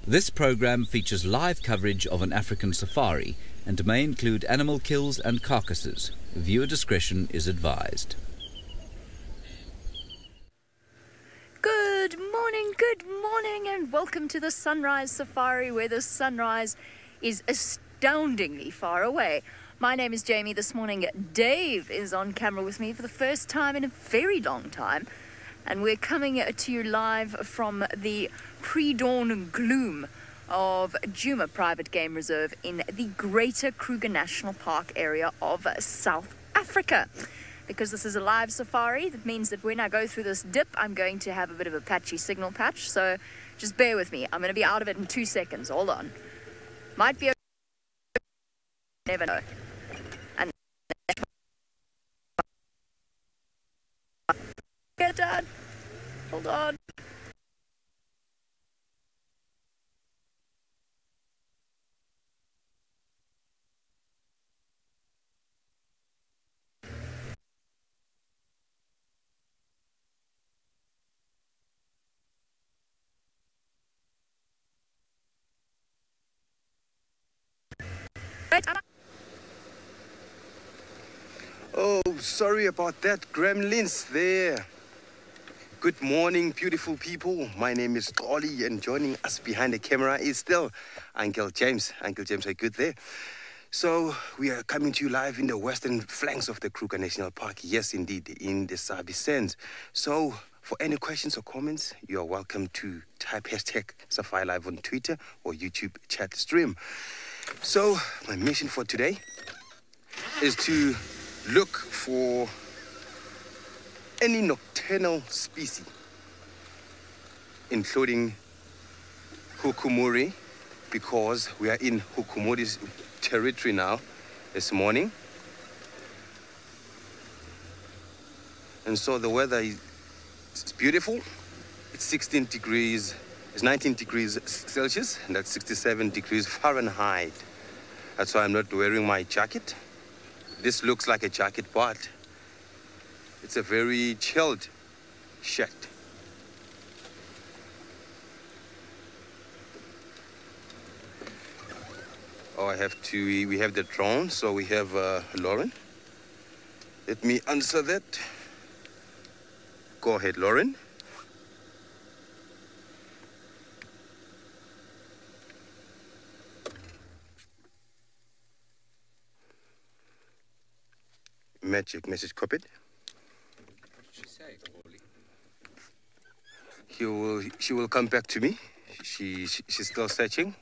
This program features live coverage of an African safari and may include animal kills and carcasses. Viewer discretion is advised. Good morning, and welcome to the Sunrise Safari, where the sunrise is astoundingly far away. My name is Jamie. This morning, Dave is on camera with me for the first time in a very long time, and we're coming to you live from the pre-dawn gloom of Djuma Private Game Reserve in the Greater Kruger National Park area of South Africa. Because this is a live safari, that means that when I go through this dip, I'm going to have a bit of a patchy signal patch, so just bear with me. I'm going to be out of it in 2 seconds. Hold on. Might be okay. Never know. And get done. Hold on. Oh, sorry about that, gremlins there. Good morning, beautiful people. My name is Dolly, and joining us behind the camera is still Uncle James. Uncle James, are you good there? So we are coming to you live in the western flanks of the Kruger National Park. Yes, indeed, in the Sabi Sands. So for any questions or comments, you are welcome to type hashtag SafariLive on Twitter or YouTube chat stream. So my mission for today is to look for any nocturnal species, including hukumuri, because we are in hukumuri's territory now this morning. And so the weather is beautiful. It's 16 degrees, it's 19 degrees Celsius, and that's 67 degrees Fahrenheit. That's why I'm not wearing my jacket. This looks like a jacket, but it's a very chilled shirt. Oh, we have the drone, so we have Lauren. Let me answer that. Go ahead, Lauren. Message copied. What did she say, Oli? She will come back to me. She's still searching.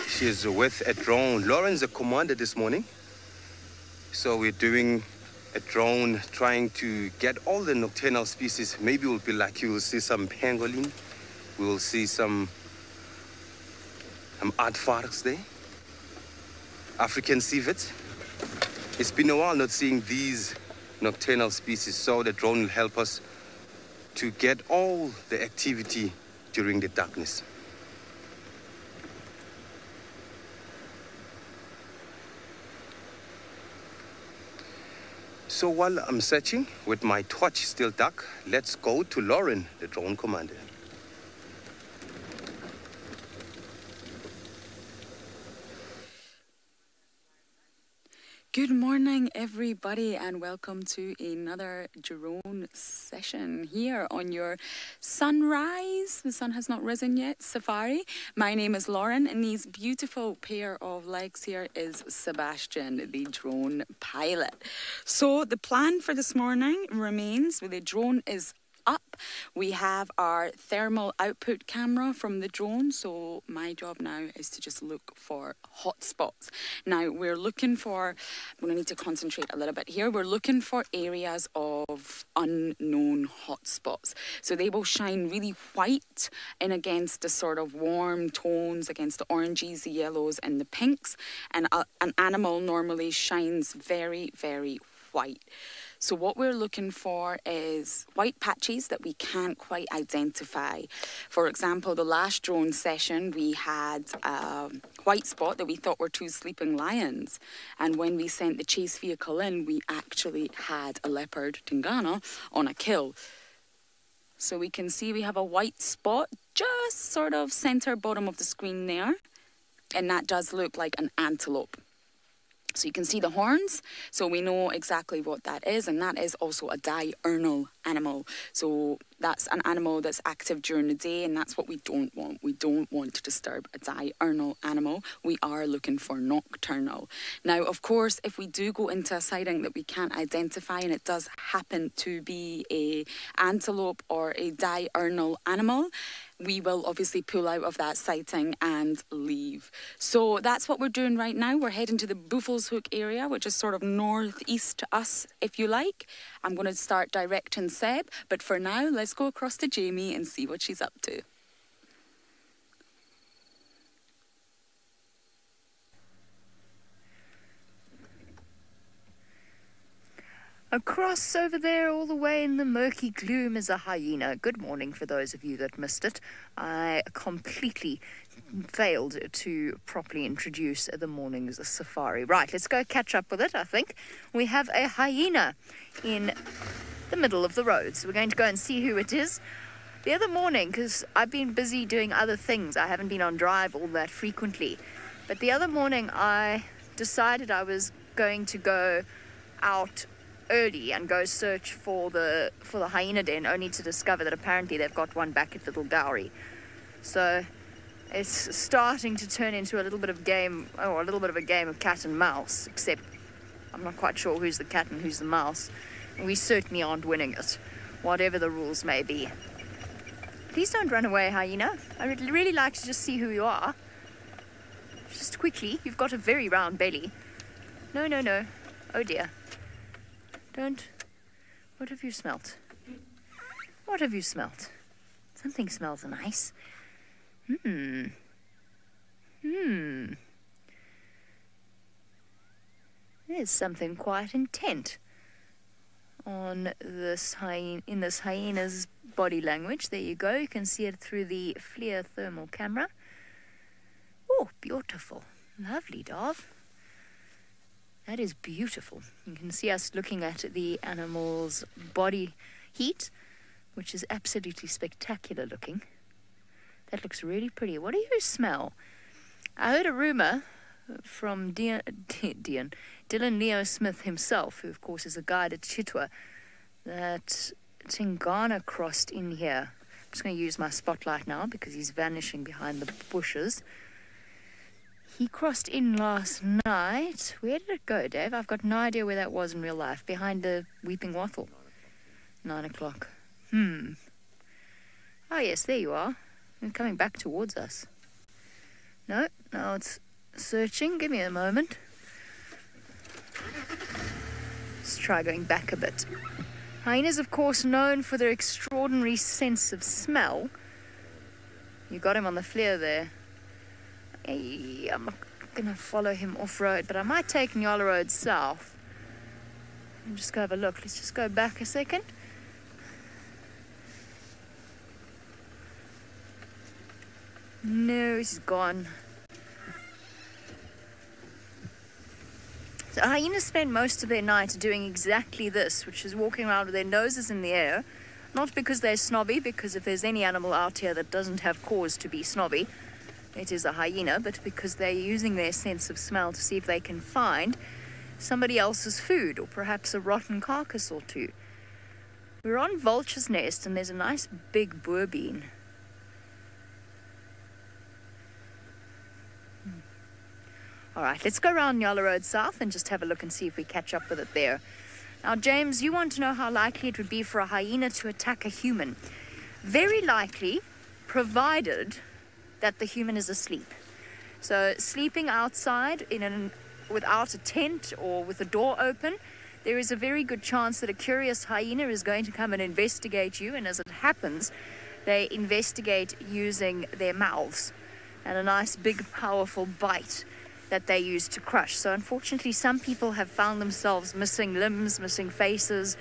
She's with a drone. Lauren's the commander this morning. So we're doing a drone trying to get all the nocturnal species. Maybe we'll be lucky. We'll see some pangolin. We will see some aardvarks there. African civets. It's been a while not seeing these nocturnal species, so the drone will help us to get all the activity during the darkness. So while I'm searching with my torch still dark, let's go to Lauren, the drone commander. Good morning, everybody, and welcome to another drone session here on your sunrise. The sun has not risen yet. Safari. My name is Lauren, and these beautiful pair of legs here is Sebastian, the drone pilot. So the plan for this morning remains: the drone is up. We have our thermal output camera from the drone, so my job now is to just look for hotspots. Now we're looking for, I'm going to need to concentrate a little bit here, we're looking for areas of unknown hotspots. So they will shine really white in against the sort of warm tones, against the oranges, the yellows and the pinks, and an animal normally shines very, very white. So what we're looking for is white patches that we can't quite identify. For example, the last drone session, we had a white spot that we thought were two sleeping lions. And when we sent the chase vehicle in, we actually had a leopard Tingana on a kill. So we can see we have a white spot just sort of center bottom of the screen there. And that does look like an antelope. So you can see the horns, so we know exactly what that is, and that is also a diurnal animal. So that's an animal that's active during the day, and that's what we don't want. We don't want to disturb a diurnal animal. We are looking for nocturnal. Now, of course, if we do go into a sighting that we can't identify, and it does happen to be a antelope or a diurnal animal, we will obviously pull out of that sighting and leave. So that's what we're doing right now. We're heading to the Buffels Hook area, which is sort of northeast to us, if you like. I'm going to start directing Seb, but for now, let's go across to Jamie and see what she's up to. Across over there, all the way in the murky gloom, is a hyena. Good morning for those of you that missed it. I completely failed to properly introduce the morning's safari. Right, let's go catch up with it, I think. We have a hyena in the middle of the road, so we're going to go and see who it is. The other morning, because I've been busy doing other things, I haven't been on drive all that frequently, but the other morning I decided I was going to go out early and go search for the hyena den, only to discover that apparently they've got one back at Little Gowrie. So it's starting to turn into a little bit of a game of cat and mouse, except I'm not quite sure who's the cat and who's the mouse. And we certainly aren't winning it, whatever the rules may be. Please don't run away, hyena. I would really like to just see who you are. Just quickly, you've got a very round belly. No, no, no. Oh dear. Don't. What have you smelt? What have you smelt? Something smells nice. There's something quite intent on this in this hyena's body language. There you go. You can see it through the FLIR thermal camera. Oh, beautiful. Lovely, Dov. That is beautiful. You can see us looking at the animal's body heat, which is absolutely spectacular looking. That looks really pretty. What do you smell? I heard a rumor from Dylan Leo Smith himself, who of course is a guide at Chitwa, that Tingana crossed in here. I'm just going to use my spotlight now because he's vanishing behind the bushes. He crossed in last night. Where did it go, Dave? I've got no idea where that was in real life. Behind the Weeping Wattle. 9 o'clock. Oh, yes, there you are. You're coming back towards us. No, now it's searching. Give me a moment. Let's try going back a bit. Hyenas, of course, known for their extraordinary sense of smell. You got him on the FLIR there. Hey, I'm not going to follow him off-road, but I might take Nyala Road south and just go have a look. Let's just go back a second. No, he's gone. So hyenas spend most of their night doing exactly this, which is walking around with their noses in the air, not because they're snobby, because if there's any animal out here that doesn't have cause to be snobby, it is a hyena, but because they're using their sense of smell to see if they can find somebody else's food, or perhaps a rotten carcass or two. We're on Vulture's Nest, and there's a nice big boerbean. All right, let's go around Nyala Road South and just have a look and see if we catch up with it there. Now, James, you want to know how likely it would be for a hyena to attack a human. Very likely, provided that the human is asleep. So sleeping outside without a tent or with the door open, there is a very good chance that a curious hyena is going to come and investigate you, and as it happens, they investigate using their mouths and a nice big powerful bite that they use to crush. So unfortunately, some people have found themselves missing limbs, missing faces.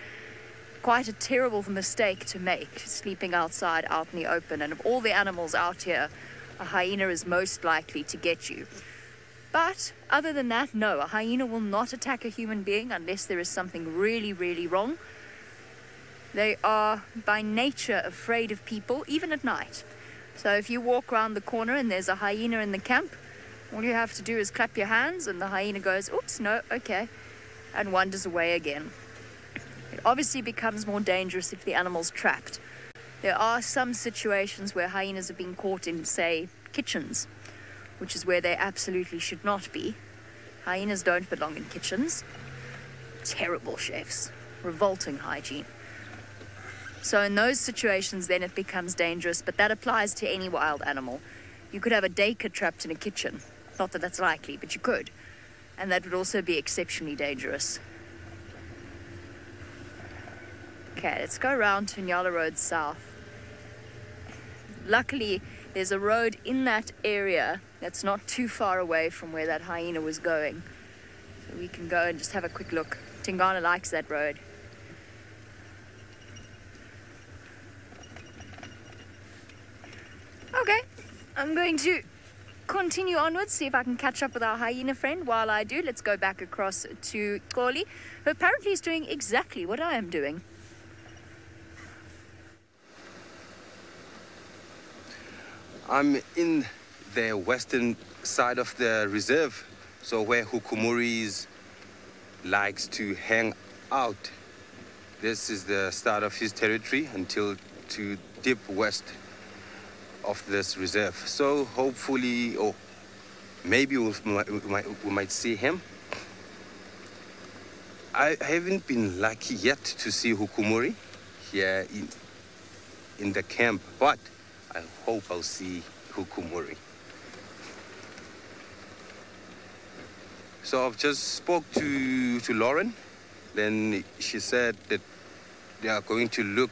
Quite a terrible mistake to make, sleeping outside out in the open. And of all the animals out here, a hyena is most likely to get you. But other than that, no, a hyena will not attack a human being unless there is something really, really wrong. They are by nature afraid of people, even at night. So if you walk around the corner and there's a hyena in the camp, all you have to do is clap your hands and the hyena goes, oops, no, okay, and wanders away again. It obviously becomes more dangerous if the animal's trapped. There are some situations where hyenas have been caught in, say, kitchens, which is where they absolutely should not be. Hyenas don't belong in kitchens. Terrible chefs. Revolting hygiene. So in those situations, then it becomes dangerous, but that applies to any wild animal. You could have a daker trapped in a kitchen. Not that that's likely, but you could. And that would also be exceptionally dangerous. Okay, let's go around to Nyala Road South. Luckily, there's a road in that area that's not too far away from where that hyena was going. So we can go and just have a quick look. Tingana likes that road. Okay, I'm going to continue onwards, see if I can catch up with our hyena friend. While I do, let's go back across to Xoli, who apparently is doing exactly what I am doing. I'm in the western side of the reserve, so where Hukumuri likes to hang out. This is the start of his territory until to deep west of this reserve. So hopefully, or maybe we might see him. I haven't been lucky yet to see Hukumuri here in the camp, but I hope I'll see Hukumuri. So I've just spoke to Lauren. Then she said that they are going to look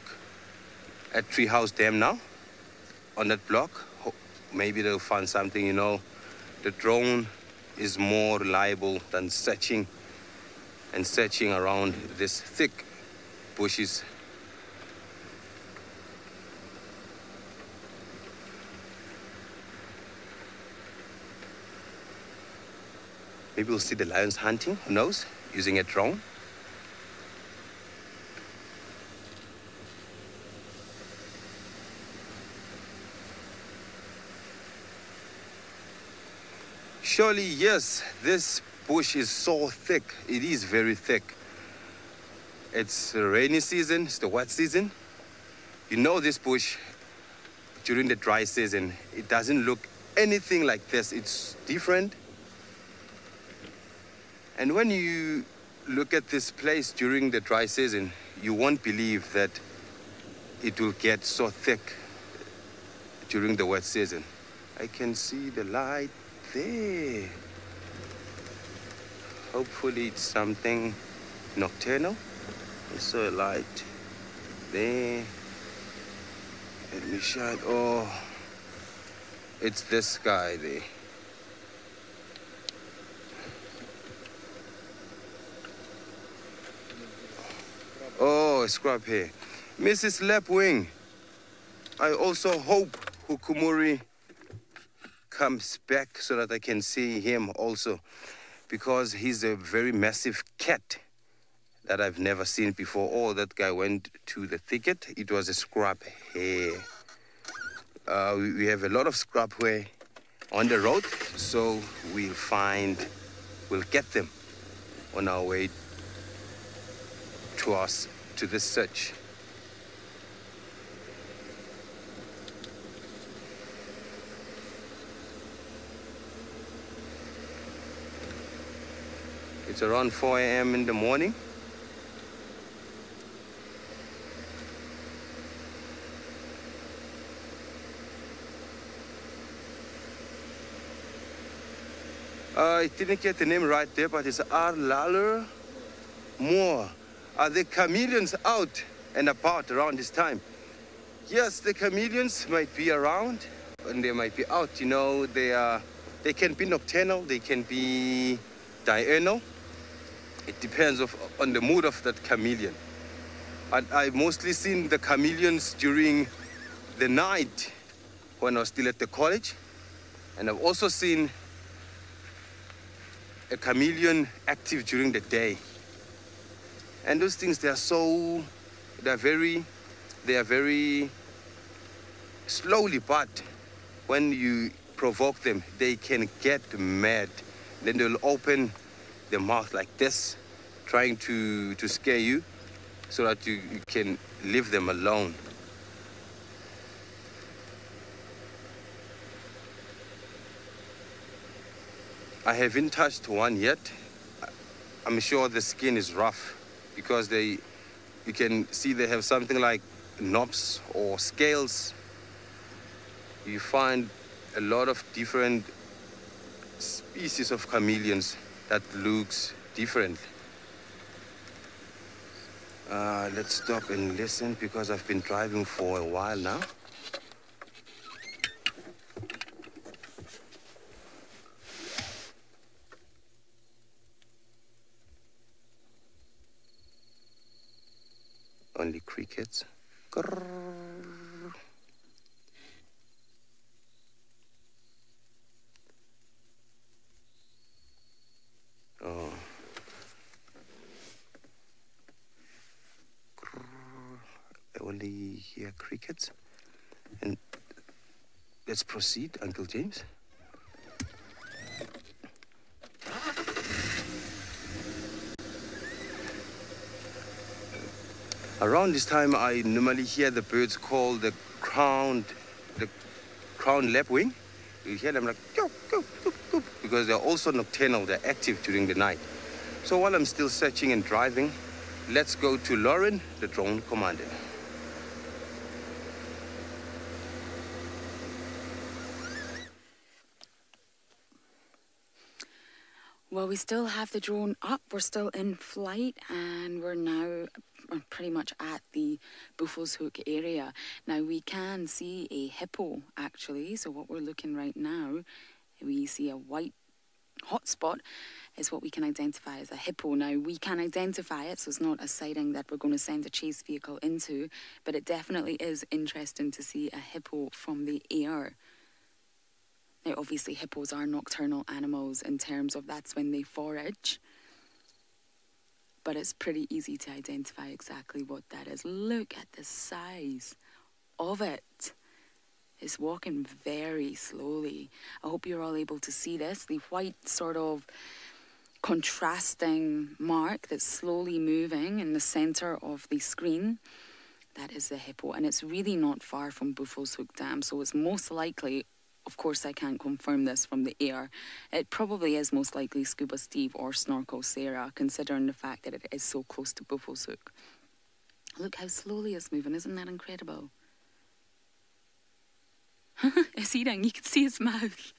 at Treehouse Dam now on that block. Maybe they'll find something, you know. The drone is more reliable than searching around this thick bushes. Maybe we'll see the lions hunting, who knows, using a drone. Surely, yes, this bush is so thick. It is very thick. It's the rainy season, it's the wet season. You know this bush, during the dry season, it doesn't look anything like this. It's different. And when you look at this place during the dry season, you won't believe that it will get so thick during the wet season. I can see the light there. Hopefully it's something nocturnal. I saw a light there. Let me shine. Oh, it's this guy there. Oh, scrub here. Mrs. Lapwing, I also hope Hukumuri comes back so that I can see him also, because he's a very massive cat that I've never seen before. Oh, that guy went to the thicket. It was a scrub hare. We have a lot of scrub hare on the road, so we'll get them on our way to this search. It's around 4 a.m. in the morning. I didn't get the name right there, but it's Arlaler Moore. Are the chameleons out and about around this time? Yes, the chameleons might be around and they might be out. You know, they can be nocturnal, they can be diurnal. It depends on the mood of that chameleon. I've mostly seen the chameleons during the night when I was still at the college. And I've also seen a chameleon active during the day. And those things, they are very slowly, but when you provoke them, they can get mad. Then they'll open their mouth like this, trying to scare you so that you can leave them alone. I haven't touched one yet. I'm sure the skin is rough because you can see they have something like knobs or scales. You find a lot of different species of chameleons that looks different. Let's stop and listen because I've been driving for a while now. Only crickets. Grrr. Oh. Grrr. I only hear crickets. And let's proceed, Uncle James. Around this time, I normally hear the birds call the crowned lapwing. You hear them like, go, go, go, go, because they're also nocturnal, they're active during the night. So while I'm still searching and driving, let's go to Lauren, the drone commander. Well, we still have the drone up, we're still in flight, and we're now pretty much at the Buffalo's Hook area. Now, we can see a hippo, actually, so what we're looking right now, we see a white hotspot is what we can identify as a hippo. Now, we can identify it, so it's not a sighting that we're going to send a chase vehicle into, but it definitely is interesting to see a hippo from the air. Now, obviously, hippos are nocturnal animals in terms of that's when they forage. But it's pretty easy to identify exactly what that is. Look at the size of it. It's walking very slowly. I hope you're all able to see this. The white sort of contrasting mark that's slowly moving in the centre of the screen. That is the hippo. And it's really not far from Buffalo's Hook Dam. So it's most likely... Of course, I can't confirm this from the air. It probably is most likely Scuba Steve or Snorkel Sarah, considering the fact that it is so close to Buffalo's Hook. Look how slowly it's moving. Isn't that incredible? It's eating. You can see its mouth.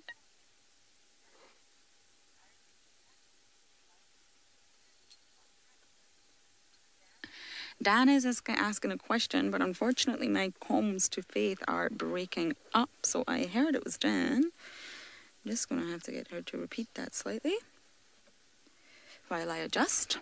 Dan is asking a question, but unfortunately my comms to Faith are breaking up, so I heard it was Dan. I'm just going to have to get her to repeat that slightly while I adjust.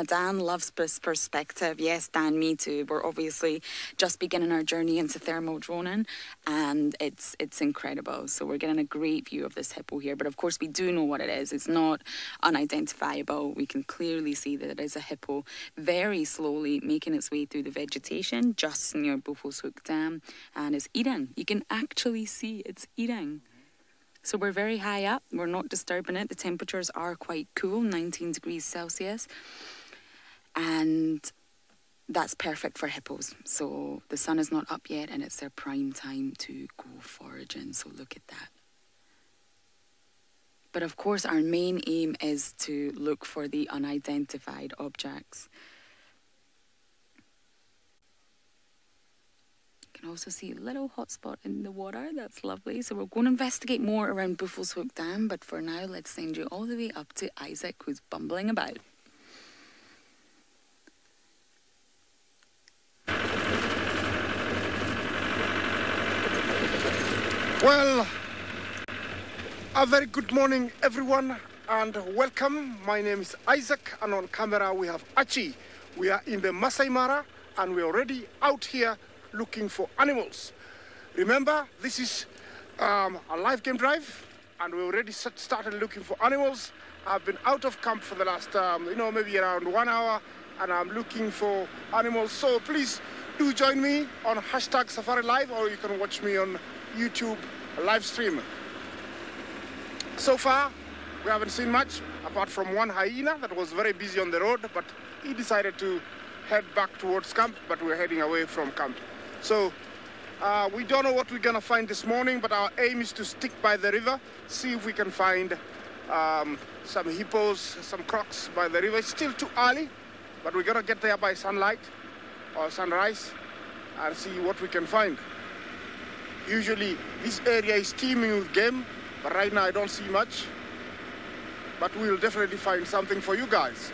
Dan loves this perspective. Yes, Dan, me too. We're obviously just beginning our journey into thermal droning, and it's incredible. So we're getting a great view of this hippo here. But of course, we do know what it is. It's not unidentifiable. We can clearly see that it is a hippo, very slowly making its way through the vegetation just near Buffalo's Hook Dam, and it's eating. You can actually see it's eating. So we're very high up. We're not disturbing it. The temperatures are quite cool, 19 degrees Celsius. And that's perfect for hippos. So the sun is not up yet and it's their prime time to go foraging. So look at that. But of course, our main aim is to look for the unidentified objects. You can also see a little hotspot in the water. That's lovely. So we're going to investigate more around Buffalo's Hook Dam. But for now, let's send you all the way up to Isaac, who's bumbling about. Well, a very good morning, everyone, and welcome. My name is Isaac, and on camera we have Achi. We are in the Masai Mara, and we're already out here looking for animals. Remember, this is a live game drive, and we already started looking for animals. I've been out of camp for the last, maybe around 1 hour, and I'm looking for animals. So please do join me on #SafariLive, or you can watch me on YouTube live stream. So far, we haven't seen much, apart from one hyena that was very busy on the road, but he decided to head back towards camp, but we're heading away from camp. So we don't know what we're gonna find this morning, but our aim is to stick by the river, see if we can find some hippos, some crocs by the river. It's still too early, but we're gonna get there by sunlight or sunrise and see what we can find. Usually this area is teeming with game, but right now I don't see much. But we'll definitely find something for you guys.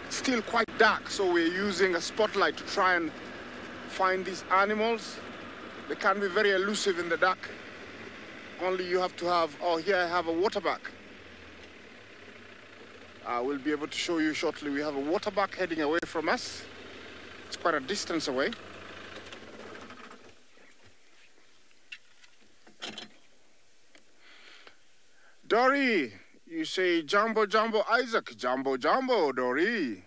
It's still quite dark, so we're using a spotlight to try and find these animals. They can be very elusive in the dark. Only you have to have, oh, here I have a waterbuck. We'll be able to show you shortly. We have a waterbuck heading away from us. It's quite a distance away. Dory, you say Jumbo Jumbo Isaac, Jumbo Jumbo Dory.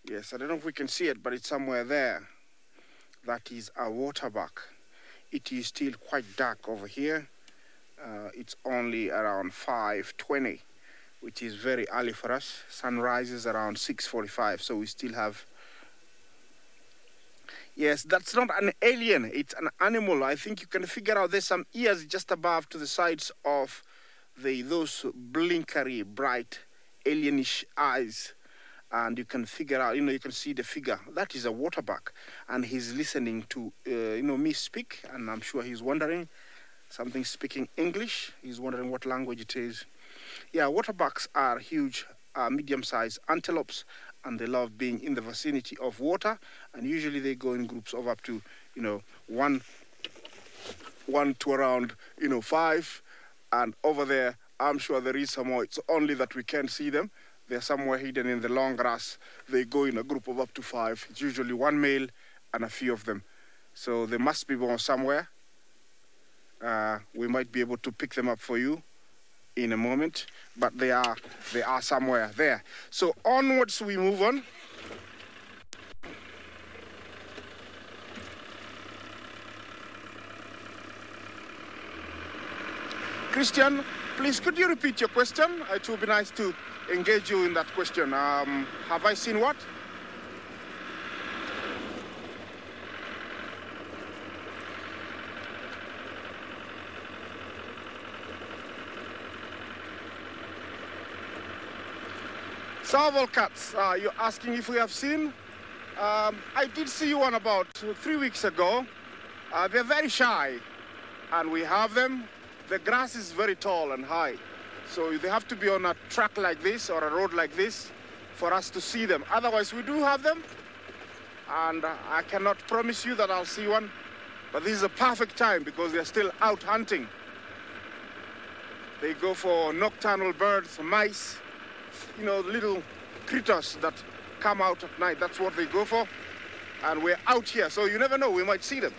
Yes, I don't know if we can see it, but it's somewhere there. That is a waterbuck. It is still quite dark over here. It's only around 5:20, which is very early for us. Sun rises around 6:45, so we still have... Yes, that's not an alien, it's an animal. I think you can figure out there's some ears just above to the sides of those blinkery, bright, alienish eyes. And you can figure out, you can see the figure. That is a waterbuck. And he's listening to, me speak. And I'm sure he's wondering, something speaking English. He's wondering what language it is. Yeah, waterbucks are huge, medium-sized antelopes. And they love being in the vicinity of water, and usually they go in groups of up to, one to around, 5, and over there, I'm sure there is some more. It's only that we can't see them. They're somewhere hidden in the long grass. They go in a group of up to 5. It's usually one male and a few of them. So they must be born somewhere. We might be able to pick them up for you in a moment, but they are somewhere there. So onwards we move on. Christian, please could you repeat your question? It would be nice to engage you in that question. Have I seen what? Several cats. You're asking if we have seen? I did see one about 3 weeks ago. They're very shy, and we have them. The grass is very tall and high, so they have to be on a track like this or a road like this for us to see them. Otherwise, we do have them, and I cannot promise you that I'll see one, but this is a perfect time because they're still out hunting. They go for nocturnal birds, mice, little critters that come out at night. That's what they go for. And we're out here, so you never know, we might see them.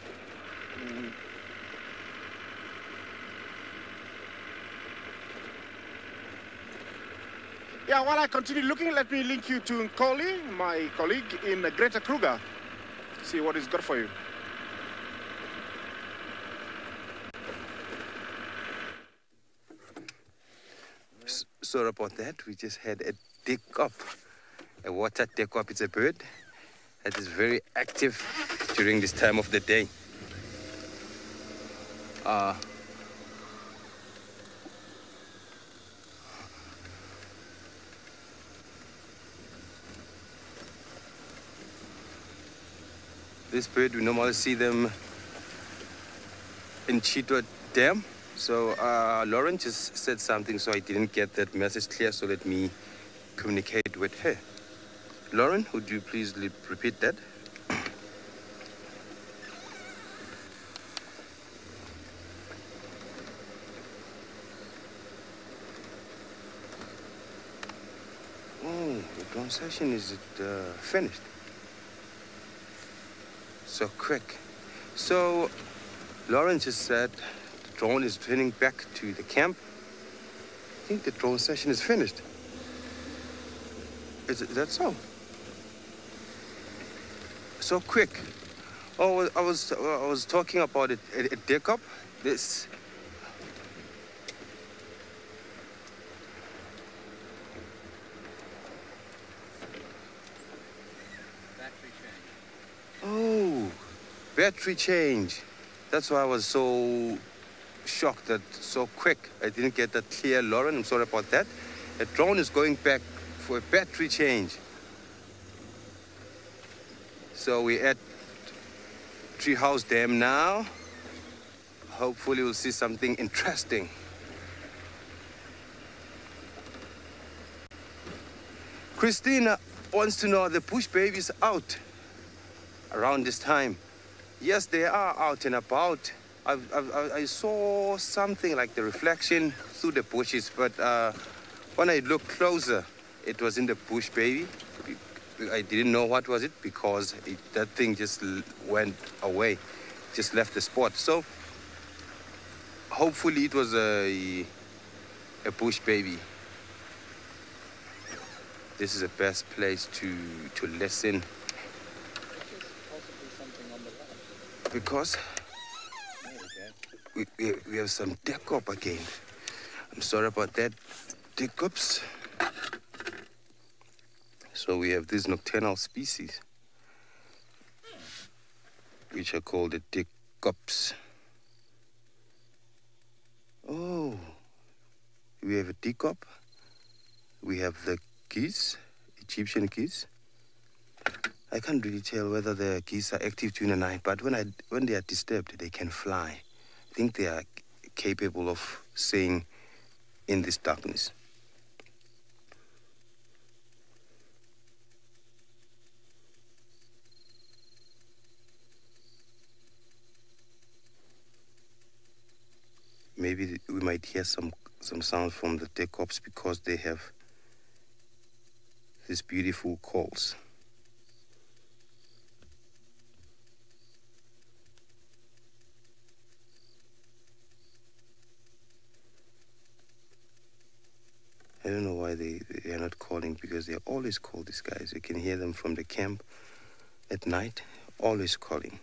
Yeah, while I continue looking, let me link you to Nkoli, my colleague in Greater Kruger. See what he's got for you. Sorry about that. We just had a teacup, a water teacup. It's a bird that is very active during this time of the day. This bird, we normally see them in Chitwa Dam. So Lauren just said something, so I didn't get that message clear, so let me communicate with her. Lauren, would you please repeat that? Oh, the pronunciation is finished. So quick. So Lauren just said drone is turning back to the camp. I think the drone session is finished. Is that so? So quick. Oh, I was talking about it. A deck up. This. Battery change. Oh, battery change. That's why I was so shocked that so quick. I didn't get that clear, Lauren. I'm sorry about that. The drone is going back for a battery change. So we're at Treehouse Dam now. Hopefully we'll see something interesting. Christina wants to know, are the bush babies out around this time? Yes, they are out and about. I saw something like the reflection through the bushes, but when I looked closer, it was in the bush baby. I didn't know what was it because that thing just went away, just left the spot. So hopefully it was a bush baby. This is the best place to listen. Because we have some deck up again. I'm sorry about that, deck ups. So we have these nocturnal species, which are called the deck ups. Oh, we have a deck up. We have the geese, Egyptian geese. I can't really tell whether the geese are active during the night, but when they are disturbed, they can fly. I think they are capable of seeing in this darkness. Maybe we might hear some sound from the decops because they have these beautiful calls. I don't know why they are not calling, because they always call these guys. You can hear them from the camp at night, always calling.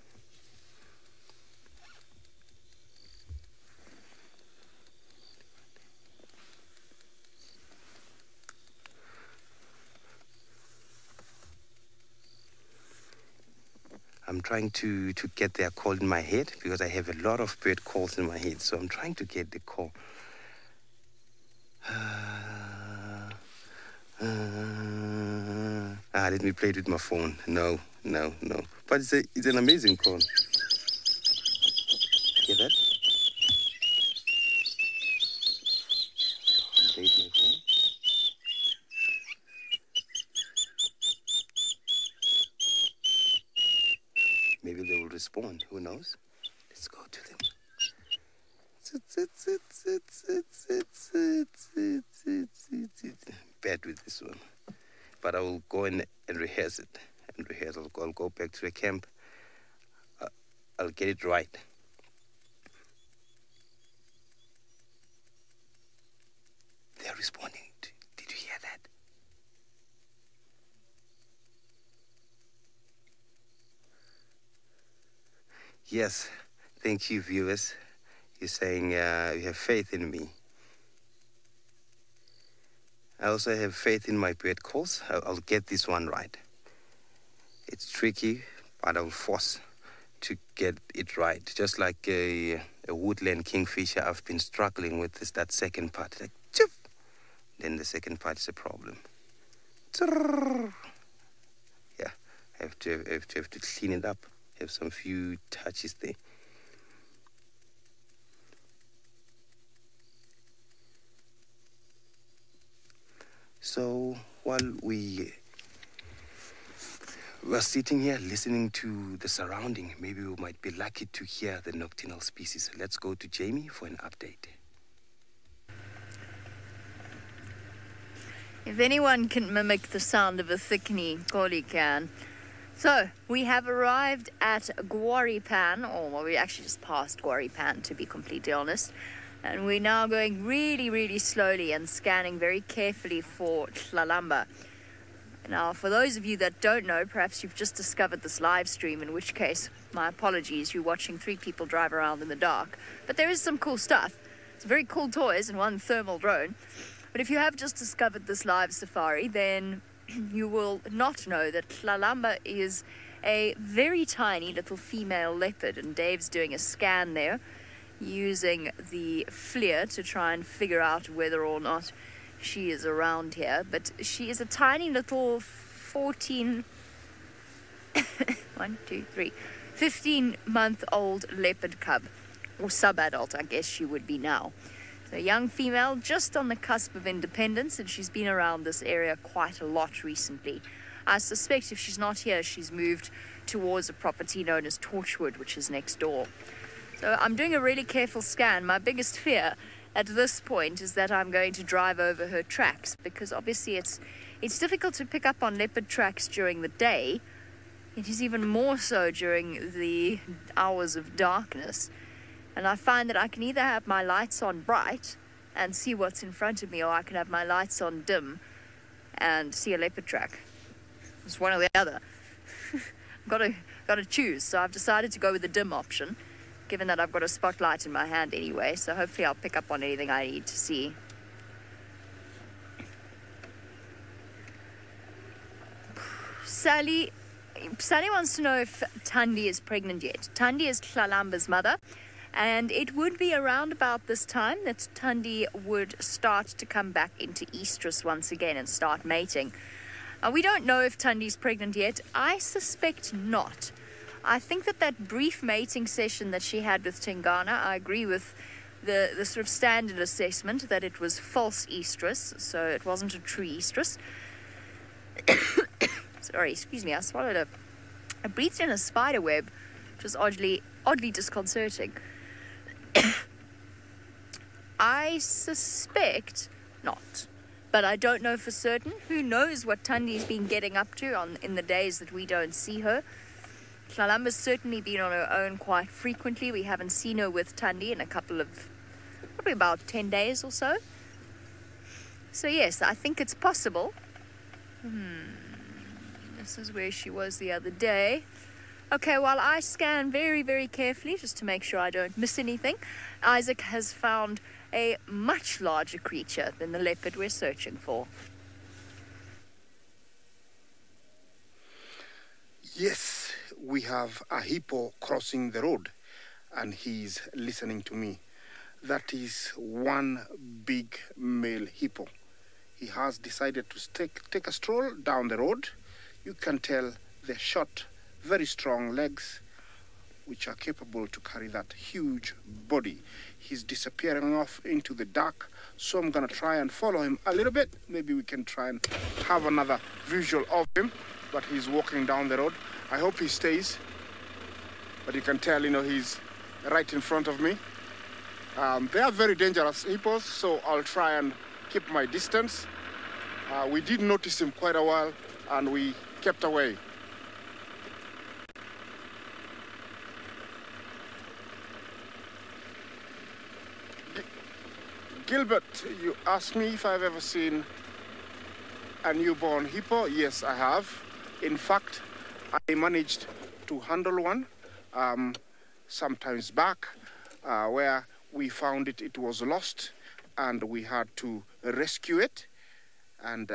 I'm trying to get their call in my head because I have a lot of bird calls in my head. So I'm trying to get the call. Let me play it with my phone. No. But it's an amazing call. Hear that? Play it with my phone. Maybe they will respond. Who knows? Let's go to them. Bad with this one. But I will go and rehearse it. I'll go back to the camp. I'll get it right. They're responding. Did you hear that? Yes, thank you, viewers. You're saying you have faith in me. I also have faith in my bird calls. I'll get this one right. It's tricky, but I'll force to get it right. Just like a woodland kingfisher, I've been struggling with that second part. Like, chip. Then the second part is a problem. Yeah, I have to clean it up. Have some few touches there. So while we were sitting here listening to the surrounding, maybe we might be lucky to hear the nocturnal species. Let's go to Jamie for an update. If anyone can mimic the sound of a thickney, Goli can. So, we have arrived at Guaripan, or well, we actually just passed Guaripan, to be completely honest. And we're now going really, really slowly and scanning very carefully for Tlalamba. Now, for those of you that don't know, perhaps you've just discovered this live stream, in which case, my apologies, you're watching three people drive around in the dark. But there is some cool stuff. Some very cool toys and one thermal drone. But if you have just discovered this live safari, then you will not know that Tlalamba is a very tiny little female leopard, and Dave's doing a scan there using the FLIR to try and figure out whether or not she is around here. But she is a tiny little 15-month-old leopard cub, or sub-adult, I guess she would be now. So a young female just on the cusp of independence, and she's been around this area quite a lot recently. I suspect if she's not here, she's moved towards a property known as Torchwood, which is next door. So I'm doing a really careful scan. My biggest fear at this point is that I'm going to drive over her tracks, because obviously it's difficult to pick up on leopard tracks during the day. It is even more so during the hours of darkness. And I find that I can either have my lights on bright and see what's in front of me, or I can have my lights on dim and see a leopard track. It's one or the other. got to choose. So I've decided to go with the dim option, given that I've got a spotlight in my hand anyway. So hopefully I'll pick up on anything I need to see. Sally wants to know if Thandi is pregnant yet. Thandi is Tlalamba's mother. And it would be around about this time that Thandi would start to come back into estrus once again and start mating. We don't know if Thandi's pregnant yet. I suspect not. I think that brief mating session that she had with Tingana, I agree with the sort of standard assessment that it was false estrus, so it wasn't a true estrus. Sorry, excuse me, I swallowed I breathed in a spider web, which was oddly disconcerting. I suspect not, but I don't know for certain. Who knows what Thandi's been getting up to in the days that we don't see her. Tlalamba's certainly been on her own quite frequently. We haven't seen her with Thandi in a couple of, probably about 10 days or so. So yes, I think it's possible. This is where she was the other day. Okay, while I scan very, very carefully just to make sure I don't miss anything, Isaac has found a much larger creature than the leopard we're searching for. Yes, we have a hippo crossing the road, and he's listening to me. That is one big male hippo. He has decided to take a stroll down the road. You can tell they're short, very strong legs, which are capable to carry that huge body. He's disappearing off into the dark, so I'm going to try and follow him a little bit. Maybe we can try and have another visual of him, but he's walking down the road. I hope he stays, but you can tell, he's right in front of me. They are very dangerous hippos, so I'll try and keep my distance. We did notice him quite a while, and we kept away. Gilbert, you asked me if I've ever seen a newborn hippo. Yes, I have. In fact, I managed to handle one sometimes back where we found it was lost, and we had to rescue it, and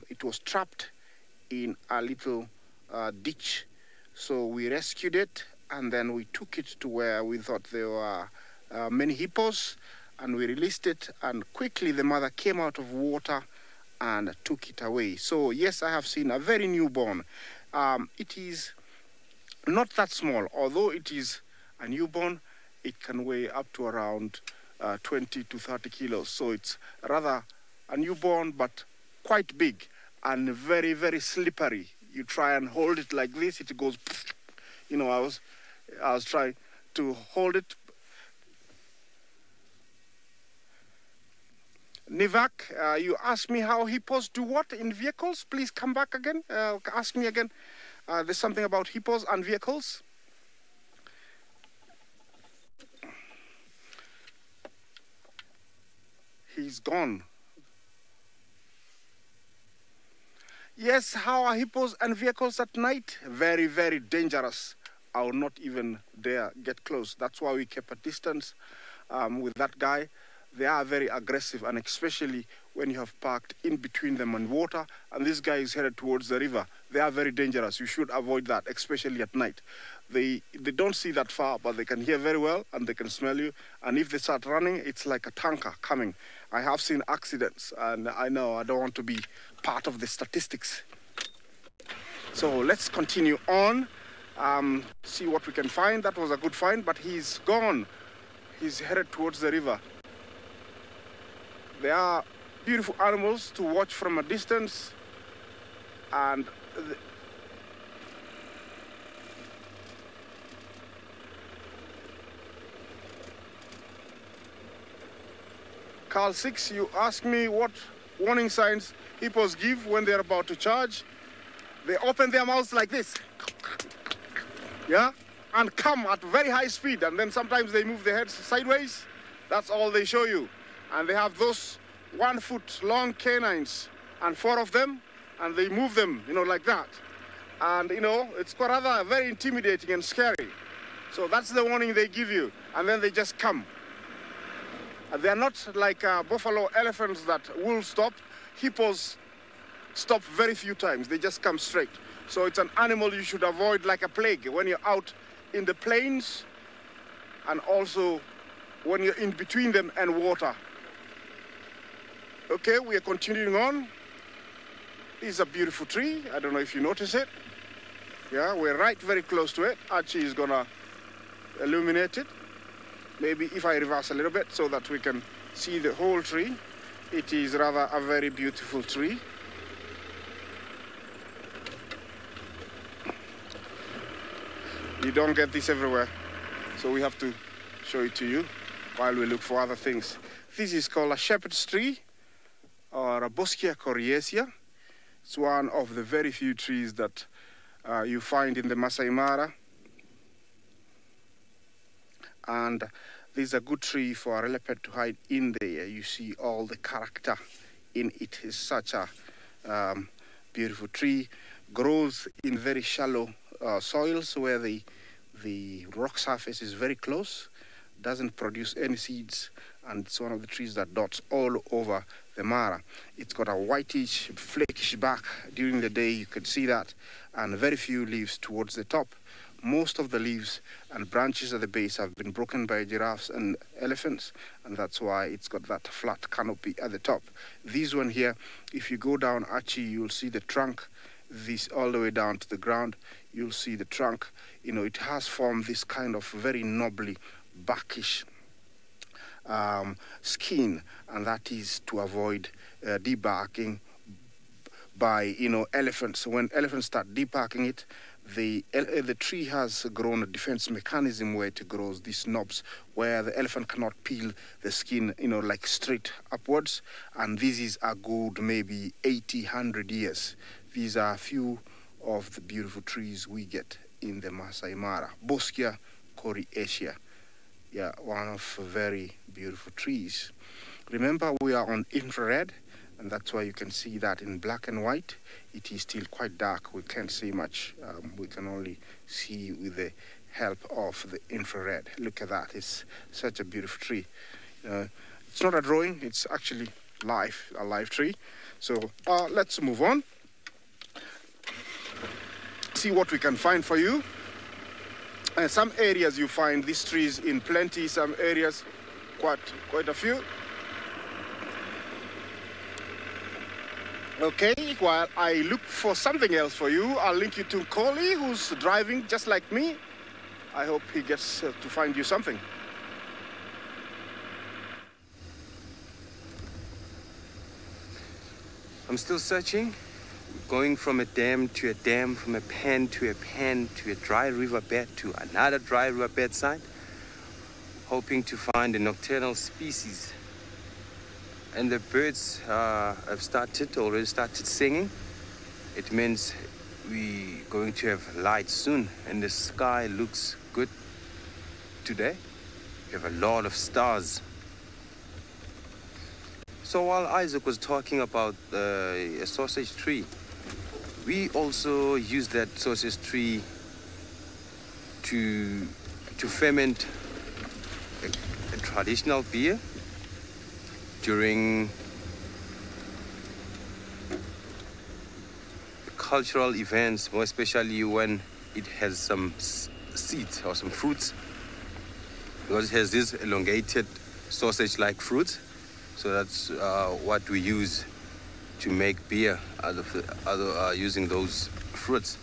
it was trapped in a little ditch. So we rescued it, and then we took it to where we thought there were many hippos, and we released it, and quickly the mother came out of water and took it away. So yes, I have seen a very newborn. It is not that small. Although it is a newborn, it can weigh up to around 20 to 30 kilos. So it's rather a newborn, but quite big and very, very slippery. You try and hold it like this, it goes, I was trying to hold it. Nivak, you asked me how hippos do what in vehicles. Please come back again. Ask me again. There's something about hippos and vehicles. He's gone. Yes, how are hippos and vehicles at night? Very, very dangerous. I will not even dare get close. That's why we kept a distance with that guy. They are very aggressive, and especially when you have parked in between them and water, and this guy is headed towards the river. They are very dangerous. You should avoid that, especially at night. They don't see that far, but they can hear very well, and they can smell you. And if they start running, it's like a tanker coming. I have seen accidents, and I know I don't want to be part of the statistics. So let's continue on, see what we can find. That was a good find, but he's gone. He's headed towards the river. They are beautiful animals to watch from a distance, and Carl 6, you ask me what warning signs hippos give when they're about to charge. They open their mouths like this, yeah, and come at very high speed, and then sometimes they move their heads sideways. That's all they show you. And they have those 1 foot long canines, and 4 of them, and they move them, you know, like that. And, you know, it's quite rather very intimidating and scary. So that's the warning they give you, and then they just come. They are not like buffalo elephants that will stop. Hippos stop very few times. They just come straight. So it's an animal you should avoid like a plague when you're out in the plains, and also when you're in between them and water. Okay, we are continuing on. This is a beautiful tree. I don't know if you notice it. Yeah, we're right very close to it. Archie is gonna illuminate it. Maybe if I reverse a little bit so that we can see the whole tree. It is rather a very beautiful tree. You don't get this everywhere, so we have to show it to you while we look for other things. This is called a shepherd's tree, or a Boschia coriacea. It's one of the very few trees that you find in the Masai Mara. And this is a good tree for a leopard to hide in there. You see all the character in it. It's such a beautiful tree. Grows in very shallow soils where the rock surface is very close. Doesn't produce any seeds, and it's one of the trees that dots all over the Mara. It's got a whitish, flakish bark. During the day you can see that, and very few leaves towards the top. Most of the leaves and branches at the base have been broken by giraffes and elephants, and that's why it's got that flat canopy at the top. This one here, if you go down Archie, you'll see the trunk, this all the way down to the ground. You'll see the trunk. You know, it has formed this kind of very knobbly, barkish skin, and that is to avoid debarking by, you know, elephants. When elephants start debarking it, the tree has grown a defense mechanism where it grows these knobs where the elephant cannot peel the skin, you know, like straight upwards. And this is a good maybe 80-100 years. These are a few of the beautiful trees we get in the Masai Mara. Boschia coriacea. Yeah, one of very beautiful trees. Remember, we are on infrared, and that's why you can see that in black and white. It is still quite dark. We can't see much. We can only see with the help of the infrared. Look at that. It's such a beautiful tree. It's not a drawing. It's actually live, a live tree. So let's move on. See what we can find for you. Some areas you find these trees in plenty. Some areas, quite a few. Okay, while I look for something else for you, I'll link you to Coley, who's driving just like me. I hope he gets to find you something. I'm still searching, going from a dam to a dam, from a pan to a pan, to a dry riverbed to another dry riverbed side, hoping to find a nocturnal species. And the birds have already started singing. It means we going to have light soon, and the sky looks good today. We have a lot of stars. So while Isaac was talking about a sausage tree, we also use that sausage tree to ferment a traditional beer during cultural events, more especially when it has some seeds or some fruits, because it has this elongated sausage-like fruit. So that's what we use to make beer out of using those fruits.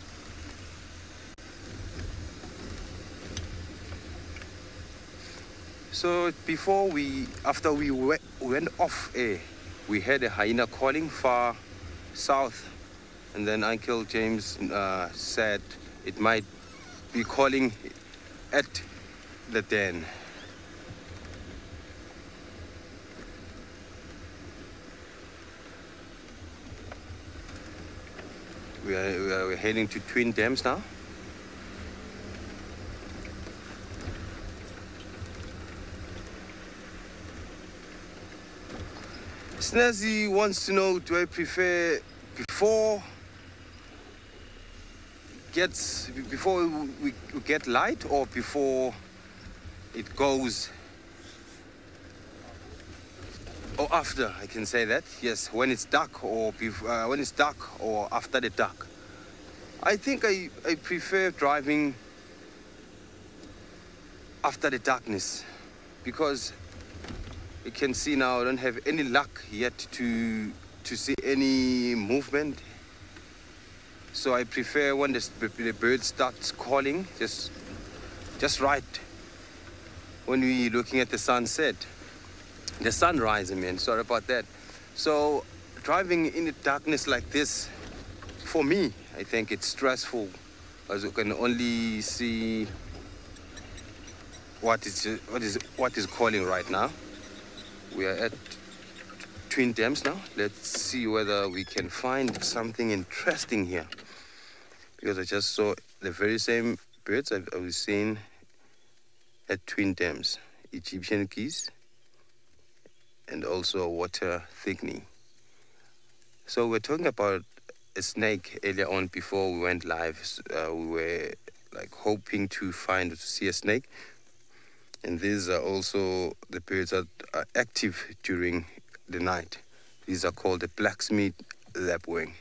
So after we went off air, we heard a hyena calling far south, and then Uncle James said it might be calling at the den. We're heading to Twin Dams now. Snazzy wants to know, do I prefer before we get light or before it goes, or after? I can say that, yes, when it's dark or when it's dark or after the dark. I think I prefer driving after the darkness, because you can see now I don't have any luck yet to see any movement. So I prefer when the bird starts calling, just right when we're looking at the sunset. The sunrise, I mean, sorry about that. So driving in the darkness like this, for me, I think it's stressful, as you can only see what is calling right now. We are at Twin Dams now. Let's see whether we can find something interesting here, because I just saw the very same birds I've seen at Twin Dams, Egyptian geese, and also water thickening. So we're talking about a snake earlier on before we went live. We were like hoping to see a snake. And these are also the birds that are active during the night. These are called the blacksmith lapwing.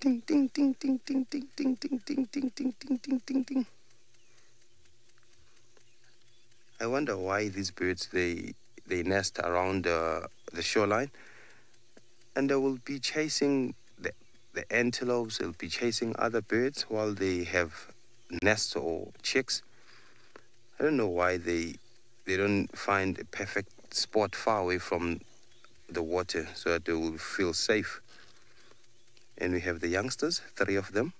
Ding, ding, ding, ding, ding, ding, ding, ding, ding, ding, ding, ding, ding, ding, ding. I wonder why these birds, they nest around the shoreline, and they will be chasing the antelopes. They'll be chasing other birds while they have nests or chicks. I don't know why they don't find a perfect spot far away from the water so that they will feel safe. And we have the youngsters, 3 of them.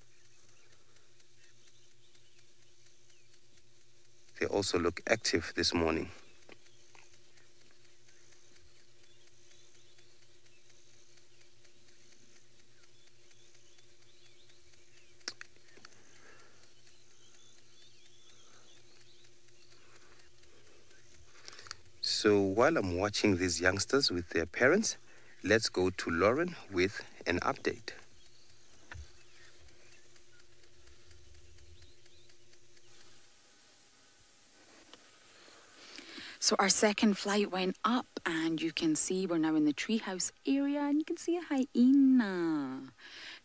They also look active this morning. So while I'm watching these youngsters with their parents, let's go to Lauren with an update. So our second flight went up, and you can see we're now in the treehouse area, and you can see a hyena.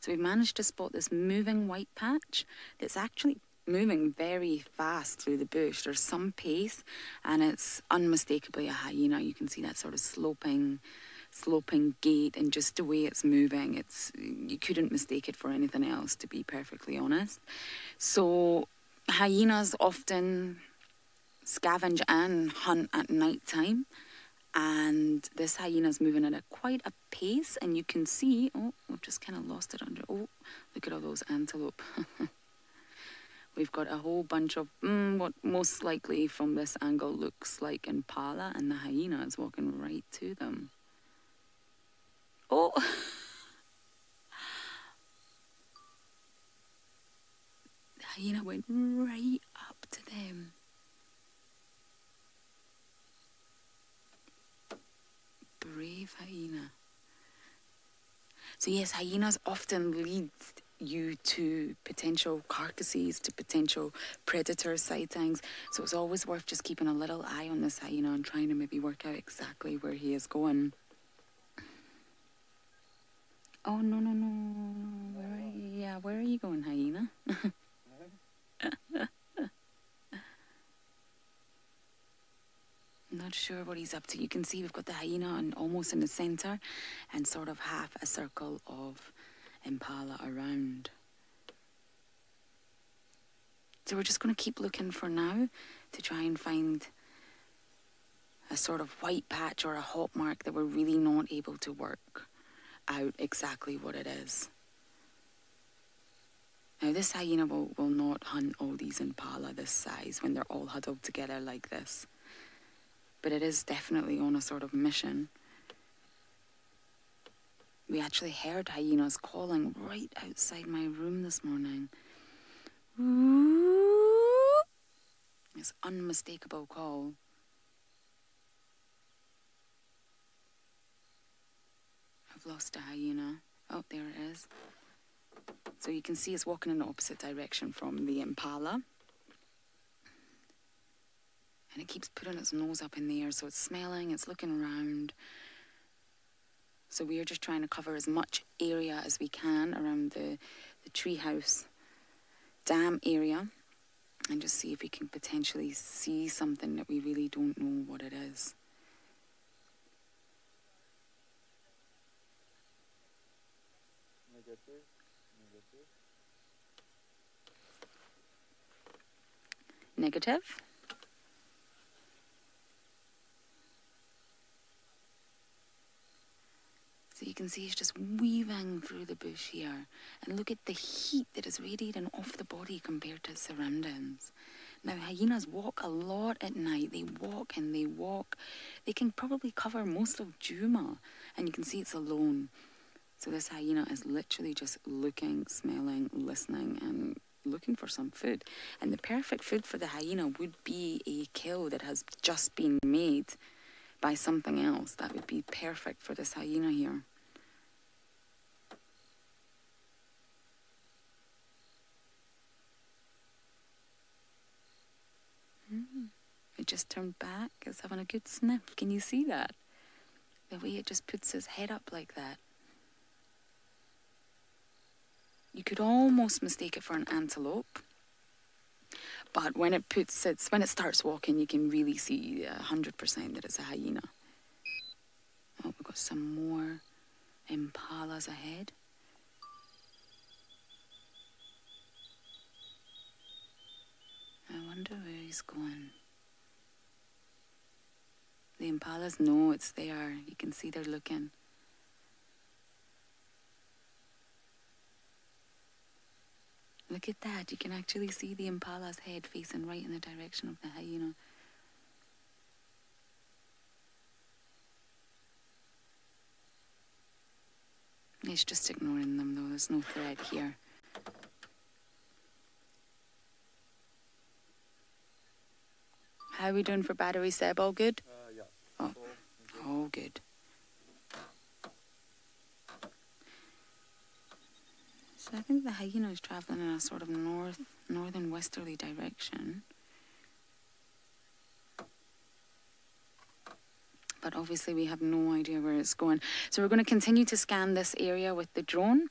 So we've managed to spot this moving white patch that's actually moving very fast through the bush. There's some pace, and it's unmistakably a hyena. You can see that sort of sloping gait, and just the way it's moving, you couldn't mistake it for anything else, to be perfectly honest. So hyenas often scavenge and hunt at night time, and this hyena's moving at quite a pace, and you can see, oh, I've just kind of lost it under, oh, look at all those antelope. We've got a whole bunch of what most likely from this angle looks like impala, and the hyena is walking right to them. Oh! hyena went right up to them. Brave hyena. So yes, hyenas often lead you to potential carcasses, to potential predator sightings. So it's always worth just keeping a little eye on this hyena and trying to maybe work out exactly where he is going. Oh, no, no, no. Where are you going, hyena? I'm not sure what he's up to. You can see we've got the hyena almost in the centre and sort of half a circle of impala around. So we're just going to keep looking for now to try and find a sort of white patch or a hot mark that we're really not able to work out exactly what it is. Now this hyena will not hunt all these impala this size when they're all huddled together like this. But it is definitely on a sort of mission. We actually heard hyenas calling right outside my room this morning. This unmistakable call. I've lost a hyena. Oh, there it is. So you can see it's walking in the opposite direction from the impala. And it keeps putting its nose up in the air, so it's smelling, it's looking around. So we are just trying to cover as much area as we can around the treehouse dam area and just see if we can potentially see something that we really don't know what it is. Negative? So you can see it's just weaving through the bush here. And look at the heat that is radiating off the body compared to its surroundings. Now, hyenas walk a lot at night. They walk and they walk. They can probably cover most of Juma. And you can see it's alone. So this hyena is literally just looking, smelling, listening, and looking for some food. And the perfect food for the hyena would be a kill that has just been made by something else. That would be perfect for this hyena here. It just turned back. It's having a good sniff. Can you see that? The way it just puts its head up like that. You could almost mistake it for an antelope. But when it starts walking, you can really see 100% that it's a hyena. Oh, we've got some more impalas ahead. I wonder where he's going. The impalas know it's there. You can see they're looking. Look at that. You can actually see the impala's head facing right in the direction of the hyena. It's just ignoring them though. There's no threat here. How are we doing for battery, Seb? All good? Yeah. Oh, all good. So I think the hyena is travelling in a sort of northern westerly direction. But obviously we have no idea where it's going. So we're going to continue to scan this area with the drone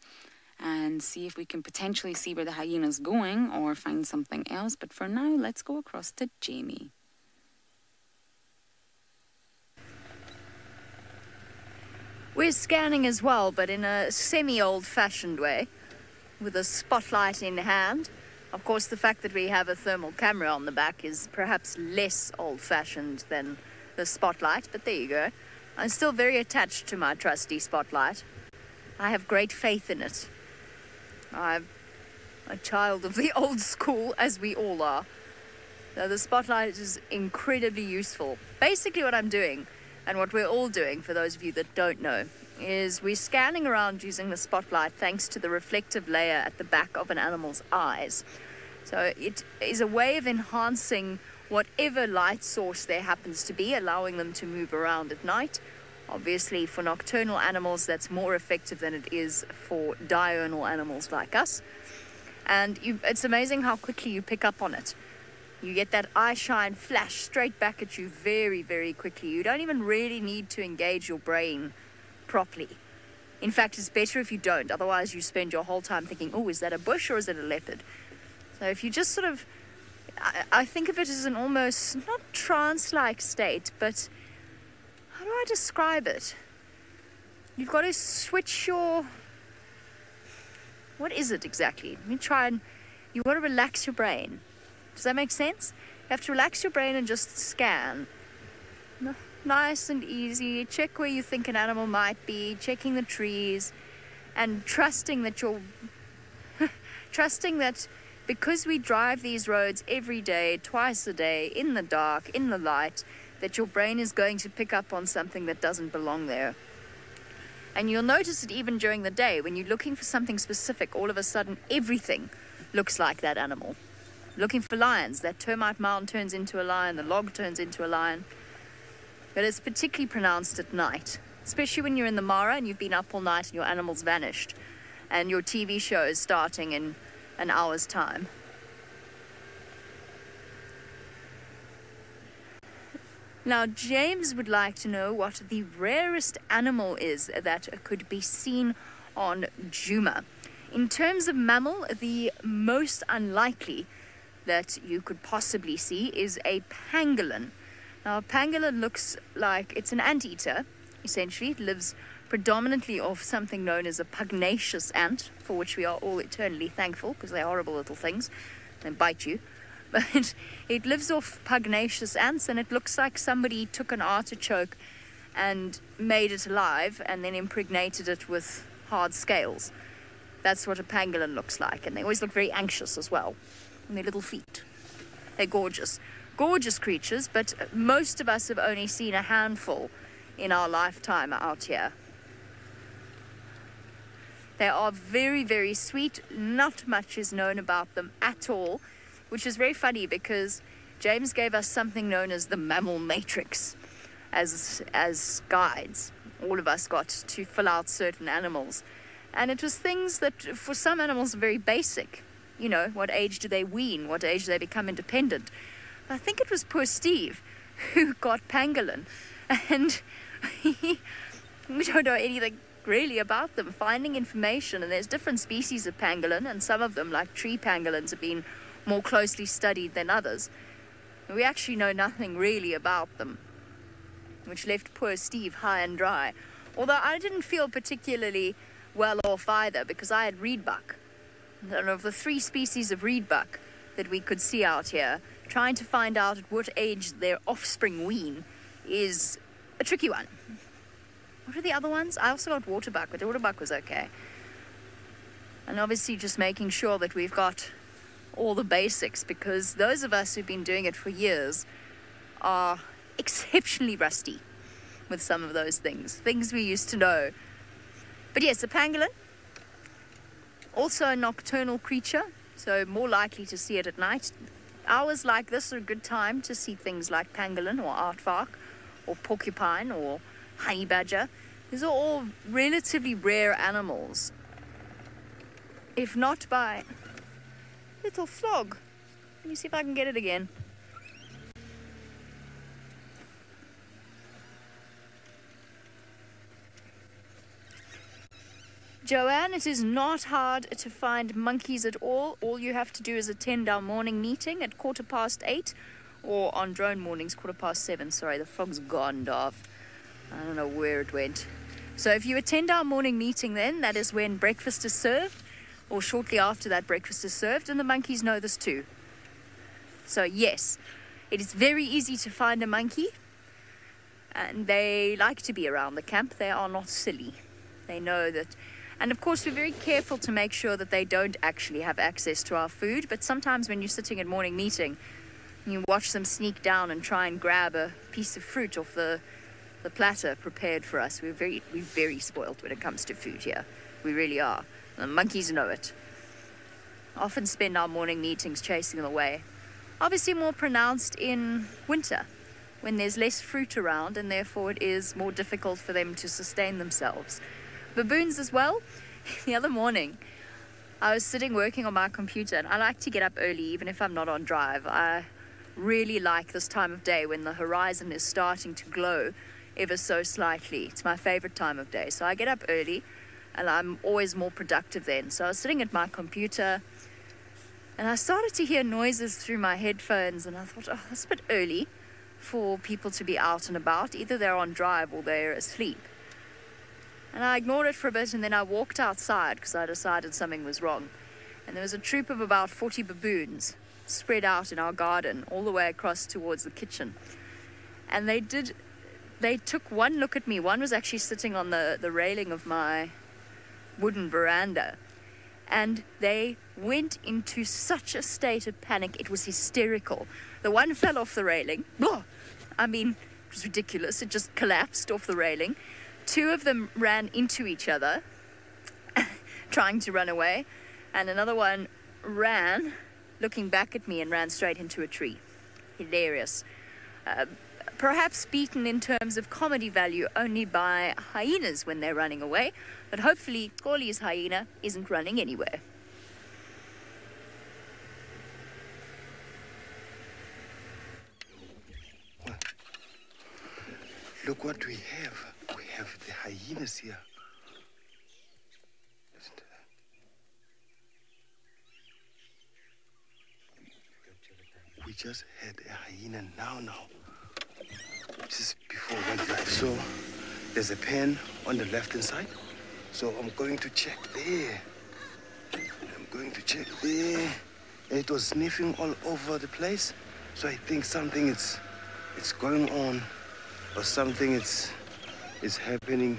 and see if we can potentially see where the hyena's going or find something else. But for now, let's go across to Jamie. We're scanning as well, but in a semi-old-fashioned way, with a spotlight in hand. Of course, the fact that we have a thermal camera on the back is perhaps less old-fashioned than the spotlight, but there you go. I'm still very attached to my trusty spotlight. I have great faith in it. I'm a child of the old school, as we all are. So the spotlight is incredibly useful. Basically what I'm doing, and what we're all doing, for those of you that don't know, is we're scanning around using the spotlight thanks to the reflective layer at the back of an animal's eyes. So it is a way of enhancing whatever light source there happens to be, allowing them to move around at night. Obviously, for nocturnal animals, that's more effective than it is for diurnal animals like us. And it's amazing how quickly you pick up on it. You get that eye shine flash straight back at you very, very quickly. You don't even really need to engage your brain properly. In fact, it's better if you don't. Otherwise, you spend your whole time thinking, oh, is that a bush or is it a leopard? So if you just sort of, I think of it as an almost, not trance-like state, but how do I describe it? You've got to switch your, what is it exactly? Let me try and, you've got to relax your brain. Does that make sense? You have to relax your brain and just scan. Nice and easy. Check where you think an animal might be, checking the trees, and trusting that trusting that because we drive these roads every day, twice a day, in the dark, in the light, that your brain is going to pick up on something that doesn't belong there. And you'll notice it even during the day. When you're looking for something specific, all of a sudden everything looks like that animal. Looking for lions, that termite mound turns into a lion, the log turns into a lion. But it's particularly pronounced at night, especially when you're in the Mara and you've been up all night and your animal's vanished and your TV show is starting in an hour's time. Now, James would like to know what the rarest animal is that could be seen on Djuma. In terms of mammal, the most unlikely that you could possibly see is a pangolin. Now, a pangolin looks like it's an anteater, essentially. It lives predominantly off something known as a pugnacious ant, for which we are all eternally thankful, because they're horrible little things. They bite you. But it lives off pugnacious ants, and it looks like somebody took an artichoke and made it alive and then impregnated it with hard scales. That's what a pangolin looks like, and they always look very anxious as well. And their little feet. They're gorgeous. Gorgeous creatures, but most of us have only seen a handful in our lifetime out here. They are very, very sweet. Not much is known about them at all, which is very funny because James gave us something known as the mammal matrix as guides. All of us got to fill out certain animals. And it was things that for some animals are very basic. You know, what age do they wean? What age do they become independent? I think it was poor Steve who got pangolin. And we don't know anything really about them. Finding information, and there's different species of pangolin, and some of them, like tree pangolins, have been more closely studied than others. We actually know nothing really about them, which left poor Steve high and dry. Although I didn't feel particularly well off either, because I had reedbuck. And of the 3 species of reedbuck that we could see out here, trying to find out at what age their offspring wean is a tricky one. What are the other ones? I also got waterbuck, but the waterbuck was okay. And obviously just making sure that we've got all the basics, because those of us who've been doing it for years are exceptionally rusty with some of those things we used to know. But yes, a pangolin, also a nocturnal creature, so more likely to see it at night. Hours like this are a good time to see things like pangolin or aardvark or porcupine or honey badger. These are all relatively rare animals. If not by little frog. Let me see if I can get it again. Joanne, it is not hard to find monkeys at all. All you have to do is attend our morning meeting at 8:15, or on drone mornings 7:15. Sorry, the frog's gone, Darv. I don't know where it went. So if you attend our morning meeting then, that is when breakfast is served, or shortly after that breakfast is served, and the monkeys know this too. So yes, it is very easy to find a monkey, and they like to be around the camp. They are not silly. They know that. And of course, we're very careful to make sure that they don't actually have access to our food. But sometimes when you're sitting at morning meeting, you watch them sneak down and try and grab a piece of fruit off the platter prepared for us. We're very spoiled when it comes to food here. We really are. The monkeys know it. often spend our morning meetings chasing them away. Obviously more pronounced in winter, when there's less fruit around and therefore it is more difficult for them to sustain themselves. Baboons as well. The other morning, I was sitting working on my computer, and I like to get up early even if I'm not on drive. I really like this time of day when the horizon is starting to glow ever so slightly. It's my favorite time of day. So I get up early and I'm always more productive then. So I was sitting at my computer and I started to hear noises through my headphones, and I thought, oh, that's a bit early for people to be out and about. Either they're on drive or they're asleep. And I ignored it for a bit, and then I walked outside because I decided something was wrong. And there was a troop of about 40 baboons spread out in our garden all the way across towards the kitchen. And they took one look at me. One was actually sitting on the railing of my wooden veranda. And they went into such a state of panic, it was hysterical. The one fell off the railing. I mean, it was ridiculous. It just collapsed off the railing. Two of them ran into each other, trying to run away. And another one ran, looking back at me, and ran straight into a tree. Hilarious. Perhaps beaten in terms of comedy value only by hyenas when they're running away, but hopefully Xoli's hyena isn't running anywhere. Look what we have. We have the hyenas here. Listen to that. We just had a hyena now. Just before we went live. So there's a pen on the left-hand side. So I'm going to check there. And it was sniffing all over the place. So I think something it's going on, or something is happening.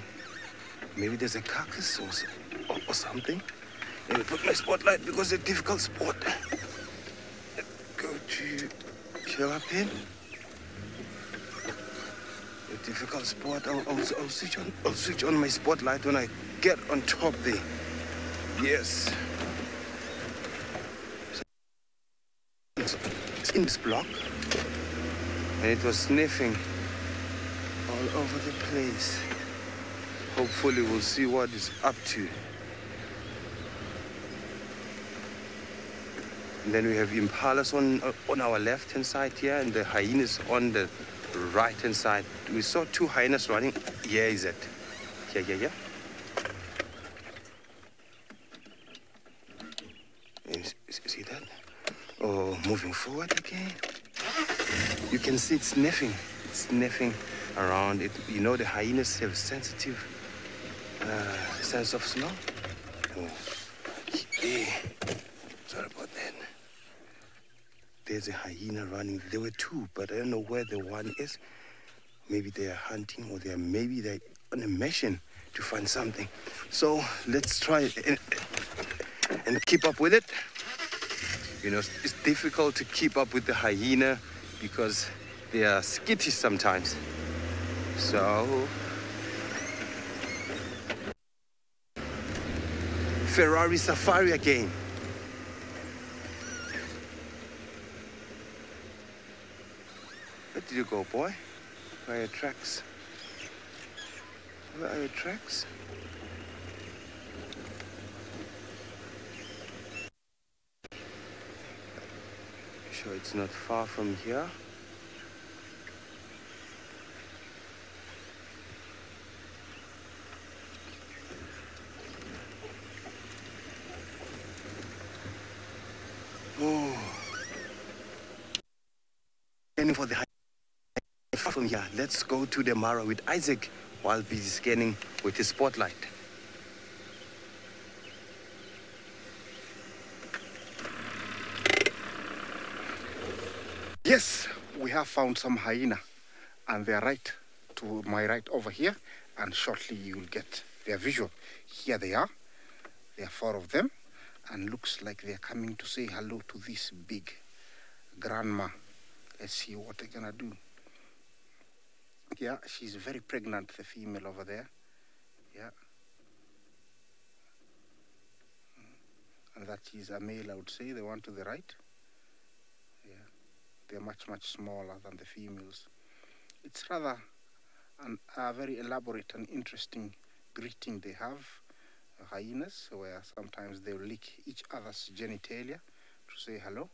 Maybe there's a carcass or something. Let me put my spotlight because it's a difficult spot. Go to killer pen. A difficult spot. I'll switch on my spotlight when I get on top there. Yes. So it's in this block, and it was sniffing all over the place. Hopefully we'll see what it's up to. And then we have impalas on our left-hand side here, and the hyenas on the right-hand side. We saw two hyenas running. Here is it. Yeah. See that? Oh, moving forward again. You can see it's sniffing. It's sniffing around it. You know the hyenas have sensitive sense of smell. Oh, yeah. Sorry about that. There's a hyena running. There were two, but I don't know where the one is. Maybe they are hunting, or maybe they're on a mission to find something. So let's try and keep up with it. You know, it's difficult to keep up with the hyena because they are skittish sometimes. So Ferrari Safari again. Where did you go, boy? Where are your tracks? Where are your tracks? Sure it's not far from here. Oh. Scanning for the high from here. Let's go to the Mara with Isaac while busy scanning with his spotlight. Yes, we have found some hyena, and they're right to my right over here, and shortly you will get their visual. Here they are. There are 4 of them, and looks like they're coming to say hello to this big grandma. Let's see what they're gonna do. Yeah, she's very pregnant, the female over there. Yeah. and that is a male, I would say, the one to the right. Yeah, they're much, much smaller than the females. It's rather a very elaborate and interesting greeting they have, hyenas, where sometimes they'll lick each other's genitalia to say hello.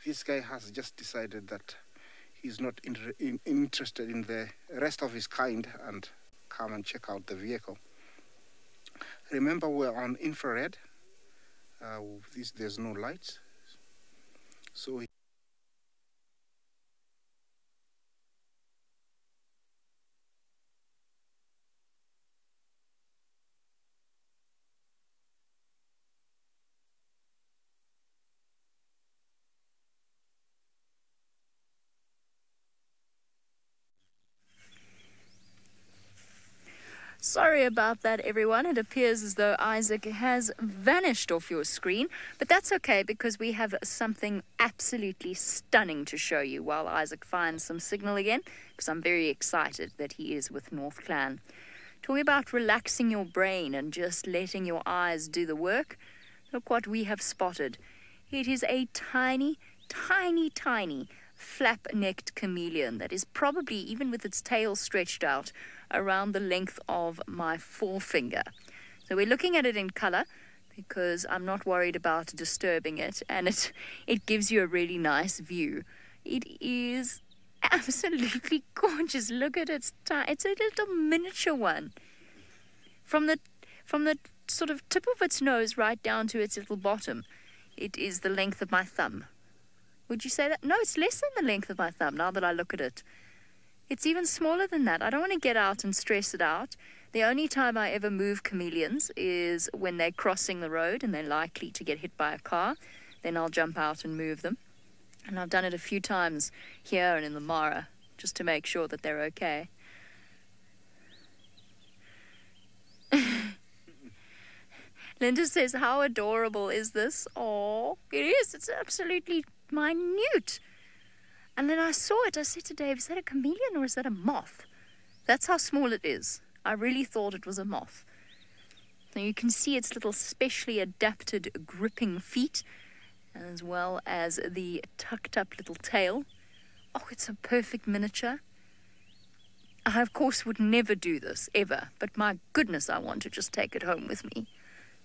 This guy has just decided that he's not interested in the rest of his kind and come and check out the vehicle. Remember, we're on infrared. There's no lights. So Sorry about that, everyone. It appears as though Isaac has vanished off your screen, but that's okay because we have something absolutely stunning to show you while Isaac finds some signal again, because I'm very excited that he is with North Clan. Talking about relaxing your brain and just letting your eyes do the work, look what we have spotted. It is a tiny, tiny, tiny flap-necked chameleon that is probably, even with its tail stretched out, around the length of my forefinger. So we're looking at it in color because I'm not worried about disturbing it, and it gives you a really nice view. It is absolutely gorgeous. Look at its it's a little miniature one. From the sort of tip of its nose right down to its little bottom, it is the length of my thumb. Would you say that? No, it's less than the length of my thumb now that I look at it. It's even smaller than that. I don't want to get out and stress it out. The only time I ever move chameleons is when they're crossing the road and they're likely to get hit by a car. Then I'll jump out and move them. And I've done it a few times here and in the Mara just to make sure that they're okay. Linda says, how adorable is this? Oh, it is. It's absolutely minute. And then I saw it. I said to Dave, is that a chameleon or is that a moth? That's how small it is. I really thought it was a moth. Now you can see its little specially adapted gripping feet, as well as the tucked up little tail. Oh, it's a perfect miniature. I, of course, would never do this, ever. But my goodness, I want to just take it home with me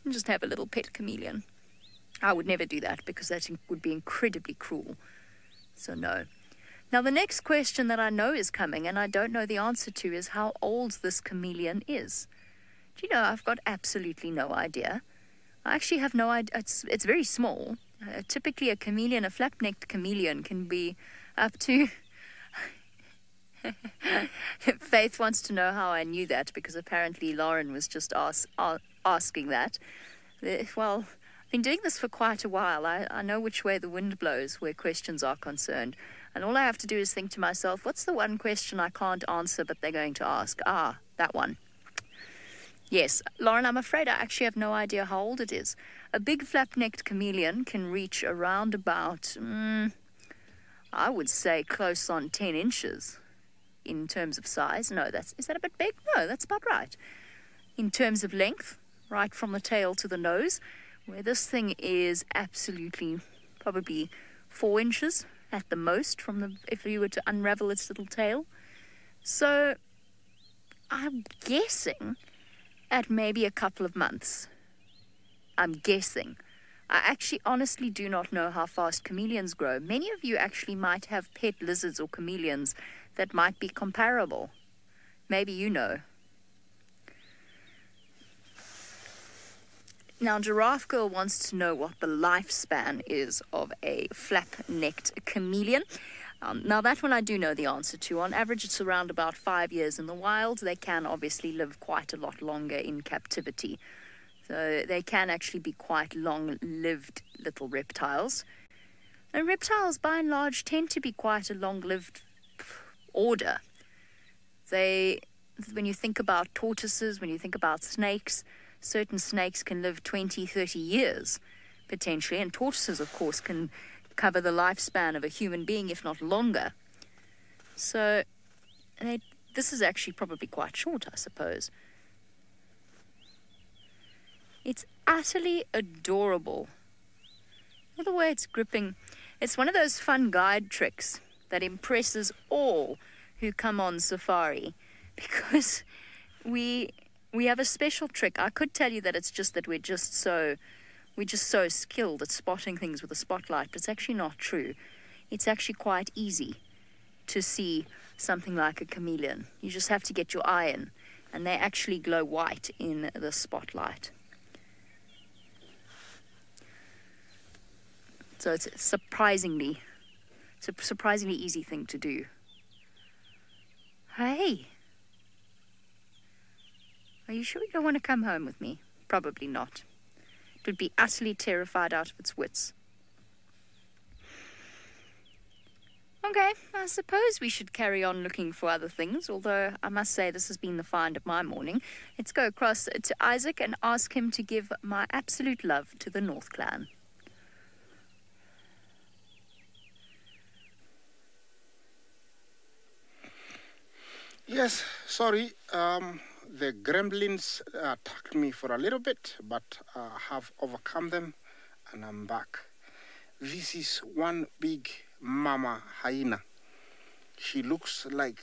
and just have a little pet chameleon. I would never do that because that would be incredibly cruel. So no. Now the next question that I know is coming and I don't know the answer to is how old this chameleon is. Do you know, I've got absolutely no idea. I actually have no idea. It's very small. Typically a chameleon, a flap-necked chameleon can be up to... Faith wants to know how I knew that because apparently Lauren was just asking that. Well, I've been doing this for quite a while. I know which way the wind blows where questions are concerned. And all I have to do is think to myself, what's the one question I can't answer but they're going to ask? Ah, that one. Yes, Lauren, I'm afraid I actually have no idea how old it is. A big flap-necked chameleon can reach around about, I would say close on 10 inches in terms of size. No, is that a bit big? No, that's about right. In terms of length, right from the tail to the nose, where this thing is absolutely probably 4 inches at the most if you were to unravel its little tail. So I'm guessing at maybe a couple of months. I'm guessing. I actually honestly do not know how fast chameleons grow. Many of you actually might have pet lizards or chameleons that might be comparable. Maybe you know. Now, Giraffe Girl wants to know what the lifespan is of a flap-necked chameleon. Now, that one I do know the answer to. On average, it's around about 5 years in the wild. They can obviously live quite a lot longer in captivity. So they can actually be quite long-lived little reptiles. And reptiles, by and large, tend to be quite a long-lived order. When you think about tortoises, when you think about snakes, certain snakes can live 20, 30 years, potentially. And tortoises, of course, can cover the lifespan of a human being, if not longer. So this is actually probably quite short, I suppose. It's utterly adorable. Look at the way it's gripping. It's one of those fun guide tricks that impresses all who come on safari, because we have a special trick. I could tell you that it's just that we're just so skilled at spotting things with a spotlight, but it's actually not true. It's actually quite easy to see something like a chameleon. You just have to get your eye in, and they actually glow white in the spotlight. So it's a surprisingly easy thing to do. Hey, are you sure you don't want to come home with me? Probably not. It would be utterly terrified out of its wits. Okay, I suppose we should carry on looking for other things, although I must say this has been the find of my morning. Let's go across to Isaac and ask him to give my absolute love to the North Clan. Yes, sorry. The gremlins attacked me for a little bit, but I have overcome them, and I'm back. This is one big mama hyena. She looks like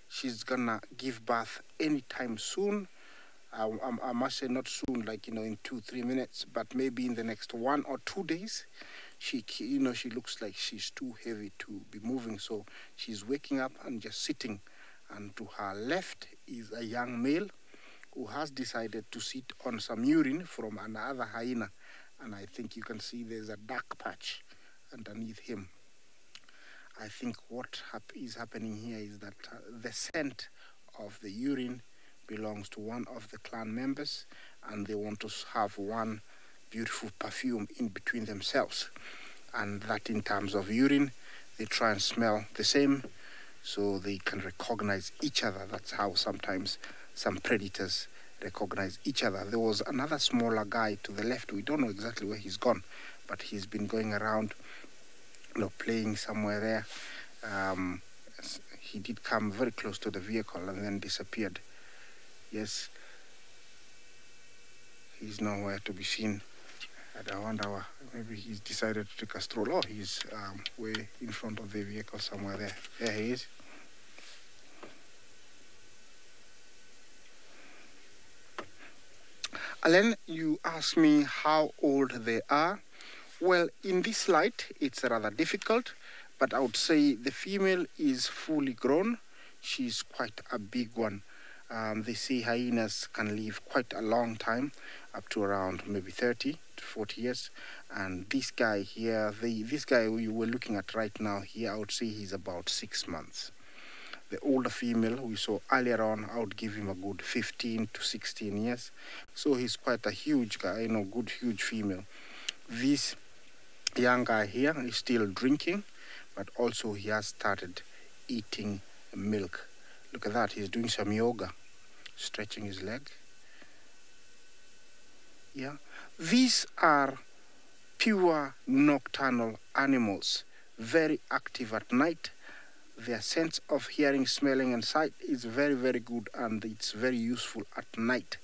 she's gonna give birth anytime soon. I must say not soon, like, in 2-3 minutes, but maybe in the next 1 or 2 days. She looks like she's too heavy to be moving, so she's waking up and just sitting. And to her left is a young male who has decided to sit on some urine from another hyena. And I think you can see there's a dark patch underneath him. I think what is happening here is that the scent of the urine belongs to one of the clan members, and they want to have one beautiful perfume in between themselves. And that in terms of urine, they try and smell the same, so they can recognize each other. That's how sometimes some predators recognize each other. There was another smaller guy to the left. We don't know exactly where he's gone, but he's been going around, playing somewhere there. He did come very close to the vehicle and then disappeared. Yes, he's nowhere to be seen. I wonder, maybe he's decided to take a stroll. Oh, he's way in front of the vehicle somewhere there. There he is. Alan, you asked me how old they are. Well, in this light, it's rather difficult, but I would say the female is fully grown. She's quite a big one. They say hyenas can live quite a long time, up to around maybe 30 to 40 years. And this guy here, this guy we were looking at right now here, I would say he's about 6 months. The older female we saw earlier on, I would give him a good 15 to 16 years. So he's quite a huge guy, good huge female. This young guy here is still drinking, but also he has started eating milk. Look at that, he's doing some yoga, stretching his leg. Yeah, these are pure nocturnal animals, very active at night. Their sense of hearing, smelling, and sight is very, very good, and it's very useful at night.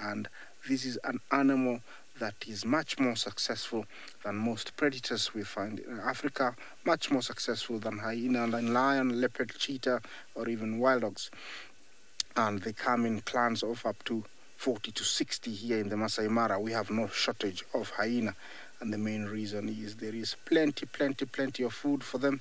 And this is an animal that is much more successful than most predators we find in Africa, much more successful than hyena and lion, leopard, cheetah, or even wild dogs. And they come in clans of up to 40 to 60 here in the Masai Mara. We have no shortage of hyena, and the main reason is there is plenty of food for them.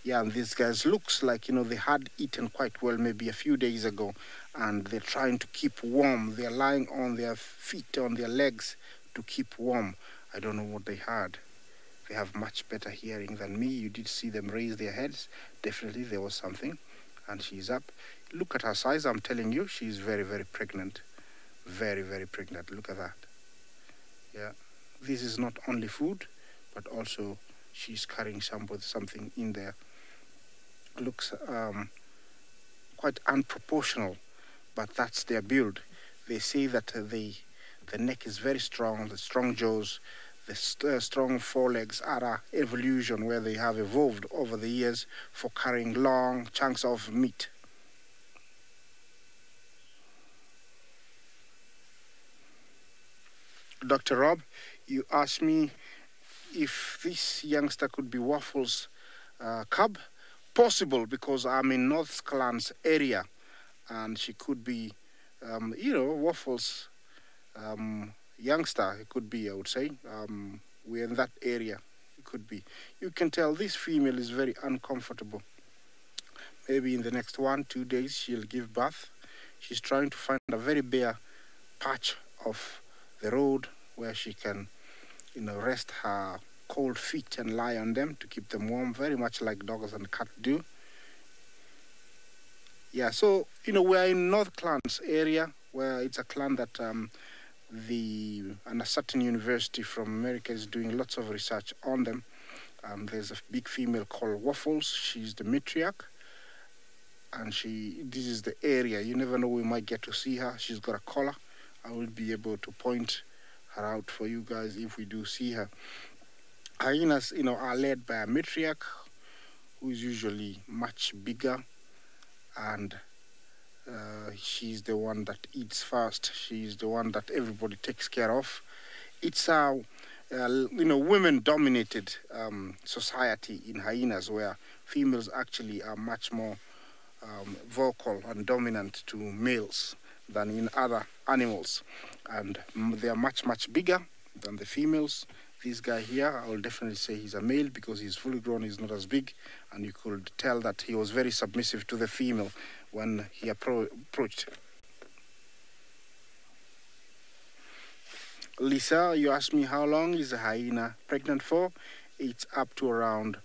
Yeah, and these guys looks like, they had eaten quite well maybe a few days ago, and they're trying to keep warm. They're lying on their feet, on their legs to keep warm. I don't know what they had. They have much better hearing than me. You did see them raise their heads. Definitely there was something, and she's up. Look at her size. I'm telling you, she's very, very pregnant. Very, very pregnant. Look at that. Yeah, this is not only food, but also she's carrying something in there. Looks quite unproportional, but that's their build. They say that the neck is very strong, the strong jaws, the strong forelegs are an evolution where they have evolved over the years for carrying long chunks of meat. Dr. Rob, you asked me if this youngster could be Waffles' cub. Possible, because I'm in North Clans area, and she could be, Waffles' youngster. It could be, I would say. We're in that area. It could be. You can tell this female is very uncomfortable. Maybe in the next 1-2 days she'll give birth. She's trying to find a very bare patch of the road where she can, rest her cold feet and lie on them to keep them warm, very much like dogs and cats do. Yeah, so, we're in North Clans area, where it's a clan that and a certain university from America is doing lots of research on them. There's a big female called Waffles. She's the matriarch. And this is the area. You never know, we might get to see her. She's got a collar. I will be able to point her out for you guys if we do see her. Hyenas, are led by a matriarch who is usually much bigger, and she's the one that eats first. She's the one that everybody takes care of. It's a women-dominated society in hyenas, where females actually are much more vocal and dominant to males than in other animals, and they are much bigger than the females. This guy here, I will definitely say he's a male, because he's fully grown, he's not as big, and you could tell that he was very submissive to the female when he approached. Lisa, you asked me how long is a hyena pregnant for. It's up to around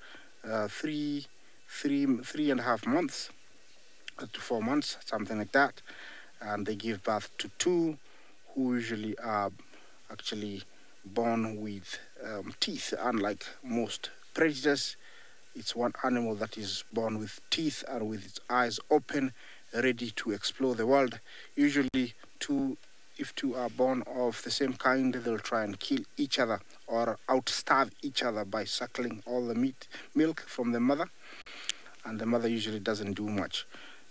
3.5 months, up to 4 months, something like that. And they give birth to 2, who usually are actually born with teeth. Unlike most predators, it's one animal that is born with teeth and with its eyes open, ready to explore the world. Usually if 2 are born of the same kind, they'll try and kill each other or outstarve each other by suckling all the milk from the mother, and the mother usually doesn't do much.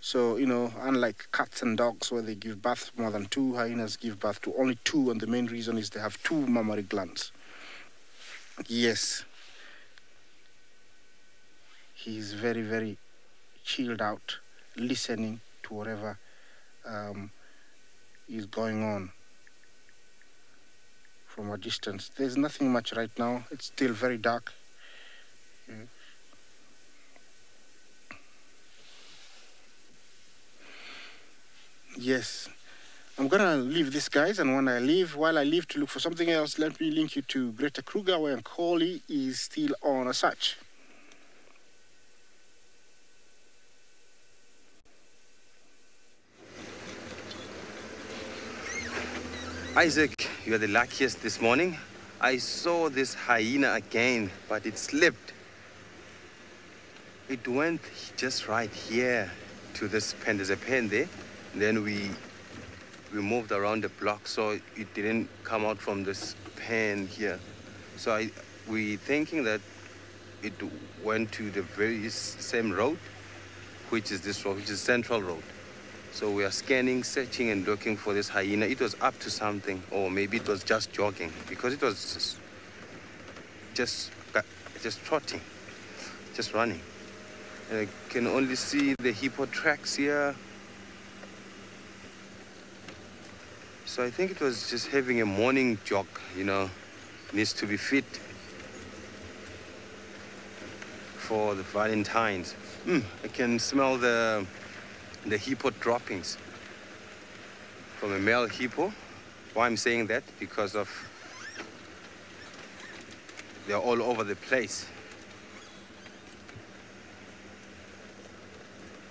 So, unlike cats and dogs, where they give birth to more than 2, hyenas give birth to only 2, and the main reason is they have 2 mammary glands. Yes. He's very, very chilled out, listening to whatever is going on from a distance. There's nothing much right now. It's still very dark. Yeah. Yes, I'm gonna leave this, guys, and while I leave to look for something else, let me link you to Greta Kruger, where Collie is still on a search. Isaac, you are the luckiest this morning. I saw this hyena again, but it slipped. It went just right here to this pen. There's a pen there. Then we moved around the block, so it didn't come out from this pen here. So we thinking that it went to the very same road, which is this road, which is Central Road. So we are scanning, searching, and looking for this hyena. It was up to something, or maybe it was just jogging, because it was just trotting, just running. And I can only see the hippo tracks here. So I think it was just having a morning jog, needs to be fit for the Valentines. I can smell the hippo droppings from a male hippo. Why I'm saying that? Because they're all over the place.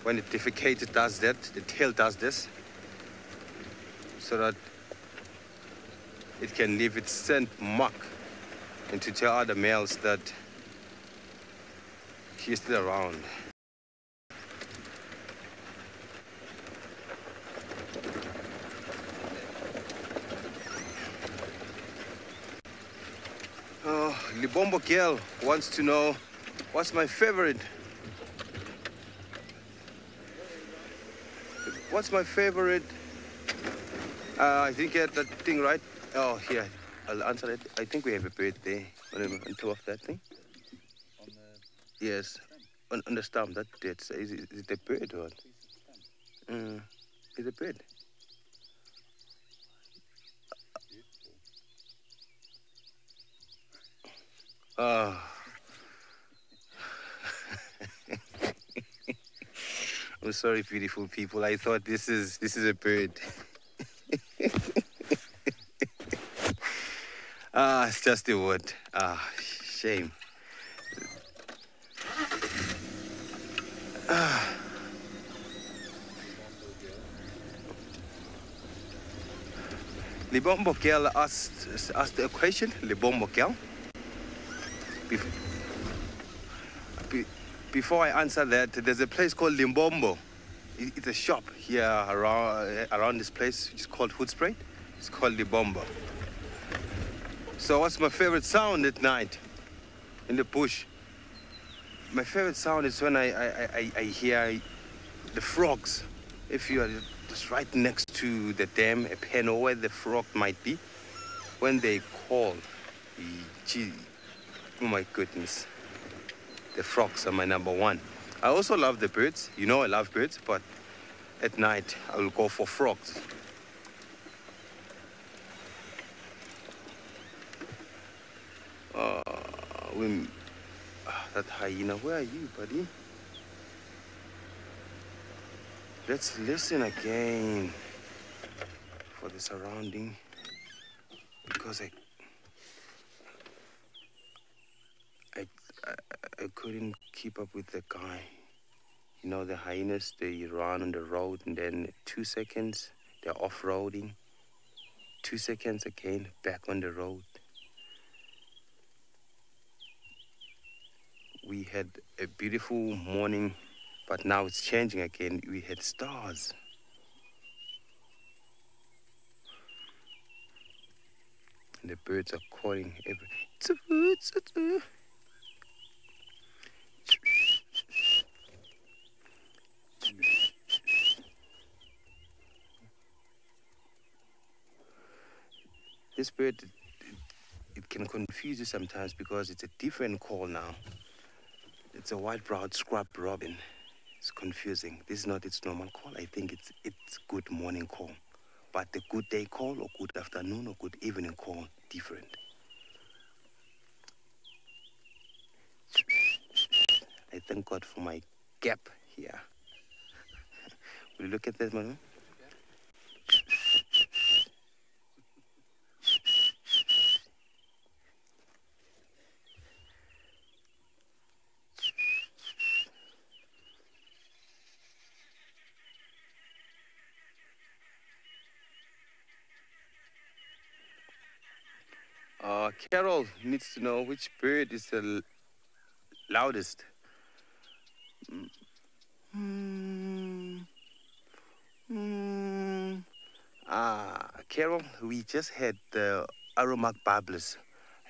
When it defecates, it does that. The tail does this, so that it can leave its scent mark and to tell other males that he's still around. Oh, Libombo girl wants to know what's my favorite. What's my favorite? I think I had that thing right. Oh, here. I'll answer it. I think we have a bird there on top of that thing. On the Yes, on the stump. Is it a bird or what? It's a bird. Oh. I'm sorry, beautiful people. I thought this is a bird. It's just a word. Shame. Libombo girl asked a question. Libombo girl. Before I answer that, there's a place called Limbombo. It's a shop here around this place, which is called Hoedspruit. It's called Limbombo. So what's my favorite sound at night in the bush? My favorite sound is when I hear the frogs. If you are just right next to the dam, a pen or where the frog might be, when they call, gee, oh my goodness. The frogs are my number one. I also love the birds. You know I love birds, but at night I will go for frogs. That hyena, where are you, buddy? Let's listen again for the surrounding, because I couldn't keep up with the guy. You know, the hyenas, they run on the road and then 2 seconds, they're off-roading. 2 seconds again, back on the road. We had a beautiful morning, but now it's changing again. We had stars. And the birds are calling every... This bird, it can confuse you sometimes because it's a different call now. It's a white-browed scrub robin. It's confusing. This is not its normal call. I think it's good morning call. But the good day call or good afternoon or good evening call, different. I thank God for my gap here. Will you look at that, man? Carol needs to know which bird is the loudest. Carol, we just had the Aromac Babblers.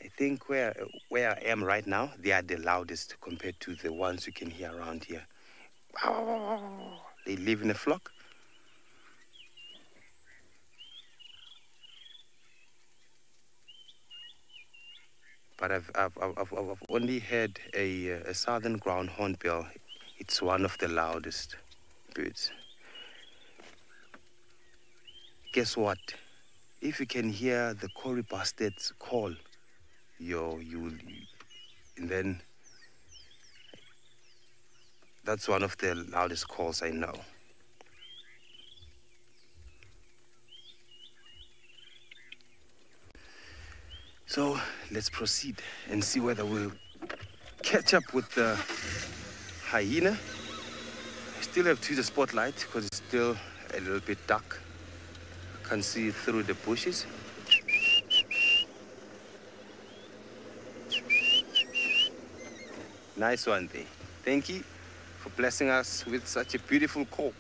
I think where I am right now, they are the loudest compared to the ones you can hear around here. They live in a flock. But I've only heard a southern ground hornbill. It's one of the loudest birds. Guess what? If you can hear the Cory bastards call, and then that's one of the loudest calls I know. So let's proceed and see whether we'll catch up with the hyena. I still have to use the spotlight because it's still a little bit dark. I can't see through the bushes. Nice one there. Thank you for blessing us with such a beautiful call.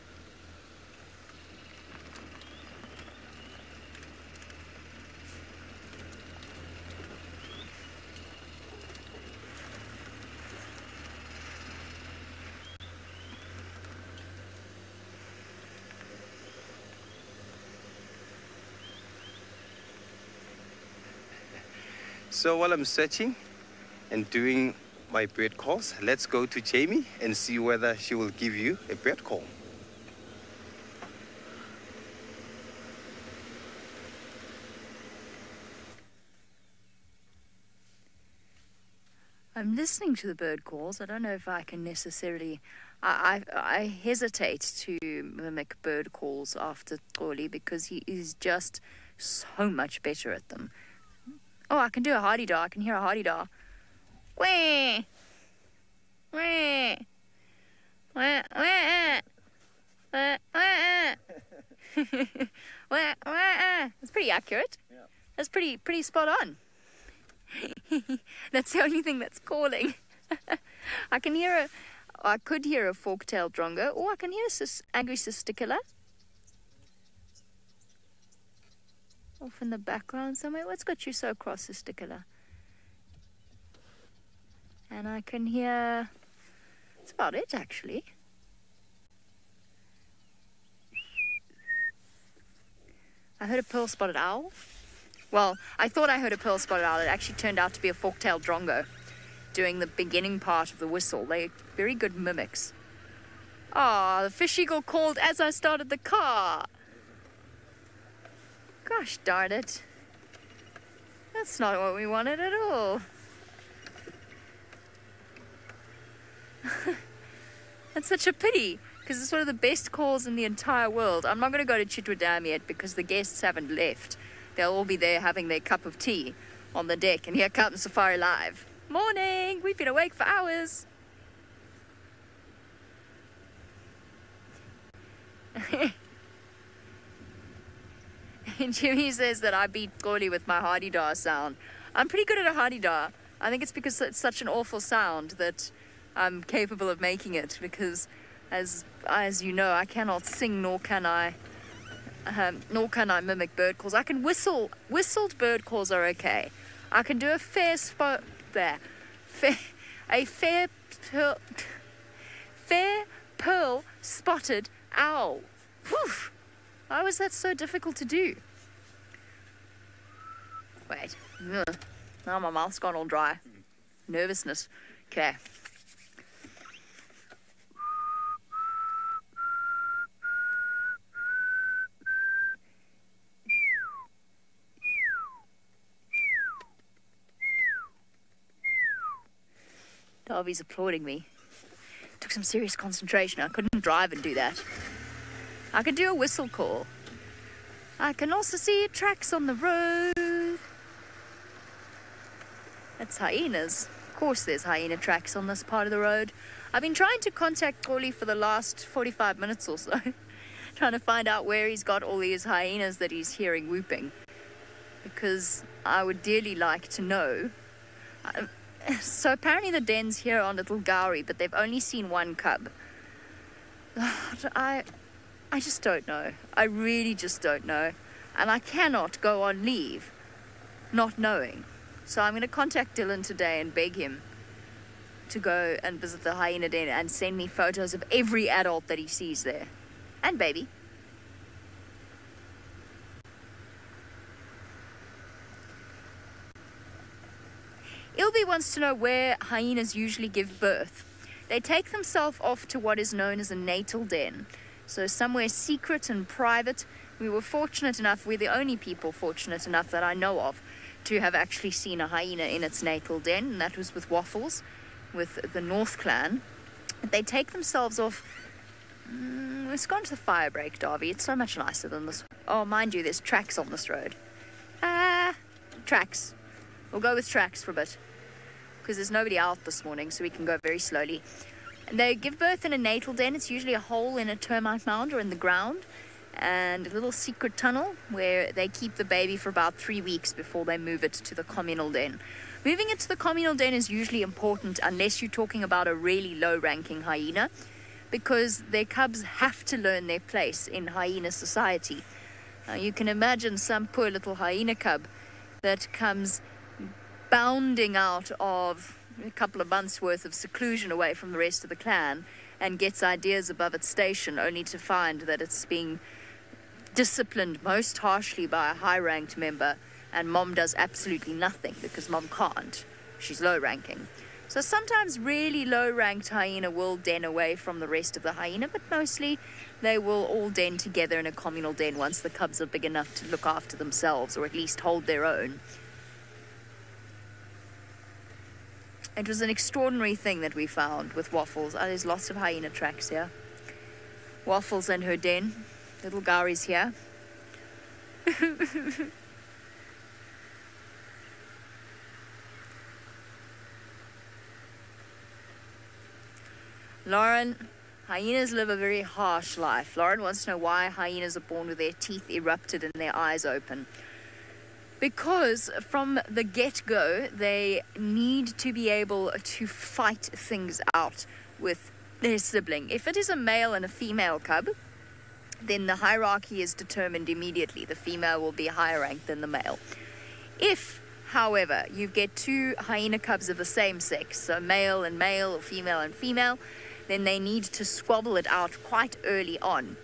So while I'm searching and doing my bird calls, let's go to Jamie and see whether she will give you a bird call. I'm listening to the bird calls. I don't know if I can necessarily... I hesitate to mimic bird calls after Toli because he is just so much better at them. Oh, I can do a hardy-da. I can hear a hardy-da. Wah! Wah! Wah! Wah! Wah! Wah! Wah! That's pretty accurate. Yeah. That's pretty spot on. That's the only thing that's calling. I could hear a fork-tailed drongo, or I can hear angry cisticola. Off in the background somewhere. What's got you so cross, cisticola? And I can hear... That's about it, actually. I heard a pearl-spotted owl. Well, I thought I heard a pearl-spotted owl. It actually turned out to be a fork-tailed drongo doing the beginning part of the whistle. They're very good mimics. Ah, the fish eagle called as I started the car. Gosh darn it. That's not what we wanted at all. That's such a pity, because it's one of the best calls in the entire world. I'm not going to go to Chitwadam yet because the guests haven't left. They'll all be there having their cup of tea on the deck, and here comes SafariLive. Morning! We've been awake for hours. And Jimmy says that I beat Goli with my hardy-da sound. I'm pretty good at a hardy-da. I think it's because it's such an awful sound that I'm capable of making it, because as you know, I cannot sing nor can I mimic bird calls. I can whistle. Whistled bird calls are okay. I can do a fair pearl spotted owl. Whew. Why was that so difficult to do? Wait. Ugh. Now my mouth's gone all dry. Nervousness. Okay. Darby's applauding me. Took some serious concentration. I couldn't drive and do that. I can do a whistle call. I can also see tracks on the road. That's hyenas. Of course there's hyena tracks on this part of the road. I've been trying to contact Goli for the last 45 minutes or so. Trying to find out where he's got all these hyenas that he's hearing whooping. Because I would dearly like to know. So apparently the dens here are on Little Gowrie, but they've only seen one cub. I just don't know. I really just don't know. And I cannot go on leave not knowing. So I'm going to contact Dylan today and beg him to go and visit the hyena den and send me photos of every adult that he sees there. And baby. Ilby wants to know where hyenas usually give birth. They take themselves off to what is known as a natal den. So somewhere secret and private. We were fortunate enough, we're the only people fortunate enough that I know of to have actually seen a hyena in its natal den, and that was with Waffles, with the North Clan. They take themselves off. Let's go on to the fire break, Darby. It's so much nicer than this. Oh, mind you, there's tracks on this road. Tracks. We'll go with tracks for a bit, because there's nobody out this morning, so we can go very slowly. And they give birth in a natal den. It's usually a hole in a termite mound or in the ground, and a little secret tunnel where they keep the baby for about 3 weeks before they move it to the communal den. Moving it to the communal den is usually important unless you're talking about a really low-ranking hyena, because their cubs have to learn their place in hyena society. Now, you can imagine some poor little hyena cub that comes bounding out of a couple of months' worth of seclusion away from the rest of the clan and gets ideas above its station, only to find that it's being disciplined most harshly by a high-ranked member and Mom does absolutely nothing because Mom can't. She's low ranking. So sometimes really low-ranked hyena will den away from the rest of the hyena, but mostly they will all den together in a communal den once the cubs are big enough to look after themselves, or at least hold their own. It was an extraordinary thing that we found with Waffles. Oh, there's lots of hyena tracks here. Waffles and her den. Little Gary's here. Lauren, hyenas live a very harsh life. Lauren wants to know why hyenas are born with their teeth erupted and their eyes open. Because from the get-go, they need to be able to fight things out with their sibling. If it is a male and a female cub, then the hierarchy is determined immediately. The female will be higher ranked than the male. If, however, you get two hyena cubs of the same sex, so male and male or female and female, then they need to squabble it out quite early on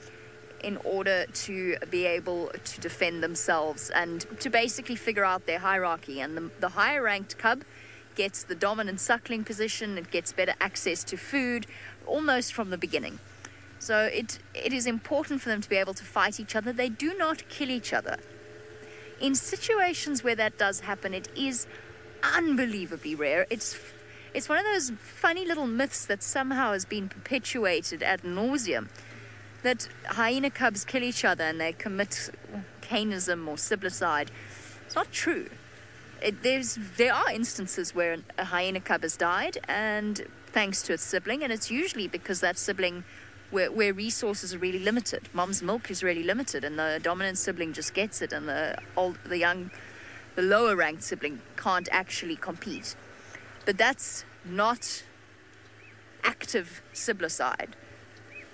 in order to be able to defend themselves and to basically figure out their hierarchy. And the higher ranked cub gets the dominant suckling position, it gets better access to food almost from the beginning. So it is important for them to be able to fight each other. They do not kill each other. In situations where that does happen, it is unbelievably rare. It's one of those funny little myths that somehow has been perpetuated ad nauseum, that hyena cubs kill each other and they commit canism or siblicide. It's not true. There are instances where a hyena cub has died, and thanks to its sibling, and it's usually because that sibling, where resources are really limited. Mom's milk is really limited, and the dominant sibling just gets it, and the lower ranked sibling can't actually compete. But that's not active siblicide.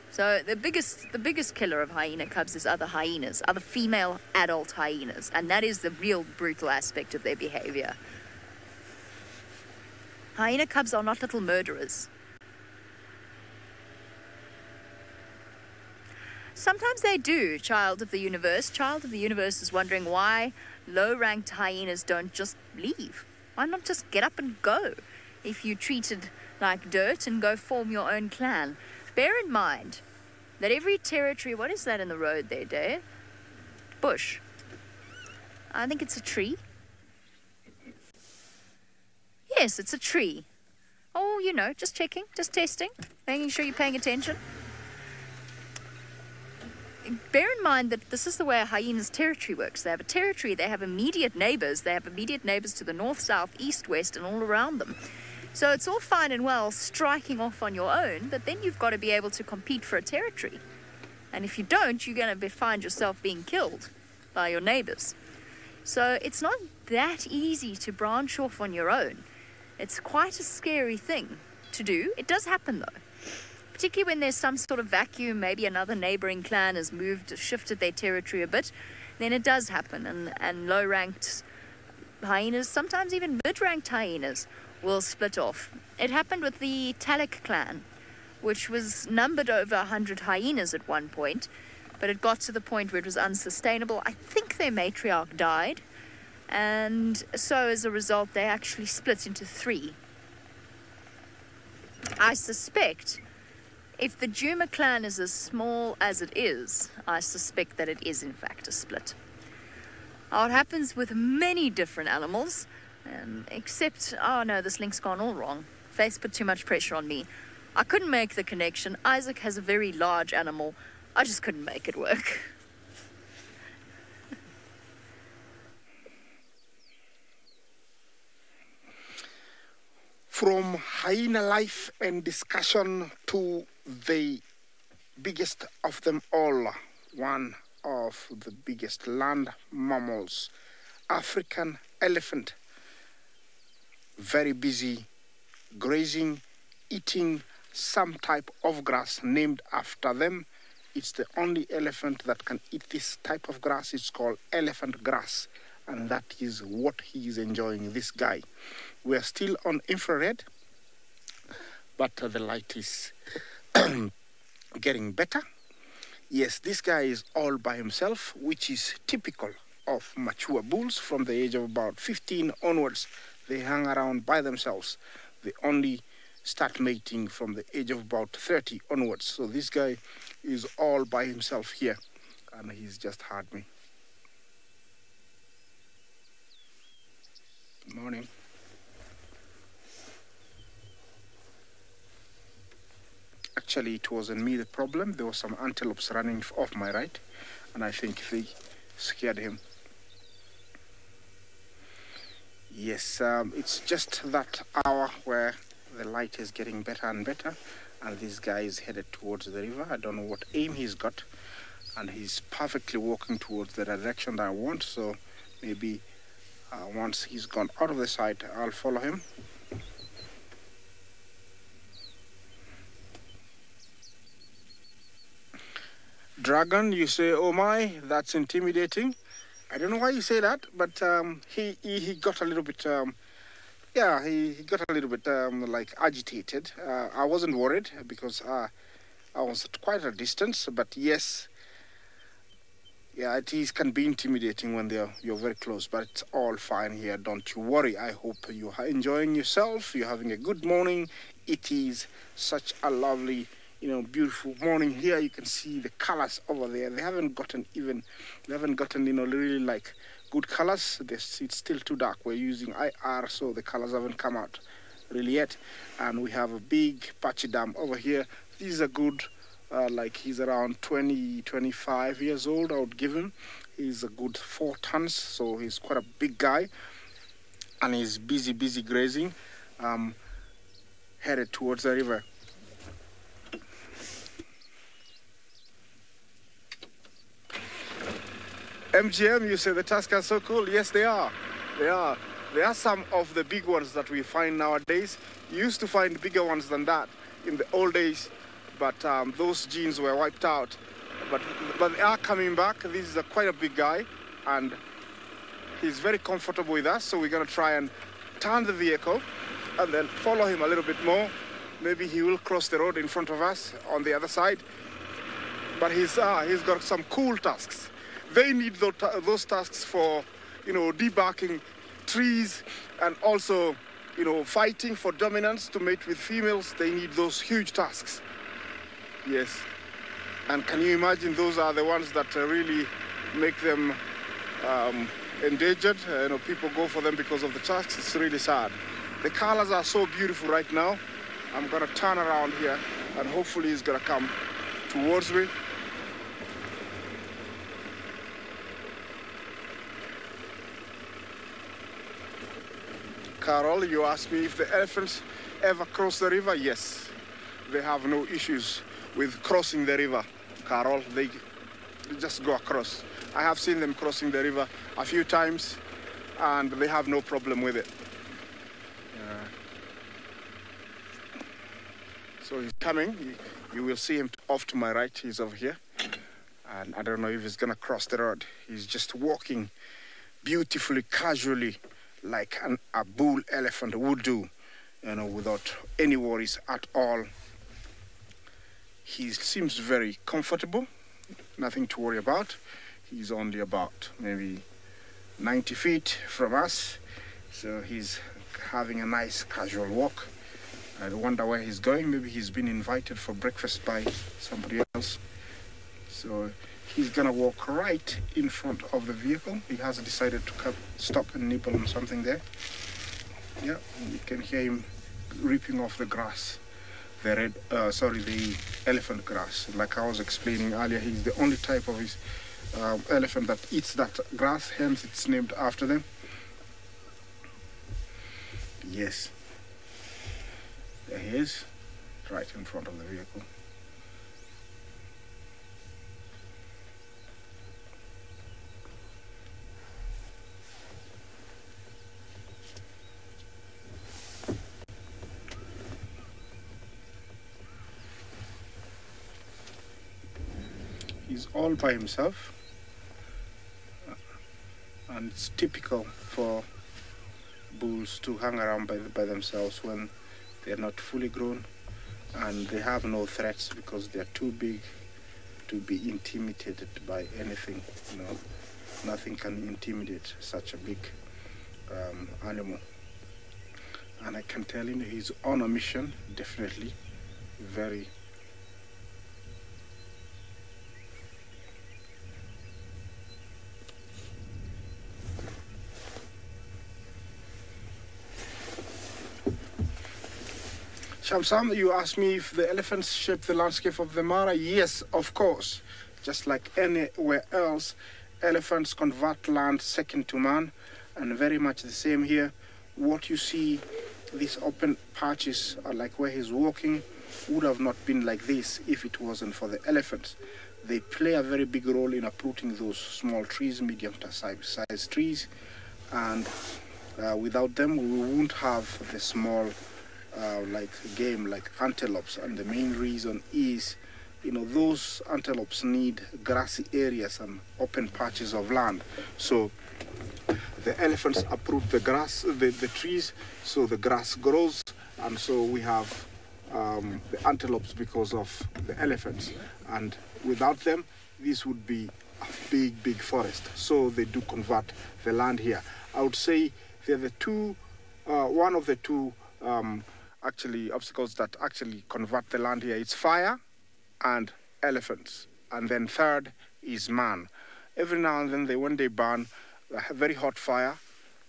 So the biggest killer of hyena cubs is other hyenas, other female adult hyenas, and that is the real brutal aspect of their behavior. Hyena cubs are not little murderers. Sometimes they do, Child of the Universe. Child of the Universe is wondering why low-ranked hyenas don't just leave. Why not just get up and go if you're treated like dirt and go form your own clan? Bear in mind that every territory... What is that in the road there, Dave? Bush. I think it's a tree. Yes, it's a tree. Oh, you know, just checking, just testing, making sure you're paying attention. Bear in mind that this is the way a hyena's territory works. They have a territory, they have immediate neighbors. They have immediate neighbors to the north, south, east, west, and all around them. So it's all fine and well striking off on your own, but then you've got to be able to compete for a territory. And if you don't, you're going to find yourself being killed by your neighbors. So it's not that easy to branch off on your own. It's quite a scary thing to do. It does happen, though. Particularly when there's some sort of vacuum, maybe another neighboring clan has shifted their territory a bit, then it does happen. And low-ranked hyenas, sometimes even mid-ranked hyenas, will split off. It happened with the Talek clan, which was numbered over 100 hyenas at one point, but it got to the point where it was unsustainable. I think their matriarch died, and so as a result, they actually split into 3. I suspect... if the Juma clan is as small as it is, I suspect that it is in fact a split. Now, it happens with many different animals, except, oh no, this link's gone all wrong. Face put too much pressure on me. I couldn't make the connection. Isaac has a very large animal. I just couldn't make it work. From hyena life and discussion to the biggest of them all, one of the biggest land mammals, African elephant, very busy grazing, eating some type of grass named after them. It's the only elephant that can eat this type of grass. It's called elephant grass, and that is what he is enjoying, this guy. We are still on infrared, but the light is getting better. Yes, this guy is all by himself, which is typical of mature bulls from the age of about 15 onwards. They hang around by themselves. They only start mating from the age of about 30 onwards. So this guy is all by himself here, and he's just heard me. Good morning. Actually, it wasn't me the problem. There were some antelopes running off my right, and I think they scared him. Yes, it's just that hour where the light is getting better and better, and this guy is headed towards the river. I don't know what aim he's got, and he's perfectly walking towards the direction that I want, so maybe once he's gone out of the sight, I'll follow him. Dragon, you say, oh my, that's intimidating. I don't know why you say that, but he got a little bit, yeah, he got a little bit like agitated. I wasn't worried because I was at quite a distance, but yes, yeah, can be intimidating when you're very close, but it's all fine here. Don't you worry. I hope you are enjoying yourself. You're having a good morning. It is such a lovely, beautiful morning here. You can see the colors over there. They haven't gotten, really like good colors. It's still too dark. We're using IR, so the colors haven't come out really yet. And we have a big patchy dam over here. These are good, like he's around 25 years old, I would give him. He's a good 4 tons, so he's quite a big guy. And he's busy grazing, headed towards the river. MGM, you say the tusks are so cool. Yes, they are. They are. There are some of the big ones that we find nowadays. You used to find bigger ones than that in the old days, but those genes were wiped out. But they are coming back. This is quite a big guy, and he's very comfortable with us. So we're going to try and turn the vehicle and then follow him a little bit more. Maybe he will cross the road in front of us on the other side. But he's got some cool tusks. They need those tusks for, debarking trees and also, fighting for dominance to mate with females. They need those huge tusks. Yes. And can you imagine, those are the ones that really make them endangered. People go for them because of the tusks. It's really sad. The colors are so beautiful right now. I'm going to turn around here and hopefully he's going to come towards me. Carol, you asked me if the elephants ever cross the river. Yes, they have no issues with crossing the river, Carol. They just go across. I have seen them crossing the river a few times, and they have no problem with it. So he's coming. You will see him off to my right. He's over here. And I don't know if he's going to cross the road. He's just walking beautifully, casually, like a bull elephant would do, without any worries at all. He seems very comfortable, nothing to worry about. He's only about maybe 90 feet from us, so he's having a nice casual walk. I wonder where he's going. Maybe he's been invited for breakfast by somebody else. So he's gonna walk right in front of the vehicle. He has decided to stop and nibble on something there. Yeah, you can hear him ripping off the grass. The elephant grass. Like I was explaining earlier, he's the only type of his elephant that eats that grass, hence it's named after them. Yes. There he is, right in front of the vehicle. He's all by himself, and it's typical for bulls to hang around by themselves when they're not fully grown and they have no threats because they're too big to be intimidated by anything, Nothing can intimidate such a big animal. And I can tell him he's on a mission, definitely. Very. Shamsam, you asked me if the elephants shape the landscape of the Mara. Yes, of course. Just like anywhere else, elephants convert land second to man, and very much the same here. What you see, these open patches are like where he's walking, would have not been like this if it wasn't for the elephants. They play a very big role in uprooting those small trees, medium to size trees, and without them we won't have the small like game like antelopes. And the main reason is, you know, those antelopes need grassy areas and open patches of land. So the elephants uproot the grass, the trees, so the grass grows, and so we have the antelopes because of the elephants. And without them, this would be a big forest. So they do convert the land here. I would say they're the two, one of the two actually obstacles that actually convert the land here. It's fire and elephants, and then third is man. Every now and then, when they burn, a very hot fire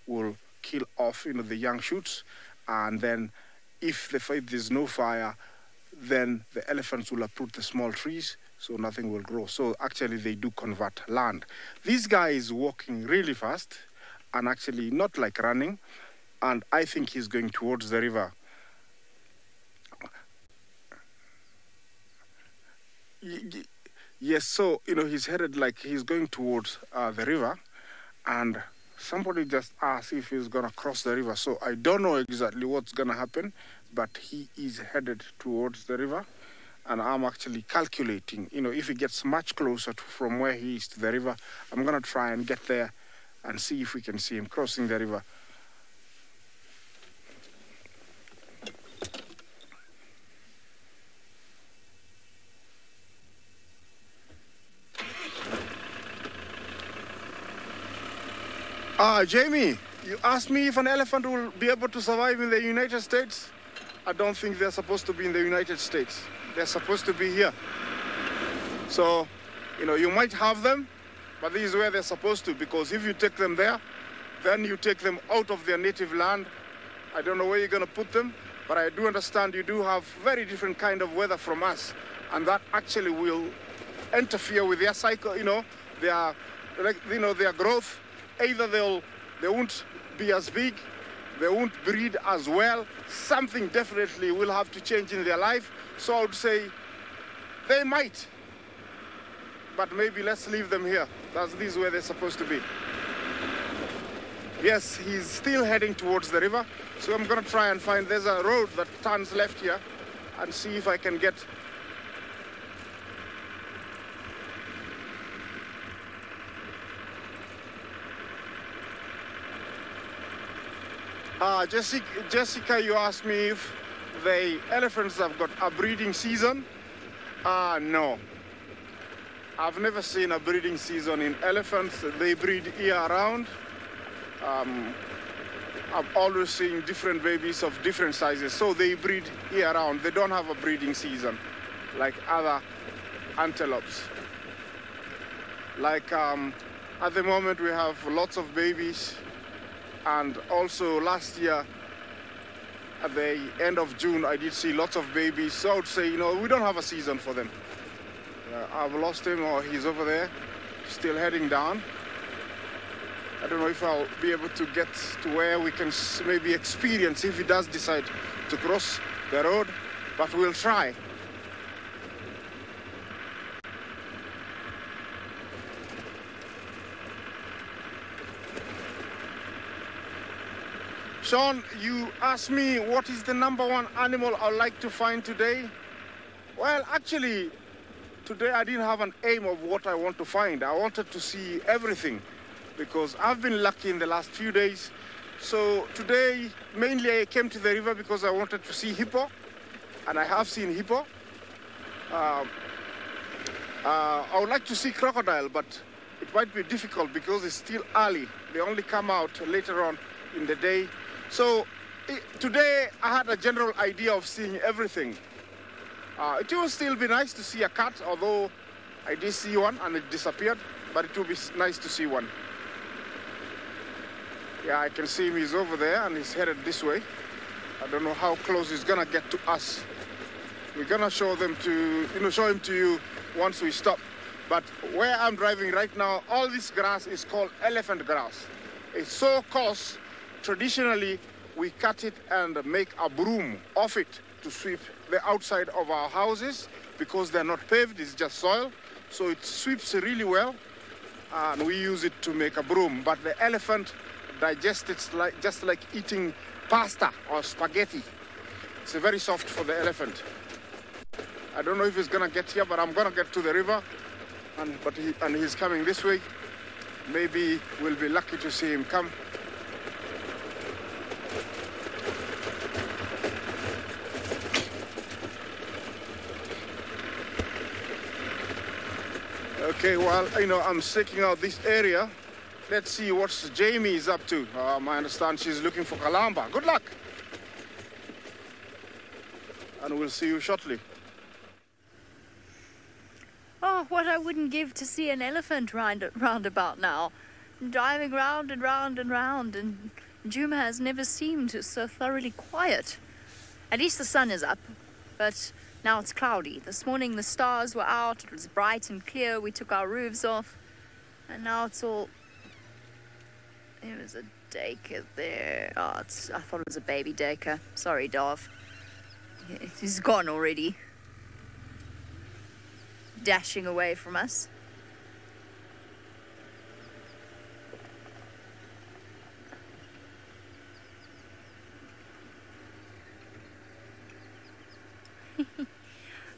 will kill off, you know, the young shoots, and then if there's no fire, then the elephants will uproot the small trees, so nothing will grow. So actually they do convert land. This guy is walking really fast, and actually not like running, and I think he's going towards the river. Yes, so, you know, he's headed like he's going towards the river, and somebody just asked if he's going to cross the river. So I don't know exactly what's going to happen, but he is headed towards the river, and I'm actually calculating, you know, if he gets much closer from where he is to the river, I'm going to try and get there and see if we can see him crossing the river. Jamie, you asked me if an elephant will be able to survive in the United States. I don't think they're supposed to be in the United States. They're supposed to be here. So, you know, you might have them, but this is where they're supposed to, because if you take them there, then you take them out of their native land. I don't know where you're going to put them, but I do understand you do have very different kind of weather from us, and that actually will interfere with their cycle, you know, their, like, you know, their growth. Either they won't be as big, they won't breed as well. Something definitely will have to change in their life. So I would say they might, but maybe let's leave them here. This is where they're supposed to be. Yes, he's still heading towards the river. So I'm going to try and find, there's a road that turns left here, and see if I can get. Jessica, you asked me if the elephants have got a breeding season. No. I've never seen a breeding season in elephants. They breed year-round. I've always seen different babies of different sizes, so they breed year-round. They don't have a breeding season like other antelopes. Like at the moment we have lots of babies. And also last year, at the end of June, I did see lots of babies. So I would say, you know, we don't have a season for them. I've lost him, or he's over there, still heading down. I don't know if I'll be able to get to where we can maybe experience if he does decide to cross the road, but we'll try. Sean, you asked me what is the #1 animal I'd like to find today. Well, actually, today I didn't have an aim of what I want to find. I wanted to see everything because I've been lucky in the last few days. So today, mainly I came to the river because I wanted to see hippo, and I have seen hippo. I would like to see crocodile, but it might be difficult because it's still early. They only come out later on in the day. So today I had a general idea of seeing everything. It will still be nice to see a cat, although I did see one and it disappeared, but it will be nice to see one. Yeah, I can see him, he's over there and he's headed this way. I don't know how close he's gonna get to us. We're gonna show him to you once we stop. But where I'm driving right now, all this grass is called elephant grass. It's so coarse, traditionally we cut it and make a broom of it to sweep the outside of our houses because they're not paved, it's just soil. So it sweeps really well and we use it to make a broom. But the elephant digests it just like eating pasta or spaghetti. It's very soft for the elephant. I don't know if he's gonna get here, but I'm gonna get to the river, and he's coming this way. Maybe we'll be lucky to see him come. Okay, well, I'm checking out this area. Let's see what Jamie is up to. I understand she's looking for Kalamba. Good luck. And we'll see you shortly. Oh, what I wouldn't give to see an elephant round about now. Driving round and round and round, and Juma has never seemed so thoroughly quiet. At least the sun is up, but now it's cloudy. This morning the stars were out, it was bright and clear, we took our roofs off, and now it's all... There was a daycare there. Oh, I thought it was a baby daycare. Sorry, Dov. He's gone already. Dashing away from us.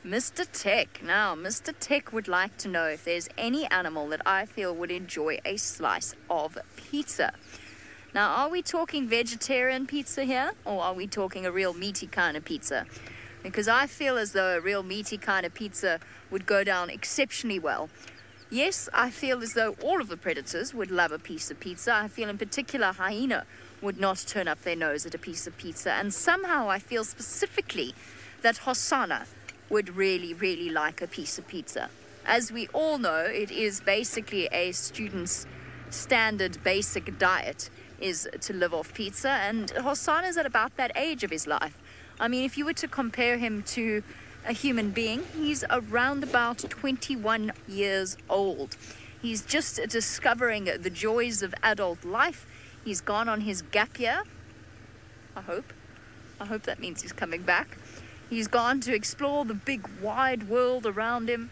Mr. Tech. Now, Mr. Tech would like to know if there's any animal that I feel would enjoy a slice of pizza. Now, are we talking vegetarian pizza here, or are we talking a real meaty kind of pizza? Because I feel as though a real meaty kind of pizza would go down exceptionally well. Yes, I feel as though all of the predators would love a piece of pizza. I feel in particular hyena would not turn up their nose at a piece of pizza. And somehow I feel specifically that Hosanna would really, really like a piece of pizza. As we all know, it is basically a student's standard basic diet is to live off pizza, and Hosanna's at about that age of his life. I mean, if you were to compare him to a human being, he's around about 21 years old. He's just discovering the joys of adult life. He's gone on his gap year. I hope that means he's coming back. He's gone to explore the big wide world around him.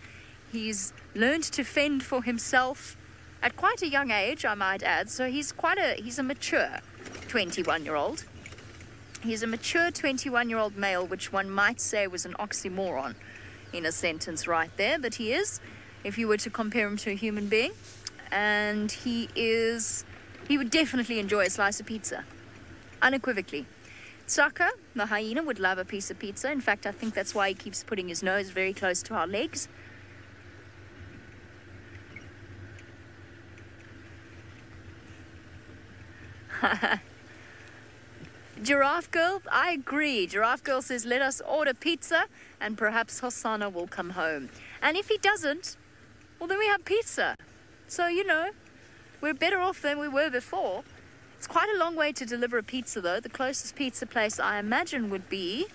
He's learned to fend for himself at quite a young age, I might add. So he's a mature 21-year-old. He's a mature 21-year-old male, which one might say was an oxymoron in a sentence right there, but he is, if you were to compare him to a human being. And he would definitely enjoy a slice of pizza, unequivocally. Tsaka, the hyena, would love a piece of pizza. In fact, I think that's why he keeps putting his nose very close to our legs. Giraffe Girl, I agree. Giraffe Girl says, let us order pizza and perhaps Hosanna will come home. And if he doesn't, well, then we have pizza. So, we're better off than we were before. It's quite a long way to deliver a pizza, though. The closest pizza place, I imagine, would be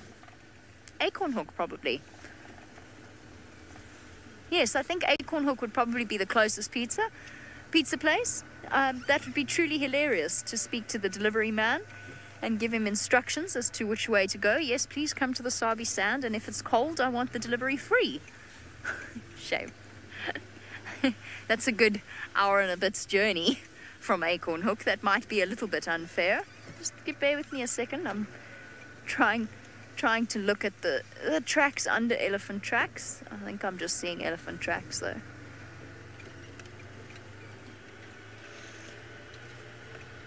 Acorn Hook, probably. Yes, I think Acorn Hook would probably be the closest pizza place. That would be truly hilarious to speak to the delivery man and give him instructions as to which way to go. Yes, please come to the Sabi Sand, and if it's cold, I want the delivery free. Shame. That's a good hour and a bit's journey from Acorn Hook. That might be a little bit unfair. Just bear with me a second. I'm trying to look at the tracks under elephant tracks. I think I'm just seeing elephant tracks, though.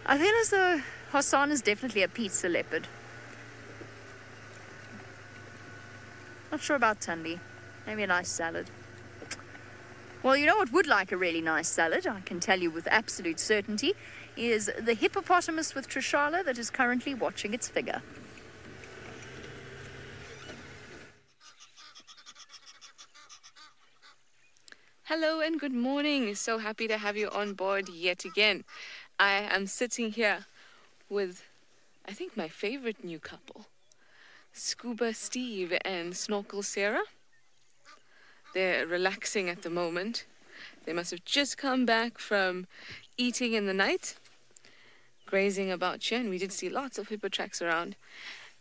I feel as though Hassan is definitely a pizza leopard. Not sure about Tandy. Maybe a nice salad. Well, you know what would like a really nice salad, I can tell you with absolute certainty, is the hippopotamus with Trishala that is currently watching its figure. Hello and good morning. So happy to have you on board yet again. I am sitting here with, I think, my favorite new couple, Scuba Steve and Snorkel Sarah. They're relaxing at the moment. They must have just come back from eating in the night, grazing about here, and we did see lots of hippo tracks around,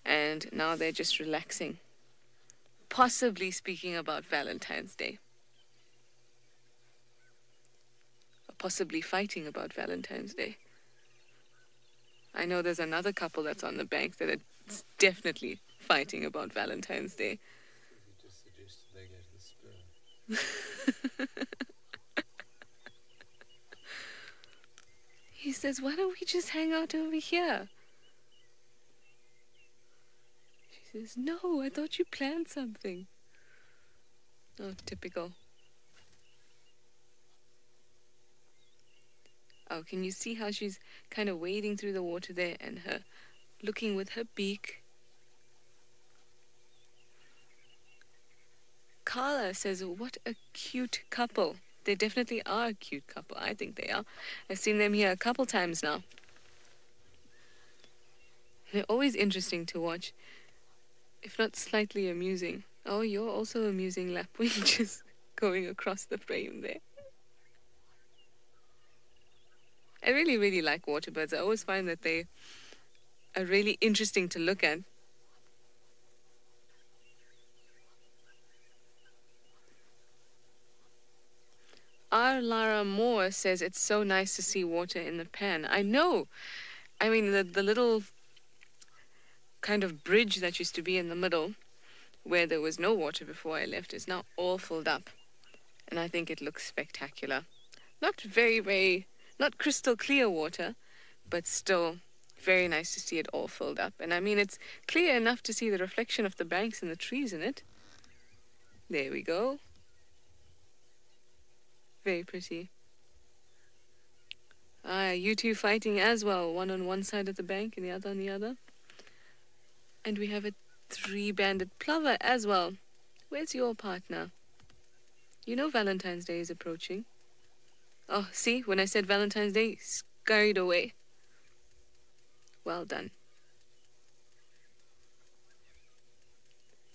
and now they're just relaxing, possibly speaking about Valentine's Day. Or possibly fighting about Valentine's Day. I know there's another couple that's on the bank that are definitely fighting about Valentine's Day. He says, why don't we just hang out over here? She says, no, I thought you planned something. Oh, typical. Oh, can you see how she's kind of wading through the water there and her looking with her beak? Carla says, what a cute couple. They definitely are a cute couple. I think they are. I've seen them here a couple times now. They're always interesting to watch, if not slightly amusing. Oh, you're also amusing, Lapwing, just going across the frame there. I really, really like waterbirds. I always find that they are really interesting to look at. R. Lara Moore says it's so nice to see water in the pan. I know. I mean, the little kind of bridge that used to be in the middle, where there was no water before I left, is now all filled up. And I think it looks spectacular. Not very, not crystal clear water, but still very nice to see it all filled up. And I mean, it's clear enough to see the reflection of the banks and the trees in it. There we go. Very pretty. Ah, you two fighting as well. One on one side of the bank and the other on the other. And we have a three-banded plover as well. Where's your partner? You know Valentine's Day is approaching. Oh, see, when I said Valentine's Day, scurried away. Well done.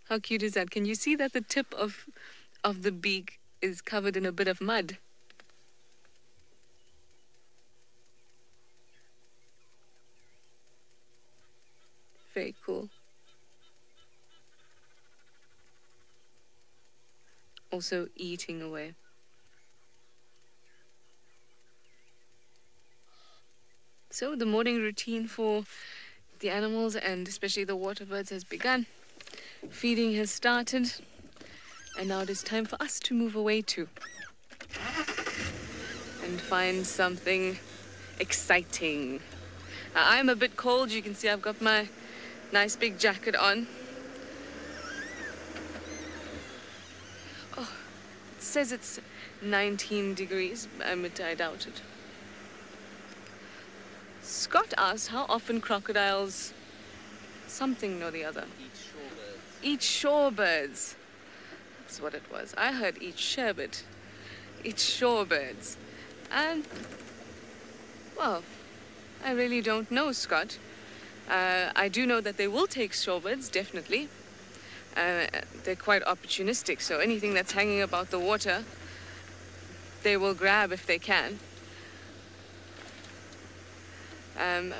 How cute is that? Can you see that the tip of the beak is covered in a bit of mud? Very cool. Also eating away. So the morning routine for the animals and especially the waterbirds has begun. Feeding has started. And now it is time for us to move away too. And find something exciting. I'm a bit cold. You can see I've got my nice big jacket on. Oh, it says it's 19 degrees. I doubt it. Scott asked how often crocodiles something or the other. Eat shorebirds. That's what it was. I heard eat sherbet. Eat shorebirds. And, well, I really don't know, Scott. I do know that they will take shorebirds, definitely. They're quite opportunistic, so anything that's hanging about the water, they will grab if they can.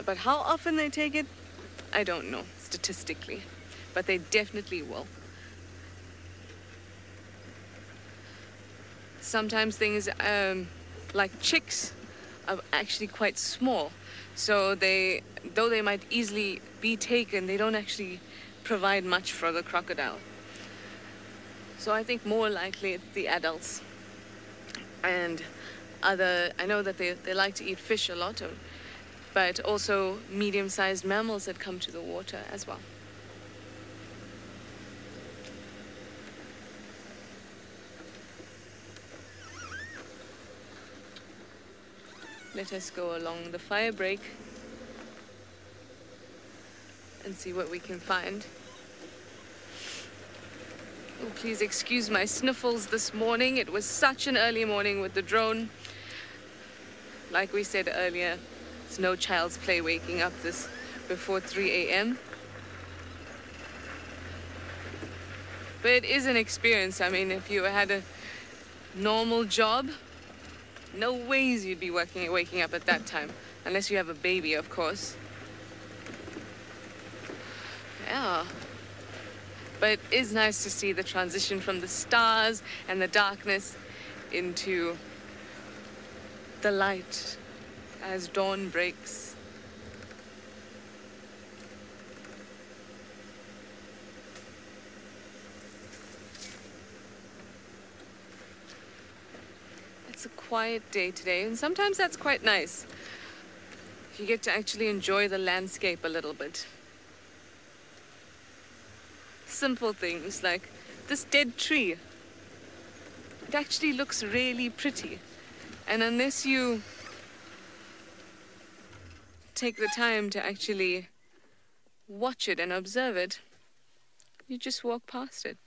But how often they take it, I don't know, statistically. But they definitely will. Sometimes things like chicks are actually quite small. So though they might easily be taken, they don't actually provide much for the crocodile. So I think more likely it's the adults. And I know that they like to eat fish a lot, but also medium-sized mammals that come to the water as well. let us go along the fire break and see what we can find. Oh, please excuse my sniffles this morning. It was such an early morning with the drone. Like we said earlier, it's no child's play waking up this before 3 a.m. But it is an experience. I mean, if you had a normal job, no ways you'd be waking up at that time. Unless you have a baby, of course. Yeah. But it is nice to see the transition from the stars and the darkness into the light as dawn breaks. It's a quiet day today, and sometimes that's quite nice. You get to actually enjoy the landscape a little bit. Simple things like this dead tree. It actually looks really pretty. And unless you take the time to actually watch it and observe it, you just walk past it.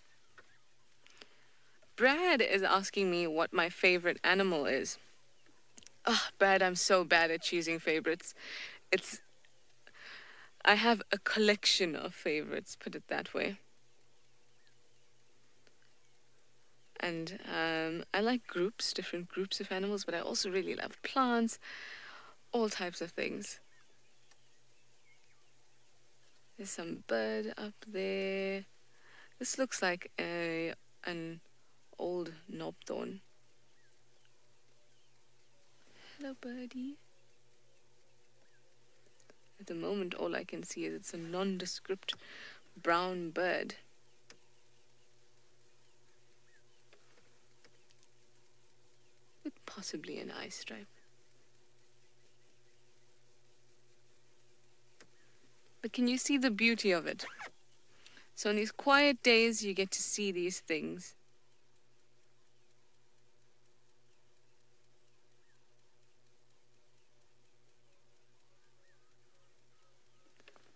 Brad is asking me what my favorite animal is. Oh, Brad, I'm so bad at choosing favorites. I have a collection of favorites, put it that way. And I like different groups of animals, but I also really love plants, all types of things. There's some bird up there. This looks like an old knobthorn. Hello, birdie. At the moment, all I can see is it's a nondescript brown bird. With possibly an eye stripe. But can you see the beauty of it? So on these quiet days, you get to see these things.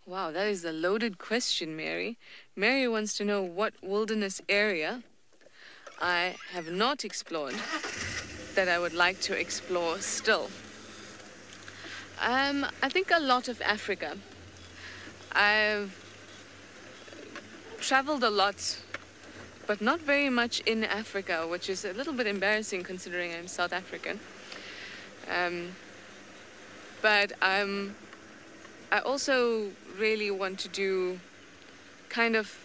Wow, that is a loaded question, Mary. Mary wants to know what wilderness area I have not explored that I would like to explore still. I think a lot of Africa. I've traveled a lot, but not very much in Africa, which is a little bit embarrassing considering I'm South African. But I also really want to do kind of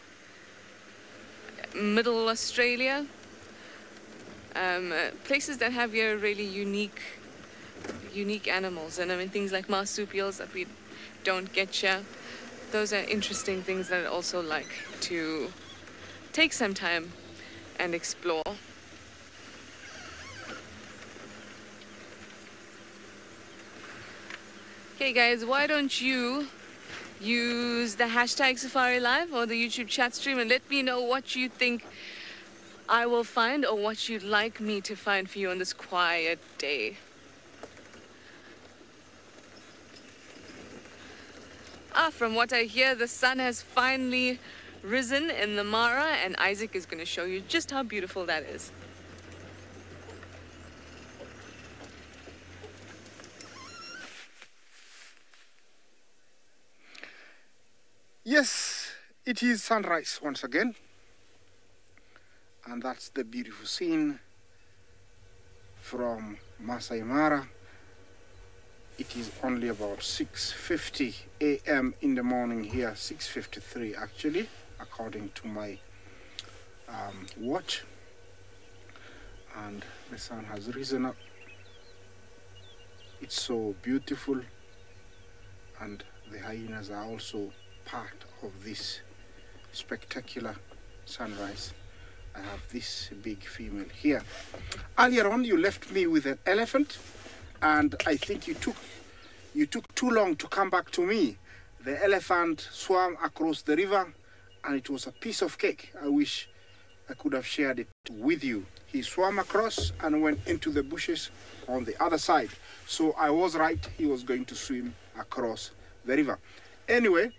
middle Australia. Places that have your really unique animals, and I mean things like marsupials that we don't get here. Those are interesting things that I'd also like to take some time and explore. Okay guys, why don't you use the hashtag SafariLive or the YouTube chat stream and let me know what you think I will find or what you'd like me to find for you on this quiet day. From what I hear, the sun has finally risen in the Mara, and Isaac is going to show you just how beautiful that is. Yes, it is sunrise once again. And that's the beautiful scene from Masai Mara. It is only about 6:50 a.m. in the morning here, 6:53 actually, according to my watch. And the sun has risen up. It's so beautiful, and the hyenas are also part of this spectacular sunrise. I have this big female here. Earlier on, you left me with an elephant, and I think you took too long to come back to me. The elephant swam across the river, and it was a piece of cake. I wish I could have shared it with you. He swam across and went into the bushes on the other side. So I was right, he was going to swim across the river. Anyway,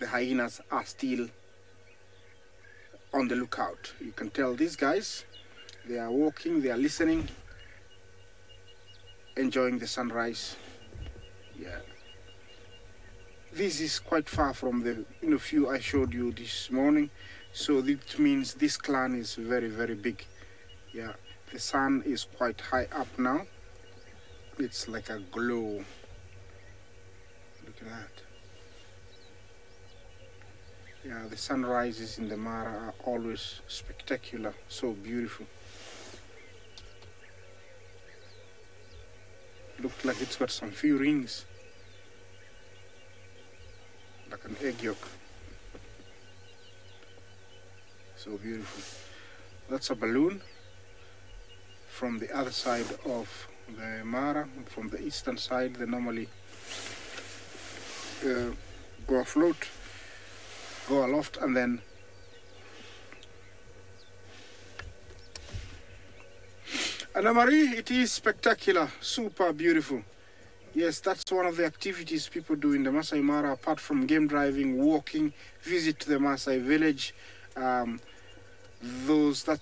the hyenas are still on the lookout. You can tell these guys, they are walking, they are listening, enjoying the sunrise. Yeah. This is quite far from the view I showed you this morning. So it means this clan is very, very big. Yeah, the sun is quite high up now. It's like a glow. Look at that. Yeah, the sunrises in the Mara are always spectacular, so beautiful. Looks like it's got some few rings, like an egg yolk. So beautiful. That's a balloon from the other side of the Mara. From the eastern side, they normally go afloat, go aloft, and then Anna Marie, it is spectacular, super beautiful. Yes, that's one of the activities people do in the Masai Mara, apart from game driving, walking, visit the Masai village. That's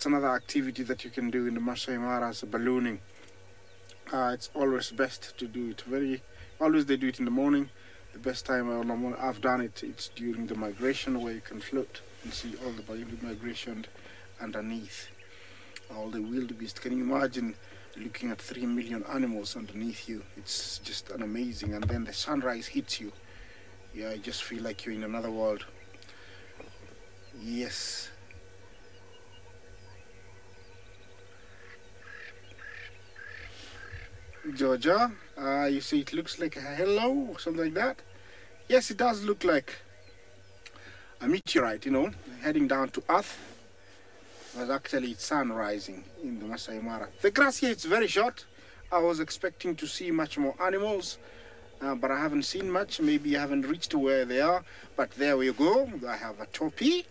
another activity that you can do in the Masai Mara, as ballooning. It's always best to do it. Always they do it in the morning. The best time I've done it, it's during the migration, where you can float and see all the migration underneath. All the wildebeest. Can you imagine looking at 3 million animals underneath you? It's just an amazing. And then the sunrise hits you. Yeah, I just feel like you're in another world. Yes. Georgia, you see it looks like a hello or something like that. Yes, it does look like a meteorite, heading down to Earth. But actually it's sun rising in the Masai Mara. The grass here is very short. I was expecting to see much more animals, but I haven't seen much. Maybe I haven't reached to where they are, but there we go. I have a topi.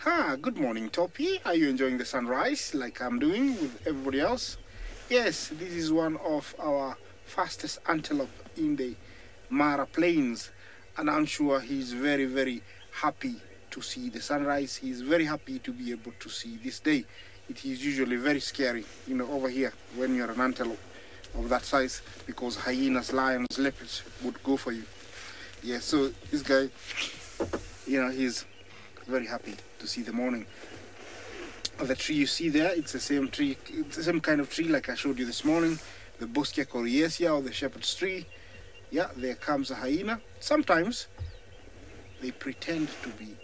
Good morning, topi. Are you enjoying the sunrise like I'm doing with everybody else? Yes, this is one of our fastest antelope in the Mara Plains, and I'm sure he's very, very happy to see the sunrise. He's very happy to be able to see this day. It is usually very scary, over here when you're an antelope of that size, because hyenas, lions, leopards would go for you. Yeah, so this guy, he's very happy to see the morning. The tree you see there, it's the same tree, it's the same kind of tree like I showed you this morning, the Boskia coriacea or the shepherd's tree. Yeah, there comes a hyena. Sometimes they pretend to be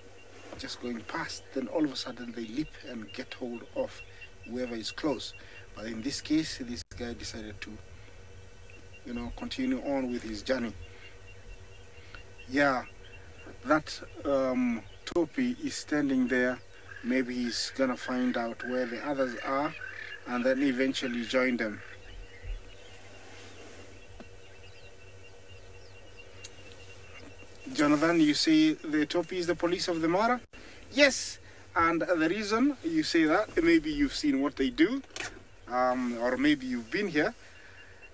just going past, then all of a sudden they leap and get hold of whoever is close. But in this case, this guy decided to, continue on with his journey. Yeah, that topi is standing there. Maybe he's gonna find out where the others are and then eventually join them. Jonathan, you say the topi is the police of the Mara? Yes, and the reason you say that, maybe you've seen what they do, or maybe you've been here.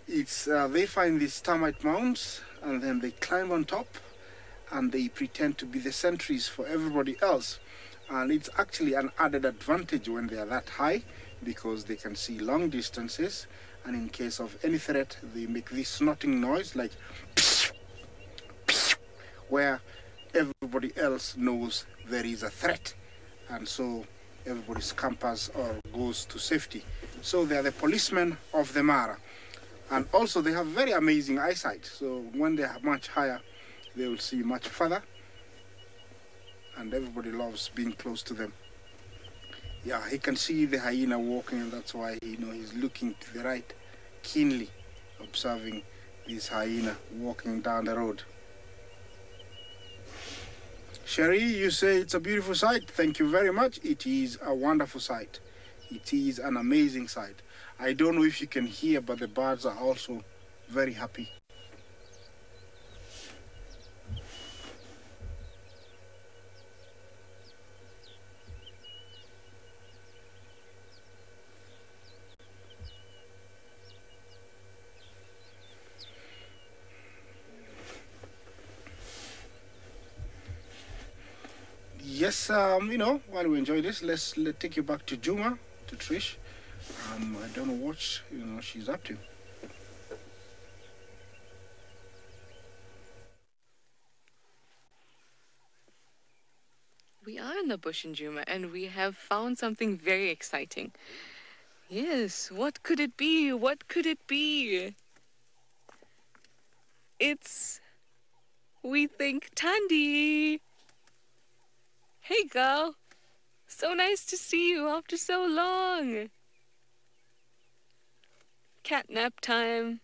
It's they find these termite mounds and then they climb on top and they pretend to be the sentries for everybody else. And it's actually an added advantage when they are that high, because they can see long distances, and in case of any threat they make this snorting noise like where everybody else knows there is a threat, and so everybody scampers or goes to safety. So they are the policemen of the Mara, and also they have very amazing eyesight, so when they are much higher they will see much further, and everybody loves being close to them. Yeah, he can see the hyena walking, and that's why he's looking to the right, keenly observing this hyena walking down the road. Sherry, you say it's a beautiful sight. Thank you very much. It is a wonderful sight. It is an amazing sight. I don't know if you can hear, but the birds are also very happy. yes, while we enjoy this, let's take you back to Juma, to Trish. I don't know what she's up to. We are in the bush in Juma, and we have found something very exciting. Yes, what could it be? What could it be? It's, we think, Thandi. Hey, girl. So nice to see you after so long. Cat nap time.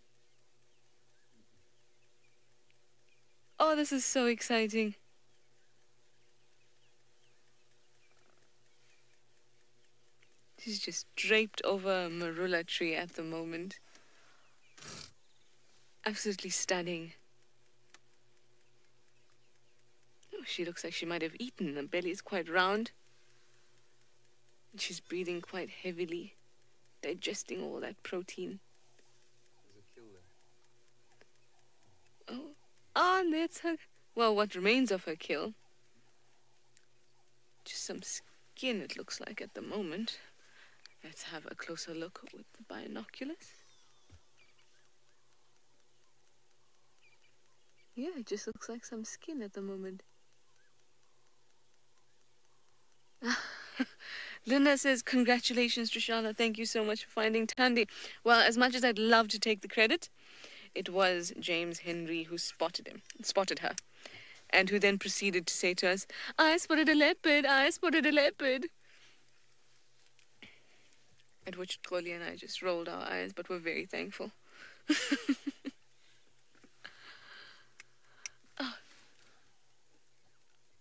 Oh, this is so exciting. She's just draped over a marula tree at the moment. Absolutely stunning. Oh, she looks like she might have eaten. The belly is quite round. And she's breathing quite heavily, digesting all that protein. Oh, and that's her. Well, what remains of her kill. Just some skin, it looks like, at the moment. Let's have a closer look with the binoculars. Yeah, it just looks like some skin at the moment. Linda says, congratulations, Trishana. Thank you so much for finding Thandi. Well, as much as I'd love to take the credit, it was James Henry who spotted her, and who then proceeded to say to us, I spotted a leopard, I spotted a leopard. At which Koli and I just rolled our eyes, but we're very thankful.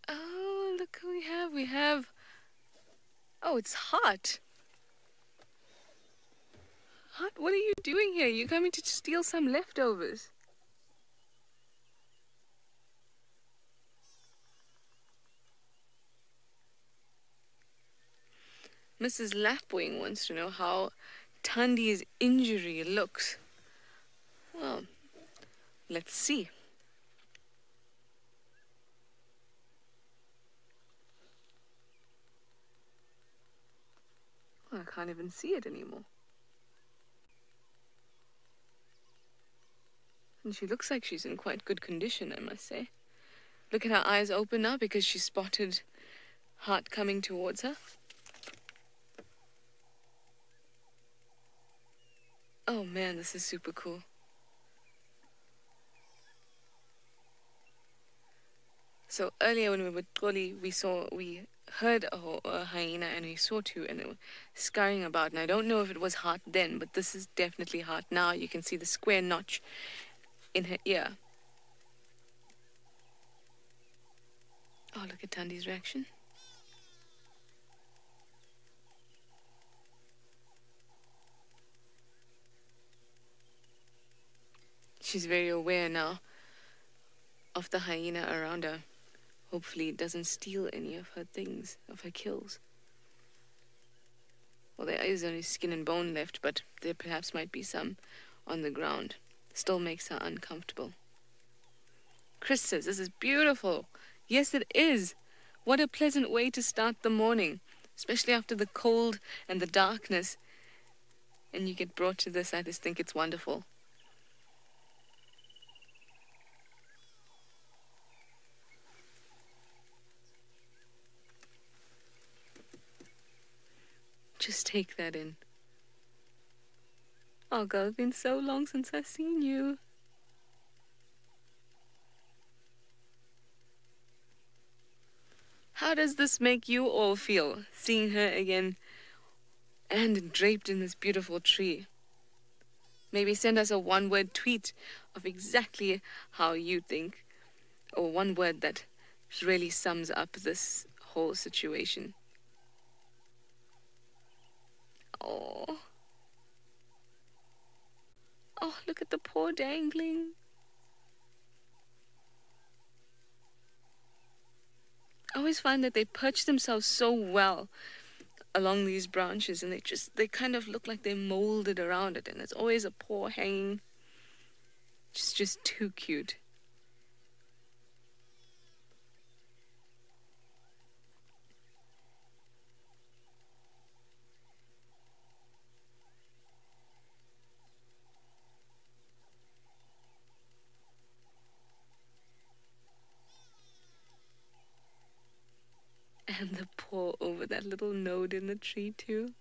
Oh, look who we have. We have... Oh, it's Hot. Hot, what are you doing here? You're coming to steal some leftovers. Mrs. Lapwing wants to know how Thandi's injury looks. Well, let's see. Well, I can't even see it anymore. And she looks like she's in quite good condition, I must say. Look at her eyes open now because she spotted Hart coming towards her. Oh man, this is super cool. So earlier when we were with Koli, we heard a hyena and we saw two and they were scurrying about. And I don't know if it was Hart then, but this is definitely Hart now. You can see the square notch in her ear. Oh, look at Thandi's reaction. She's very aware now of the hyena around her. Hopefully it doesn't steal any of her things, of her kills. Well, there is only skin and bone left, but there perhaps might be some on the ground. Still makes her uncomfortable. Chris says, this is beautiful. Yes, it is. What a pleasant way to start the morning, especially after the cold and the darkness. And you get brought to this. I just think it's wonderful. Just take that in. Oh God, it's been so long since I've seen you. How does this make you all feel, seeing her again and draped in this beautiful tree? Maybe send us a one-word tweet of exactly how you think, or one word that really sums up this whole situation. Oh. Oh, look at the paw dangling. I always find that they perch themselves so well along these branches, and they kind of look like they're molded around it, and there's always a paw hanging. It's just too cute. And the paw over that little node in the tree too.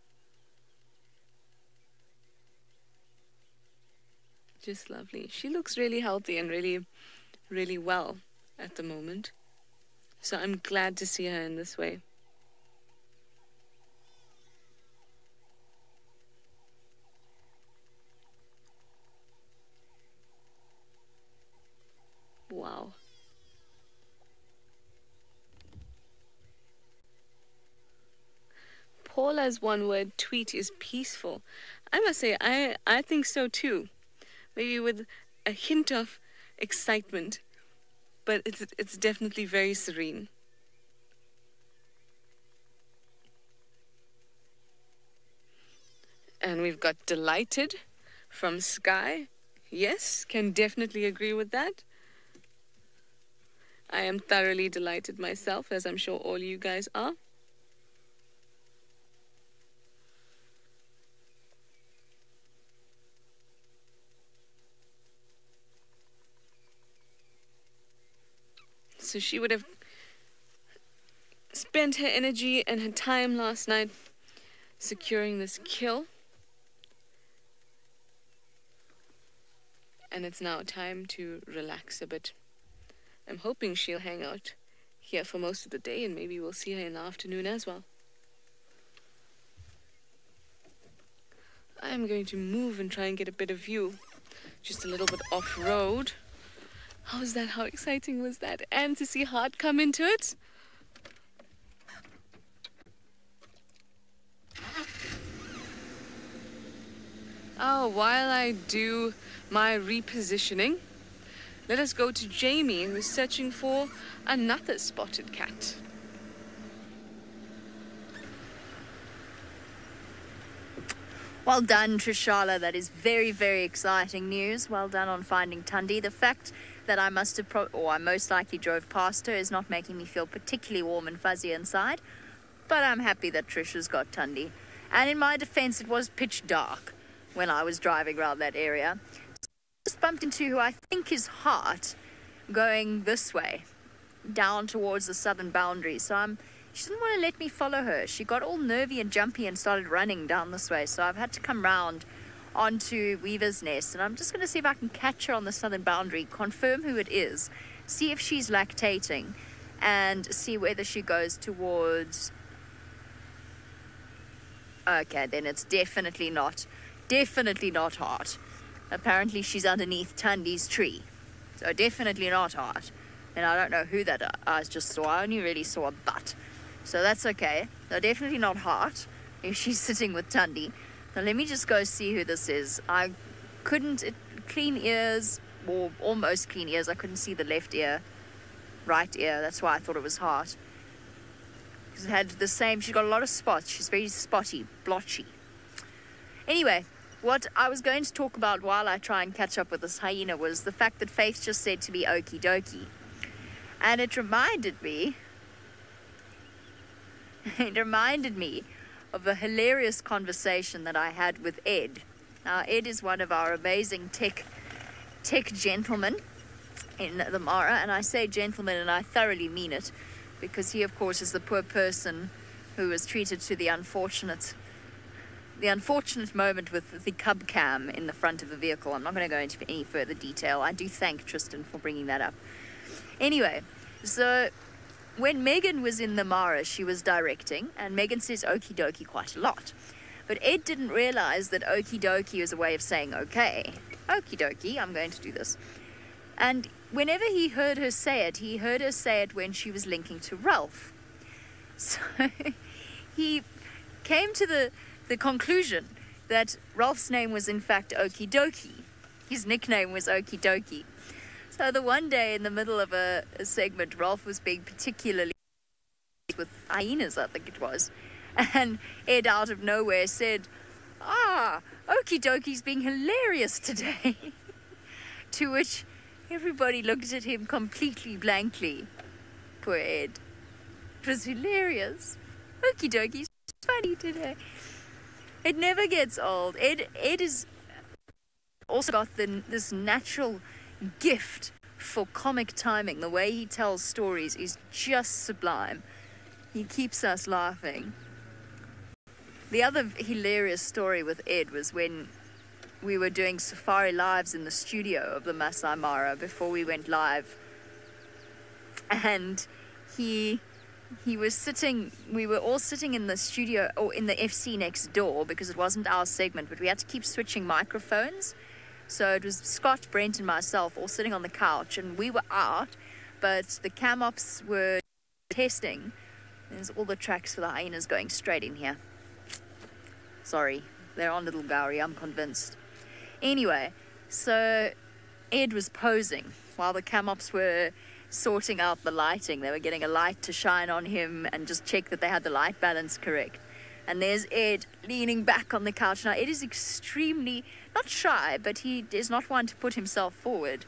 Just lovely. She looks really healthy and really well at the moment. So I'm glad to see her in this way. Wow. Paula's one-word tweet is peaceful. I must say, I think so too. Maybe with a hint of excitement, but it's definitely very serene. And we've got delighted from Sky. Yes, can definitely agree with that. I am thoroughly delighted myself, as I'm sure all you guys are. So she would have spent her energy and her time last night securing this kill. And it's now time to relax a bit. I'm hoping she'll hang out here for most of the day, and maybe we'll see her in the afternoon as well. I'm going to move and try and get a better view. Just a little bit off-road. How was that? How exciting was that? And to see Heart come into it. Oh, while I do my repositioning, let us go to Jamie, who's searching for another spotted cat. Well done, Trishala. That is very, very exciting news. Well done on finding Tundi. The fact that I must have, or I most likely drove past her, is not making me feel particularly warm and fuzzy inside. But I'm happy that Trish has got Tundi. And in my defense, it was pitch dark when I was driving around that area. Just bumped into who I think is Heart, going this way, down towards the southern boundary. So she didn't want to let me follow her. She got all nervy and jumpy and started running down this way. So I've had to come round onto Weaver's Nest, and I'm just going to see if I can catch her on the southern boundary, confirm who it is, see if she's lactating, and see whether she goes towards... Okay, then it's definitely not Heart. Apparently she's underneath Tundi's tree, so definitely not Heart. And I don't know who that I just saw. I only really saw a butt, so that's okay. No, definitely not Heart if she's sitting with Tundi. Now let me just go see who this is. I couldn't, clean ears, or almost clean ears. I couldn't see the left ear, right ear. That's why I thought it was Heart. She's had the same, she's got a lot of spots. She's very spotty, blotchy. Anyway, what I was going to talk about while I try and catch up with this hyena was the fact that Faith just said to me, okie dokie. And it reminded me of a hilarious conversation that I had with Ed. Now, Ed is one of our amazing tech gentlemen in the Mara, and I say gentleman and I thoroughly mean it, because he, of course, is the poor person who was treated to the unfortunate moment with the cub cam in the front of the vehicle. I'm not going to go into any further detail. I do thank Tristan for bringing that up. Anyway, so when Megan was in the Mara, she was directing, and Megan says okie dokie quite a lot. But Ed didn't realize that okie dokie is a way of saying okay. Okie dokie, I'm going to do this. And whenever he heard her say it when she was linking to Ralph. So he came to the conclusion that Ralph's name was in fact Okie Dokie. His nickname was Okie Dokie. So the one day in the middle of a segment, Ralph was being particularly with hyenas, I think it was. And Ed out of nowhere said, Okie Dokie's being hilarious today. To which everybody looked at him completely blankly. Poor Ed. It was hilarious. Okie Dokie's funny today. It never gets old. Ed is also got this natural gift for comic timing. The way he tells stories is just sublime. He keeps us laughing. The other hilarious story with Ed was when we were doing Safari Lives in the studio of the Masai Mara before we went live. And he was sitting, we were all sitting in the studio, or in the FC next door, because it wasn't our segment, but we had to keep switching microphones. So it was Scott, Brent, and myself all sitting on the couch, and we were out, but the cam ops were testing. There's all the tracks for the hyenas going straight in here. Sorry, they're on Little Gowrie, I'm convinced. Anyway, so Ed was posing while the cam ops were sorting out the lighting. They were getting a light to shine on him and just check that they had the light balance correct. And there's Ed leaning back on the couch. Now, Ed is extremely, not shy, but he is not one to put himself forward.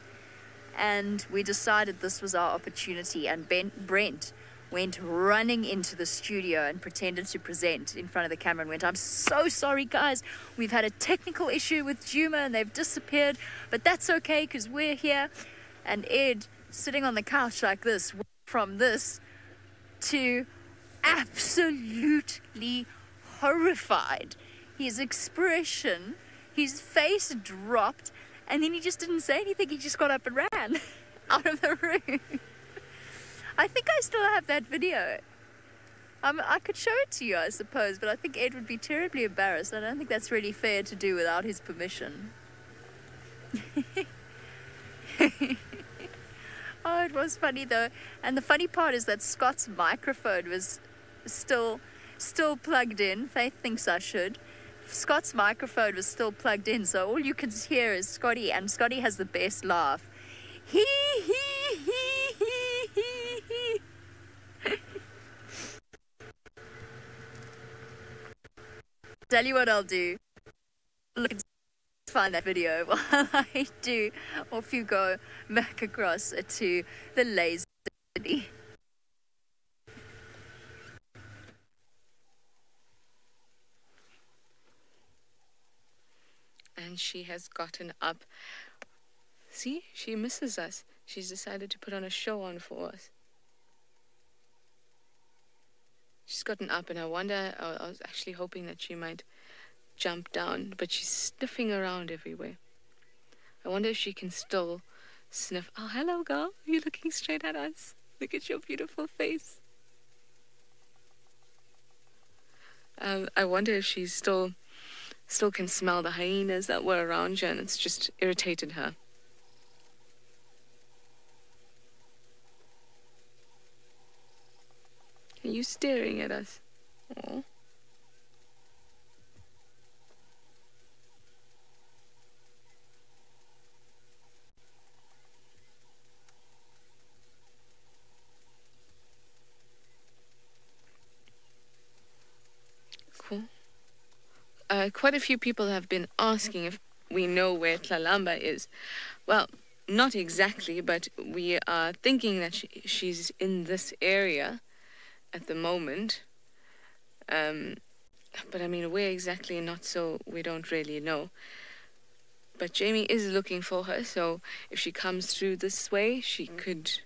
And we decided this was our opportunity, and Brent went running into the studio and pretended to present in front of the camera and went, "I'm so sorry, guys. We've had a technical issue with Juma and they've disappeared, but that's okay because we're here." And Ed, sitting on the couch like this, went from this to absolutely horrified. His expression, his face dropped, and then he just didn't say anything. He just got up and ran out of the room. I think I still have that video. I could show it to you, I suppose, but I think Ed would be terribly embarrassed. I don't think that's really fair to do without his permission. Oh, it was funny though. And the funny part is that Scott's microphone was still plugged in. Faith thinks I should. Scott's microphone was still plugged in, so all you can hear is Scotty, and Scotty has the best laugh. Hee hee hee hee hee hee. Tell you what I'll do. Look, find that video while I do, or if you go back across to the laser city. And she has gotten up. See, she misses us. She's decided to put on a show on for us. She's gotten up, and I wonder, I was actually hoping that she might jump down, but she's sniffing around everywhere. I wonder if she can still sniff. Oh, hello, girl. You're looking straight at us. Look at your beautiful face. I wonder if she still can smell the hyenas that were around her, and it's just irritated her. Are you staring at us? Oh. Cool. Quite a few people have been asking if we know where Tlalamba is. Well, not exactly, but we are thinking that she's in this area at the moment. But I mean, where exactly, not so, we don't really know. But Jamie is looking for her, so if she comes through this way, she could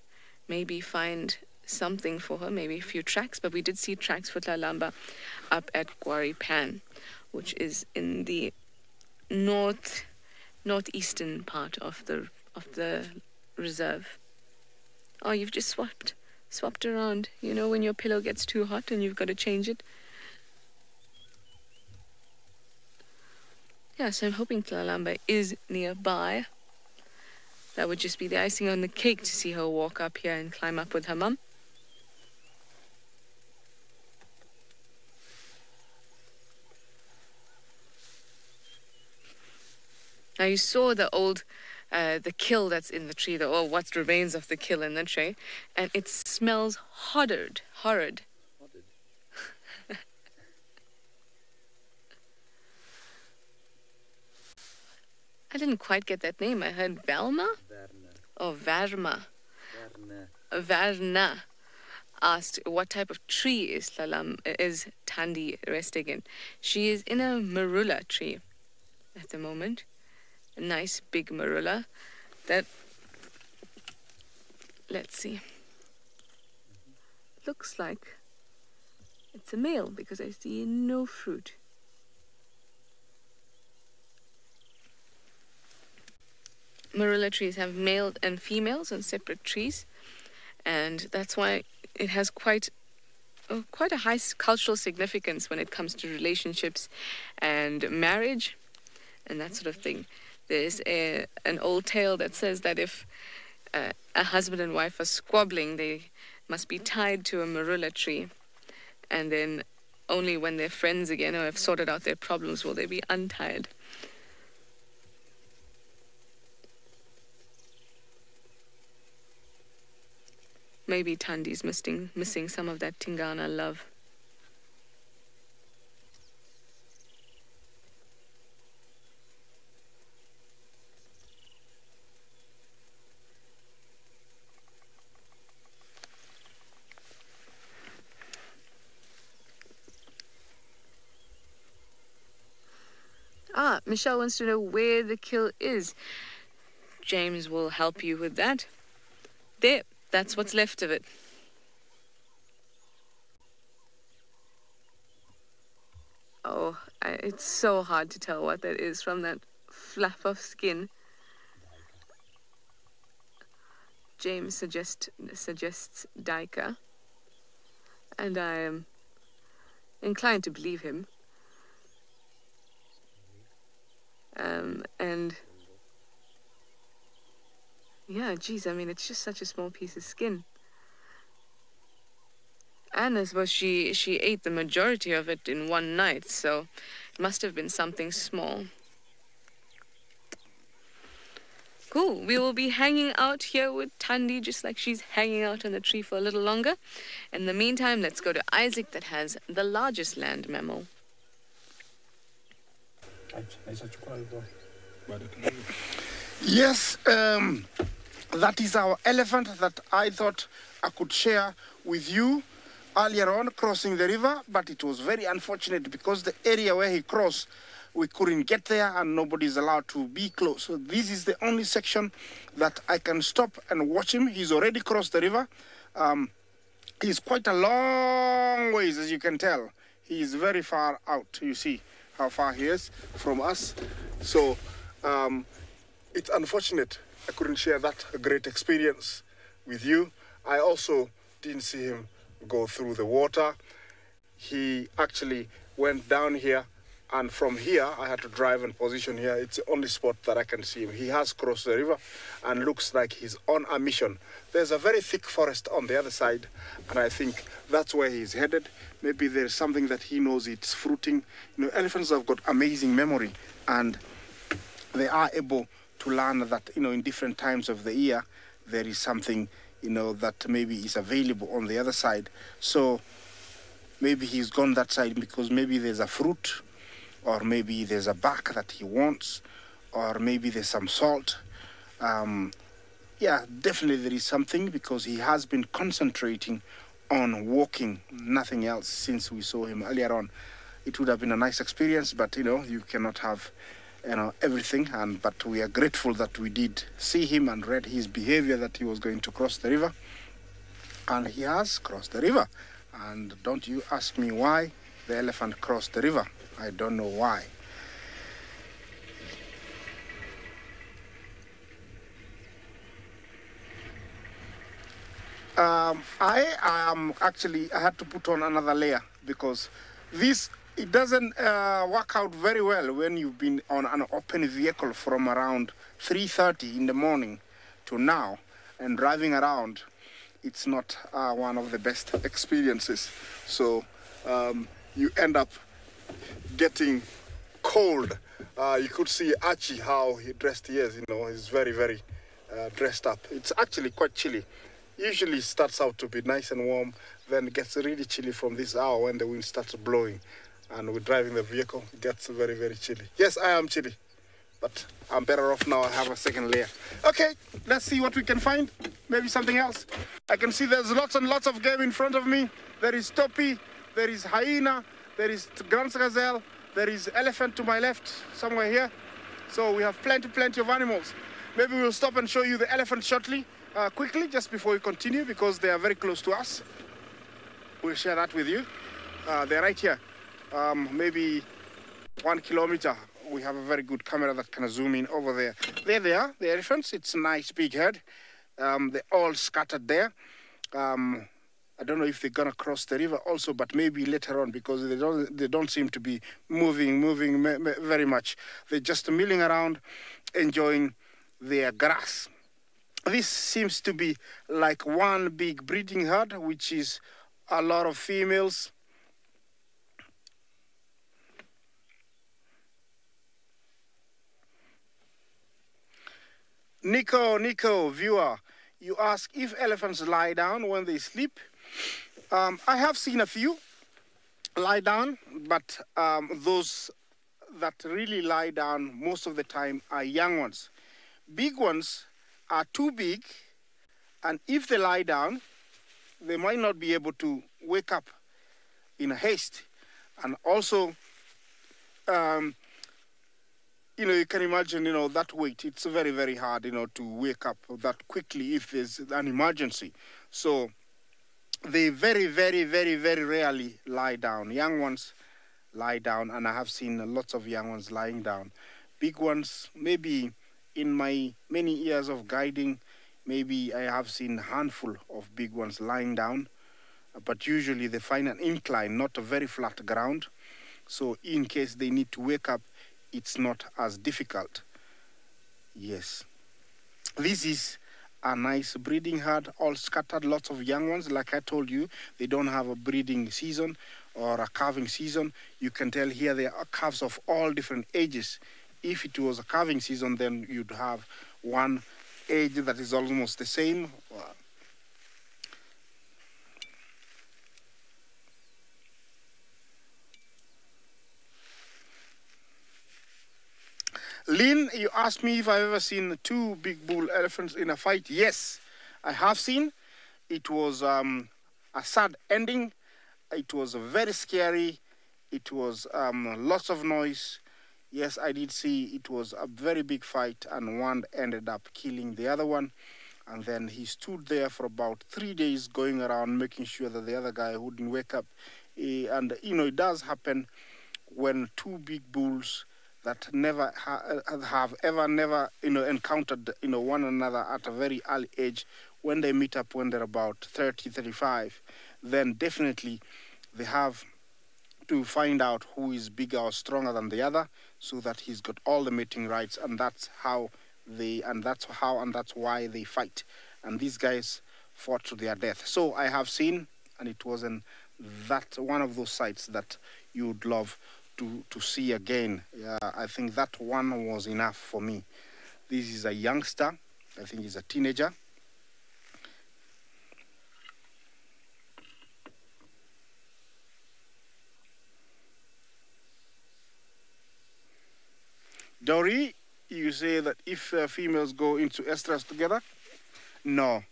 maybe find something for her, maybe a few tracks. But we did see tracks for Tlalamba up at Gowrie Pan, which is in the northeastern part of the reserve. Oh, you've just swapped around. You know when your pillow gets too hot and you've got to change it? Yeah, so I'm hoping Tlalamba is nearby. That would just be the icing on the cake to see her walk up here and climb up with her mum. Now you saw the old, the kill that's in the tree, or what remains of the kill in the tree, and it smells horrid. I didn't quite get that name. I heard Velma? Oh, Varma. Varna asked what type of tree is Thandi resting in. She is in a marula tree at the moment. A nice big marula that, let's see, looks like It's a male because I see no fruit. Marula trees have male and females on separate trees, and that's why it has quite a high cultural significance when it comes to relationships and marriage and that sort of thing. There's an old tale that says that if a husband and wife are squabbling, they must be tied to a marula tree, and then only when they're friends again or have sorted out their problems will they be untied. Maybe Tandi's missing some of that Tingana love. Michelle wants to know where the kill is. James will help you with that. There, that's what's left of it. Oh, it's so hard to tell what that is from that flap of skin. James suggests Daika, and I am inclined to believe him. And yeah, geez, I mean, it's just such a small piece of skin. And I suppose she ate the majority of it in one night, so it must have been something small. Cool, we will be hanging out here with Tandi just like she's hanging out on the tree for a little longer. In the meantime, let's go to Isaac that has the largest land mammal. Yes, that is our elephant that I thought I could share with you earlier on crossing the river, but it was very unfortunate because the area where he crossed, we couldn't get there and nobody's allowed to be close. So this is the only section that I can stop and watch him. He's already crossed the river. He's quite a long ways, as you can tell. He's very far out. You see how far he is from us. So it's unfortunate I couldn't share that great experience with you. I also didn't see him go through the water. He actually went down here, and from here I had to drive and position here. It's the only spot that I can see him. He has crossed the river and looks like he's on a mission. There's a very thick forest on the other side, and I think that's where he's headed. Maybe there's something that he knows it's fruiting. You know, elephants have got amazing memory, and they are able to learn that, you know, in different times of the year, there is something, you know, that maybe is available on the other side. So maybe he's gone that side because maybe there's a fruit, or maybe there's a bark that he wants, or maybe there's some salt. Yeah, definitely there is something, because he has been concentrating on walking, nothing else, since we saw him earlier on. It would have been a nice experience, but, you know, you cannot have, you know, everything. But we are grateful that we did see him and read his behavior that he was going to cross the river. And he has crossed the river. And don't you ask me why the elephant crossed the river. I don't know why. I had to put on another layer because it doesn't work out very well when you've been on an open vehicle from around 3:30 in the morning to now and driving around. It's not one of the best experiences. So you end up getting cold. You could see Archie, how dressed he is. You know, he's very, very dressed up. It's actually quite chilly. Usually starts out to be nice and warm, then it gets really chilly from this hour when the wind starts blowing. And we're driving the vehicle, it gets very, very chilly. Yes, I am chilly, but I'm better off now. I have a second layer. Okay, let's see what we can find. Maybe something else. I can see there's lots and lots of game in front of me. There is topi, there is hyena, there is grand gazelle, there is elephant to my left, somewhere here. So we have plenty of animals. Maybe we'll stop and show you the elephant shortly, quickly, just before we continue, because they are very close to us. We'll share that with you. They're right here. Maybe 1 kilometer. We have a very good camera that can zoom in over there. There they are, the elephants. It's a nice big herd. They're all scattered there. I don't know if they're gonna cross the river also, but maybe later on, because they don't seem to be moving very much. They're just milling around, enjoying their grass. This seems to be like one big breeding herd, which is a lot of females. Nico, viewer, you ask if elephants lie down when they sleep. I have seen a few lie down, but those that really lie down most of the time are young ones. Big ones are too big, and if they lie down, they might not be able to wake up in a haste. And also, you can imagine, that weight. It's very, very hard, to wake up that quickly if there's an emergency. So they very, very, very, very rarely lie down. Young ones lie down, and I have seen lots of young ones lying down. Big ones, maybe in my many years of guiding, maybe I have seen a handful of big ones lying down, but usually they find an incline, not a very flat ground. So in case they need to wake up, it's not as difficult. Yes. This is a nice breeding herd, all scattered, lots of young ones. Like I told you, they don't have a breeding season or a calving season. You can tell here there are calves of all different ages. If it was a calving season, then you'd have one age that is almost the same. Lynn, you asked me if I've ever seen two big bull elephants in a fight. Yes, I have seen. It was a sad ending. It was very scary. It was lots of noise. Yes, I did see it was a very big fight, and one ended up killing the other one. And then he stood there for about 3 days going around making sure that the other guy wouldn't wake up. And, it does happen when two big bulls that never have ever encountered one another at a very early age, when they meet up when they're about 30, 35, then definitely they have to find out who is bigger or stronger than the other, so that he's got all the mating rights, and that's why they fight. And these guys fought to their death. So I have seen, and it was one of those sights that you would love to see again. I think that one was enough for me. This is a youngster. I think he's a teenager. Dory, you say that if females go into estrus together? No.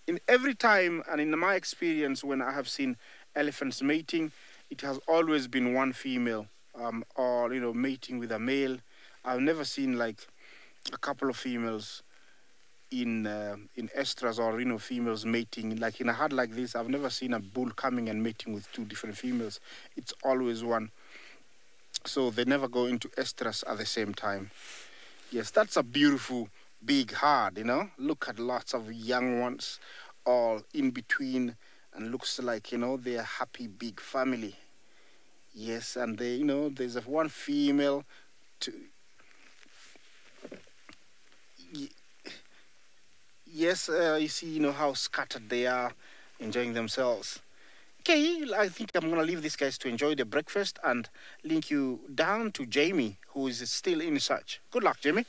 In every time, and in my experience, when I have seen elephants mating, it has always been one female, or mating with a male. I've never seen like a couple of females in estrus, or females mating. Like in a herd like this, I've never seen a bull coming and mating with two different females. It's always one. So they never go into estrus at the same time. Yes, that's a beautiful big herd, Look at lots of young ones all in between, and looks like, they're a happy big family. Yes, and they, there's one female to... Yes, you see, how scattered they are, enjoying themselves. Okay, I think I'm going to leave these guys to enjoy their breakfast and link you down to Jamie, who is still in search. Good luck, Jamie.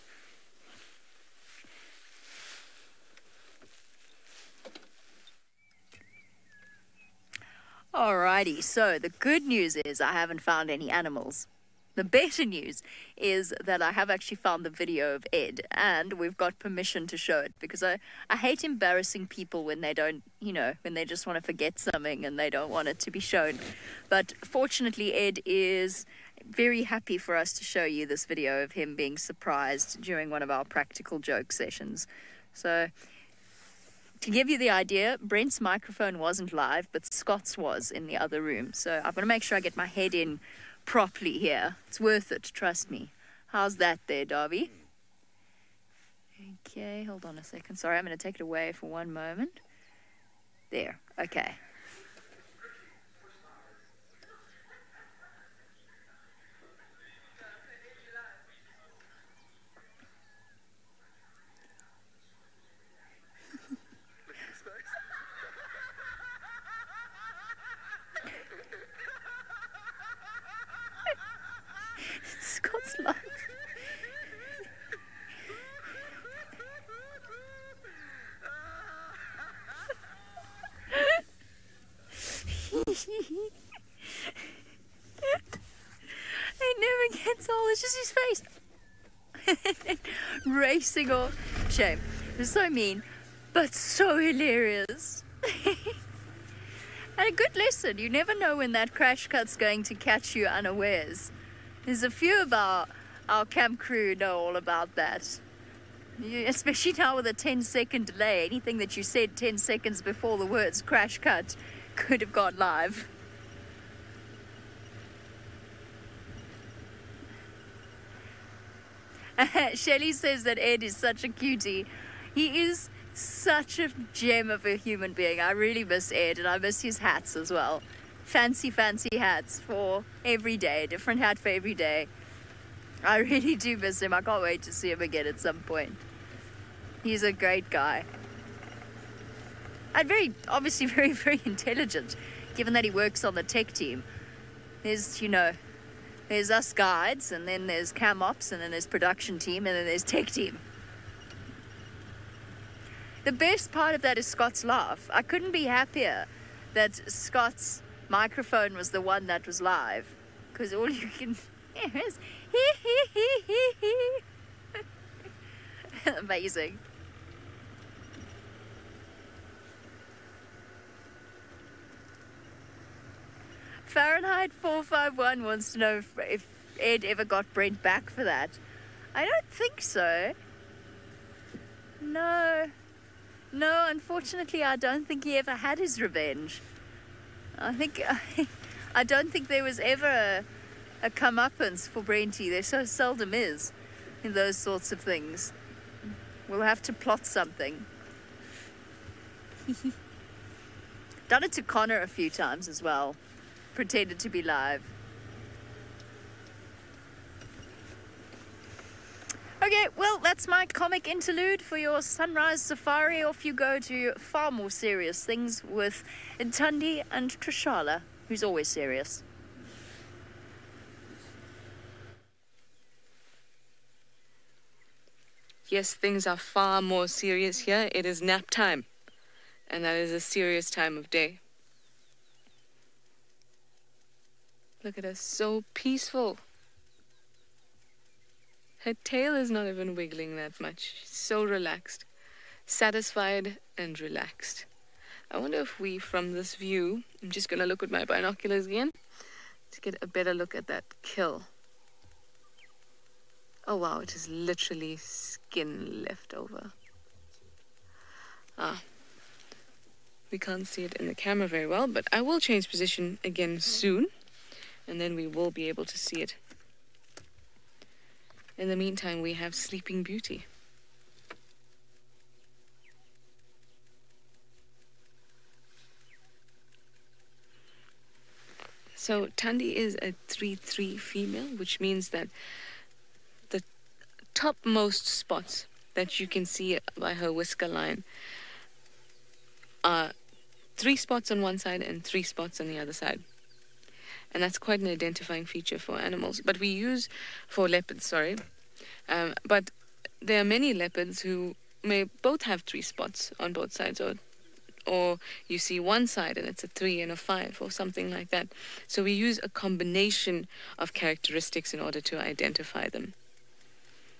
Alrighty, so the good news is I haven't found any animals. The better news is that I have actually found the video of Ed, and we've got permission to show it, because I hate embarrassing people when they don't, when they just want to forget something and they don't want it to be shown. But fortunately, Ed is very happy for us to show you this video of him being surprised during one of our practical joke sessions. So To give you the idea, Brent's microphone wasn't live, but Scott's was in the other room. So I'm going to make sure I get my head in properly here. It's worth it, trust me. How's that there, Darby? Okay, hold on a second. Sorry, I'm going to take it away for one moment. There, okay. Scott's live. He never gets old, it's just his face. Racing off. Shame. It's so mean, but so hilarious. And a good lesson. You never know when that crash cut's going to catch you unawares. There's a few of our camp crew know all about that. Especially now with a 10-second delay. Anything that you said 10 seconds before the words crash cut could have gone live. Shelley says that Ed is such a cutie. He is such a gem of a human being. I really miss Ed, and I miss his hats as well. Fancy hats for every day. Different hat for every day. I really do miss him. I can't wait to see him again at some point. He's a great guy. And obviously very, very intelligent, given that he works on the tech team. There's, there's us guides, and then there's cam ops, and then there's production team, and then there's tech team. The best part of that is Scott's laugh. I couldn't be happier that Scott's microphone was the one that was live, because all you can hear is hee. Amazing. Fahrenheit 451 wants to know if Ed ever got Brent back for that. I don't think so. No, unfortunately, I don't think he ever had his revenge. I don't think there was ever a comeuppance for Brenty. There so seldom is in those sorts of things. We'll have to plot something. Done it to Connor a few times as well. Pretended to be live. Okay, well, that's my comic interlude for your sunrise safari. Off you go to far more serious things with Tundi and Trishala, who's always serious. Yes, things are far more serious here. It is nap time, and that is a serious time of day. Look at her, so peaceful. Her tail is not even wiggling that much. She's so relaxed, satisfied and relaxed. I wonder if we, from this view, I'm just going to look with my binoculars again to get a better look at that kill. Oh wow, it is literally skin left over. We can't see it in the camera very well, but I will change position again soon, and then we will be able to see it. In the meantime, we have Sleeping Beauty. So Tundi is a 3-3 female, which means that the topmost spots that you can see by her whisker line are 3 spots on one side and 3 spots on the other side. And that's quite an identifying feature for animals. But we use for leopards, sorry. But there are many leopards who may both have 3 spots on both sides, or you see one side and it's a 3 and a 5 or something like that. So we use a combination of characteristics in order to identify them.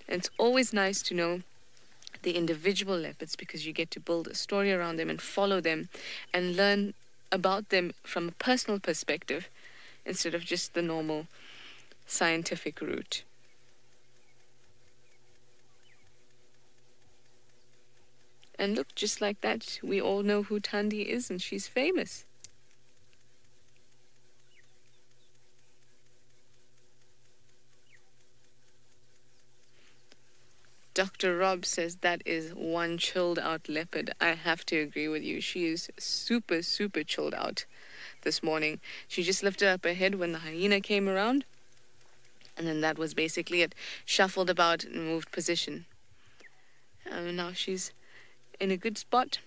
And it's always nice to know the individual leopards, because you get to build a story around them and follow them and learn about them from a personal perspective, instead of just the normal scientific route. And look, just like that, we all know who Thandi is, and she's famous. Dr. Rob says that is one chilled out leopard. I have to agree with you. She is super, super chilled out this morning. She just lifted up her head when the hyena came around. And then that was basically it. Shuffled about and moved position. Now she's in a good spot.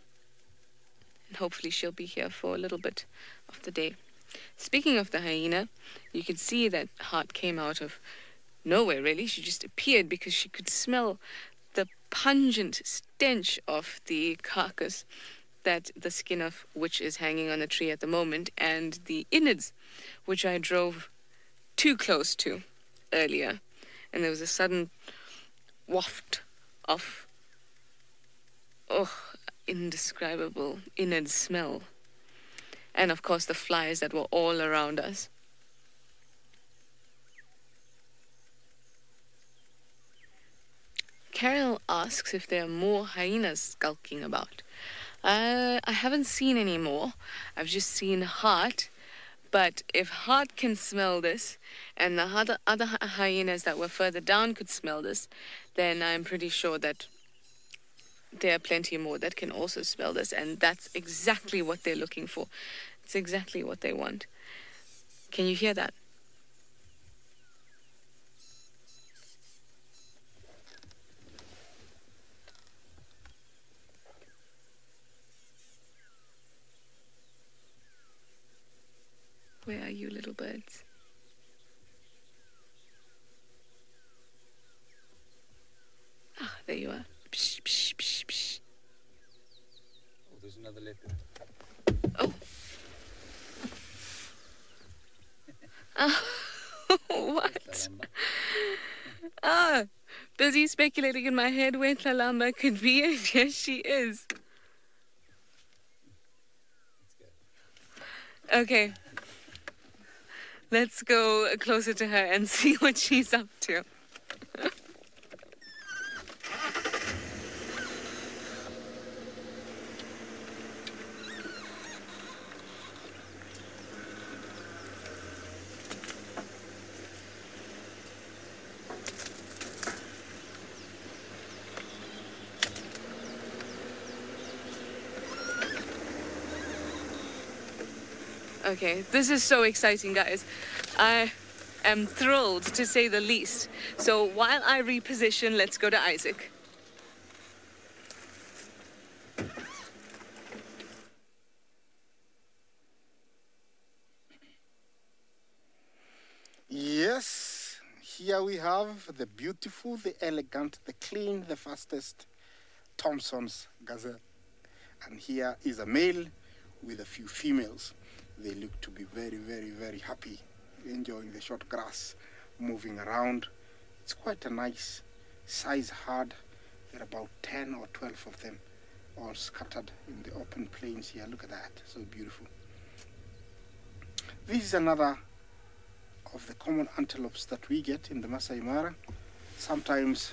And hopefully she'll be here for a little bit of the day. Speaking of the hyena, you could see that Heart came out of nowhere, really. She just appeared because she could smell the pungent stench of the carcass, that the skin of which is hanging on the tree at the moment, and the innards, which I drove too close to earlier. And there was a sudden waft of, indescribable innard smell. And of course the flies that were all around us. Carol asks if there are more hyenas skulking about. I haven't seen any more. I've just seen Heart. But if Heart can smell this, and the other hyenas that were further down could smell this, then I'm pretty sure that there are plenty more that can also smell this. And that's exactly what they're looking for. It's exactly what they want. Can you hear that? Where are you, little birds? Ah, there you are. Psh, psh, psh, psh. Oh, there's another leopard. Oh. What? Busy speculating in my head where Tlalamba could be, and yes, she is. Okay. Let's go closer to her and see what she's up to. Okay, this is so exciting, guys. I am thrilled, to say the least. So while I reposition, let's go to Isaac. Yes, here we have the beautiful, the elegant, the clean, the fastest Thompson's gazelle. And here is a male with a few females. They look to be very, very, very happy, enjoying the short grass, moving around. It's quite a nice size herd. There are about 10 or 12 of them, all scattered in the open plains here. Look at that, so beautiful. This is another of the common antelopes that we get in the Masai Mara. Sometimes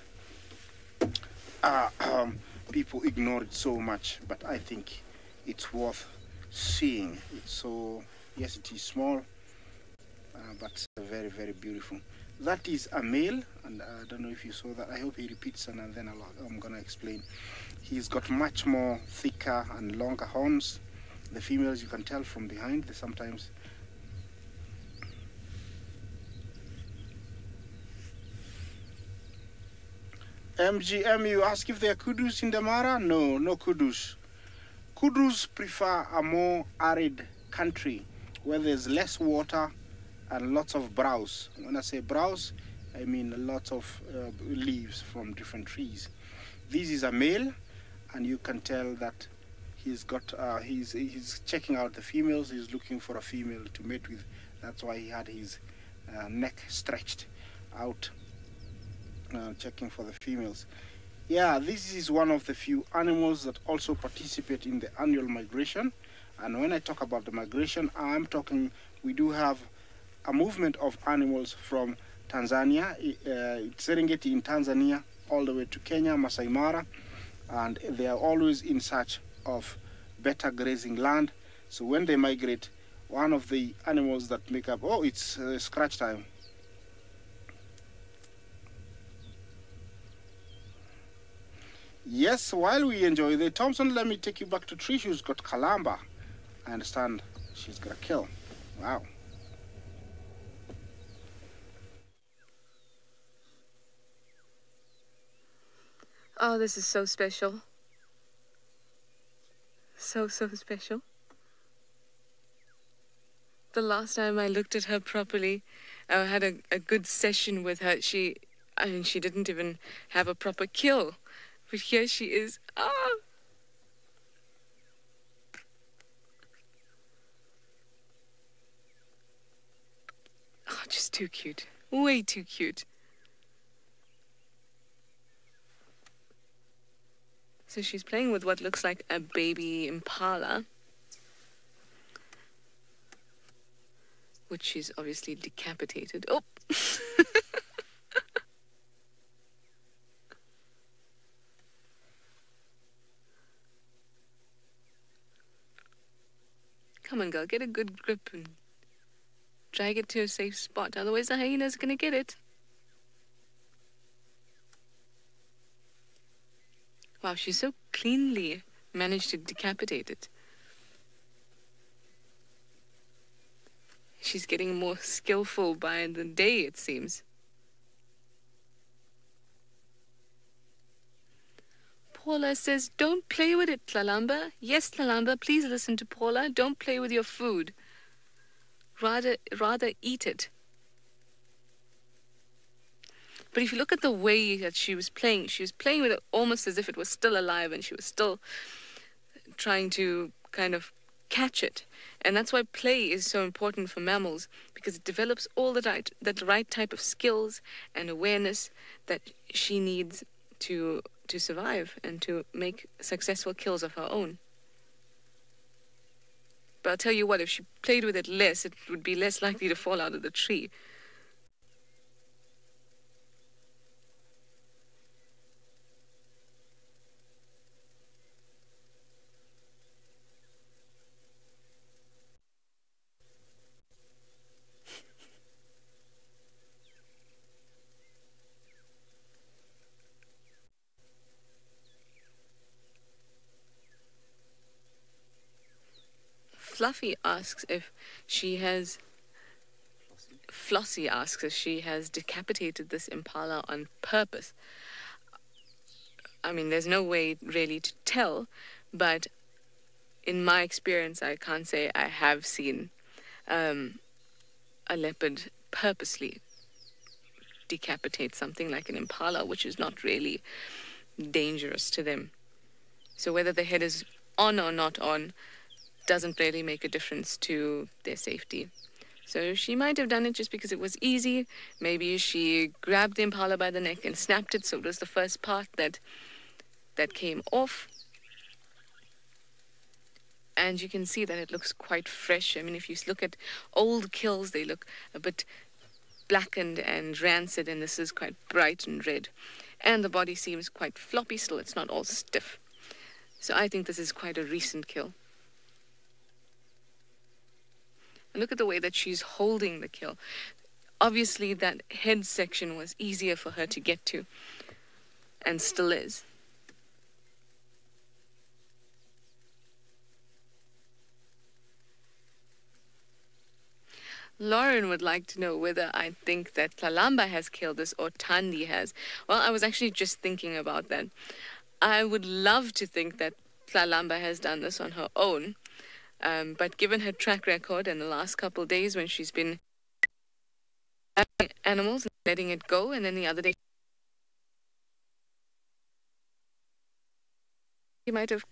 people ignore it so much, but I think it's worth seeing. It's so, yes, it is small, but very, very beautiful. That is a male, and I don't know if you saw that. I hope he repeats, and then I'm going to explain. He's got much more thicker and longer horns. The females, you can tell from behind, they sometimes MGM, you ask if there are kudus in the Mara? No, no kudus. Kudus prefer a more arid country where there's less water and lots of browse. When I say browse, I mean lots of leaves from different trees. This is a male, and you can tell that he's got he's checking out the females. He's looking for a female to mate with. That's why he had his neck stretched out, checking for the females. Yeah, this is one of the few animals that also participate in the annual migration. And when I talk about the migration, I'm talking, we do have a movement of animals from Tanzania, Serengeti in Tanzania, all the way to Kenya, Masai Mara, and they are always in search of better grazing land. So when they migrate, one of the animals that make up, oh, it's scratch time. Yes, while we enjoy the Thompson, let me take you back to Trish, who's got Kalamba. I understand she's got a kill. Wow. Oh, this is so special. So special. The last time I looked at her properly, I had a good session with her. She didn't even have a proper kill. But here she is. Ah! Oh, just too cute. Way too cute. So she's playing with what looks like a baby impala, which she's obviously decapitated. Oh! Come on, girl, get a good grip and drag it to a safe spot. Otherwise, the hyena's gonna get it. Wow, she so cleanly managed to decapitate it. She's getting more skillful by the day, it seems. Paula says, don't play with it, Tlalamba. Yes, Tlalamba, please listen to Paula. Don't play with your food. Rather eat it. But if you look at the way that she was playing with it almost as if it was still alive, and she was still trying to kind of catch it. And that's why play is so important for mammals, because it develops all the right type of skills and awareness that she needs to survive and to make successful kills of her own. But I'll tell you what, if she played with it less, it would be less likely to fall out of the tree. Flossie asks if she has decapitated this impala on purpose. I mean, there's no way really to tell, but in my experience, I can't say I have seen a leopard purposely decapitate something like an impala, which is not really dangerous to them. So whether the head is on or not on doesn't really make a difference to their safety. So she might have done it just because it was easy. Maybe she grabbed the impala by the neck and snapped it, so it was the first part that came off. And you can see that it looks quite fresh. I mean, if you look at old kills, they look a bit blackened and rancid, and this is quite bright and red. And the body seems quite floppy still. It's not all stiff. So I think this is quite a recent kill. And look at the way that she's holding the kill. Obviously, that head section was easier for her to get to, and still is. Lauren would like to know whether I think that Tlalamba has killed this or Thandi has. Well, I was actually just thinking about that. I would love to think that Tlalamba has done this on her own. But given her track record and the last couple of days when she's been animals and letting it go, and then the other day he might have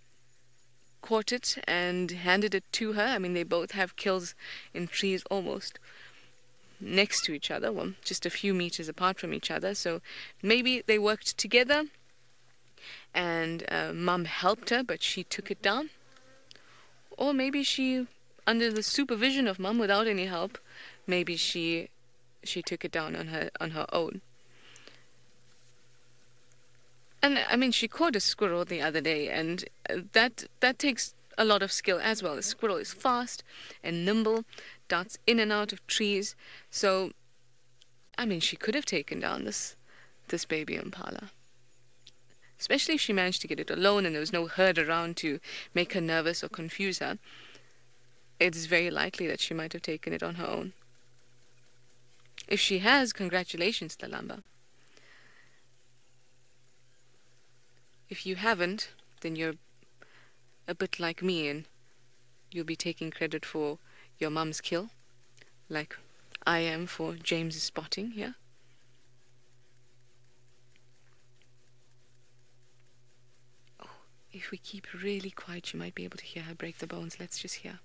caught it and handed it to her. I mean, they both have kills in trees almost next to each other, well, just a few meters apart from each other. So maybe they worked together and Mum helped her, but she took it down. Or maybe she, under the supervision of Mum without any help, maybe she took it down on her own. And I mean, she caught a squirrel the other day, and that takes a lot of skill as well. The squirrel is fast and nimble, darts in and out of trees. So, I mean, she could have taken down this baby impala. Especially if she managed to get it alone and there was no herd around to make her nervous or confuse her. It's very likely that she might have taken it on her own. If she has, congratulations, Lalamba. If you haven't, then you're a bit like me and you'll be taking credit for your mum's kill, like I am for James's spotting here. Oh, if we keep really quiet, you might be able to hear her break the bones. Let's just hear.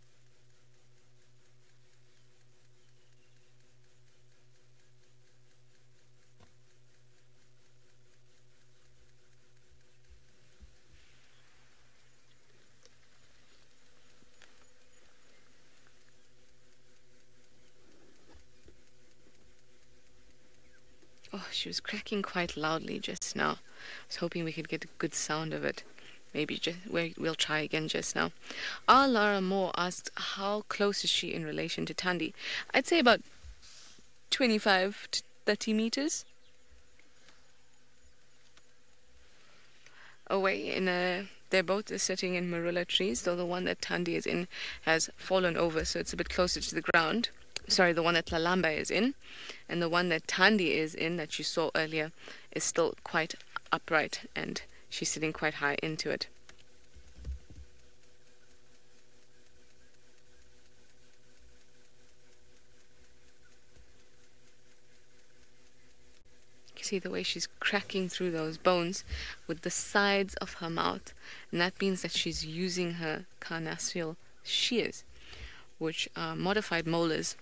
Oh, she was cracking quite loudly just now. I was hoping we could get a good sound of it. Maybe we'll try again just now. Our Lara Moore asked, how close is she in relation to Thandi? I'd say about 25 to 30 meters. Away they're both sitting in marula trees, though the one that Thandi is in has fallen over, so it's a bit closer to the ground. Sorry, the one that Lalamba is in, and the one that Thandi is in, that you saw earlier, is still quite upright, and she's sitting quite high into it. You can see the way she's cracking through those bones with the sides of her mouth, and that means that she's using her carnassial shears, which are modified molars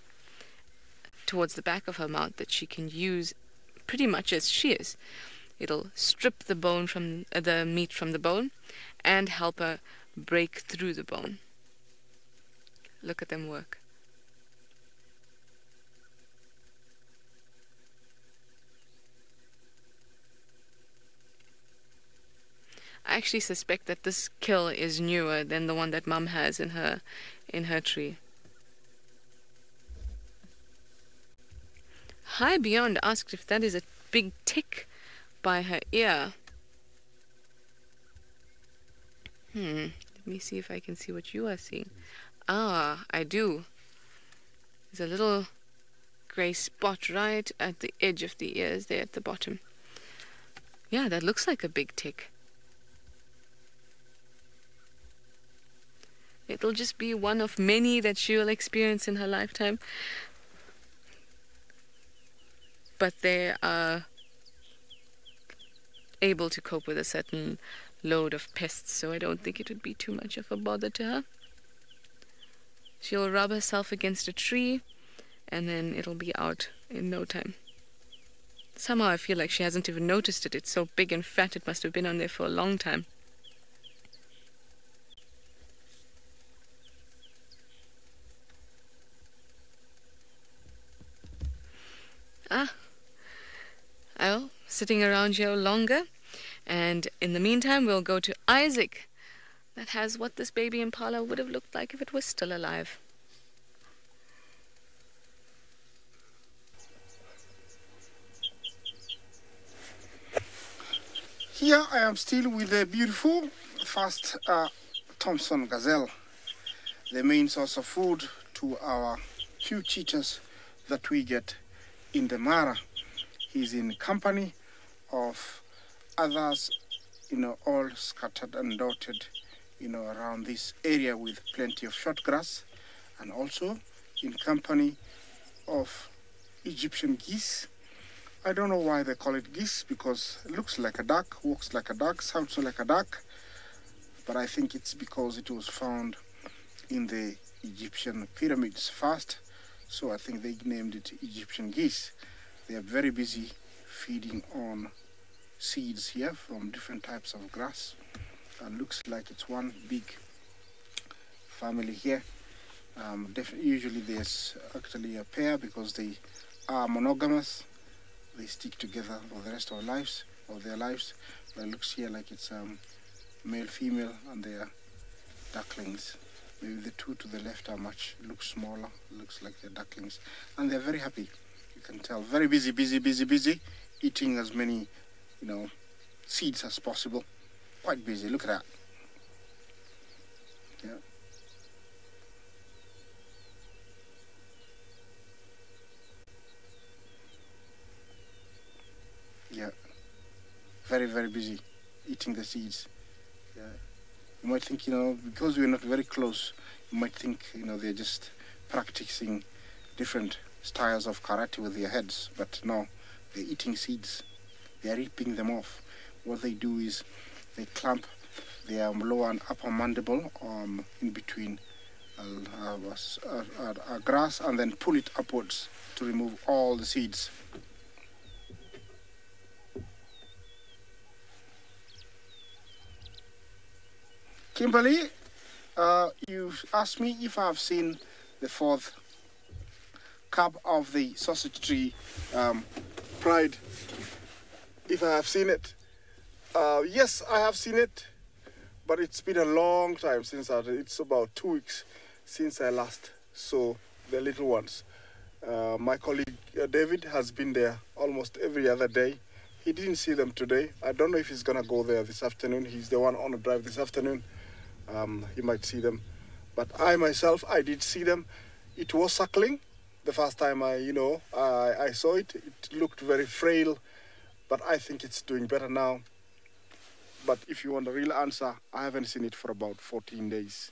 towards the back of her mouth that she can use pretty much as shears. It'll strip the bone from the meat from the bone and help her break through the bone. Look at them work. I actually suspect that this kill is newer than the one that Mum has in her tree. Hi Beyond asked if that is a big tick by her ear. Let me see if I can see what you are seeing. Ah, I do. There's a little grey spot right at the edge of the ears there at the bottom. Yeah, that looks like a big tick. It'll just be one of many that she'll experience in her lifetime. But they are able to cope with a certain load of pests, so I don't think it would be too much of a bother to her. She'll rub herself against a tree, and then it'll be out in no time. Somehow I feel like she hasn't even noticed it. It's so big and fat, it must have been on there for a long time. I'll sitting around here longer, and in the meantime we'll go to Isaac, that has what this baby impala would have looked like if it was still alive. Here I am still with the beautiful fast Thompson gazelle, the main source of food to our few cheetahs that we get in the Mara. He's in company of others, all scattered and dotted, around this area with plenty of short grass, and also in company of Egyptian geese. I don't know why they call it geese, because it looks like a duck, walks like a duck, sounds like a duck, but I think it's because it was found in the Egyptian pyramids first, so I think they named it Egyptian geese. They are very busy feeding on seeds here from different types of grass. Looks like it's one big family here. Usually there's actually a pair because they are monogamous. They stick together for the rest of their lives. of their lives. But it looks here like it's male, female, and they are ducklings. Maybe the two to the left are looks smaller, looks like they're ducklings. And they're very happy, you can tell. Very busy, eating as many, seeds as possible. Quite busy, look at that. Yeah. Yeah. Very, very busy eating the seeds. Yeah. You might think, because we're not very close, you might think, they're just practicing different styles of karate with their heads. But no, they're eating seeds. They're ripping them off. What they do is they clamp their lower and upper mandible in between a grass and then pull it upwards to remove all the seeds. Kimberly, you asked me if I've seen the fourth cub of the sausage tree pride. If I have seen it. Yes, I have seen it, but it's been a long time since it's about 2 weeks since I last saw the little ones. My colleague David has been there almost every other day. He didn't see them today. I don't know if he's gonna go there this afternoon. He's the one on the drive this afternoon. He might see them, but I myself, I did see them. It was suckling the first time I saw it. It looked very frail, but I think it's doing better now. But if you want a real answer, I haven't seen it for about 14 days,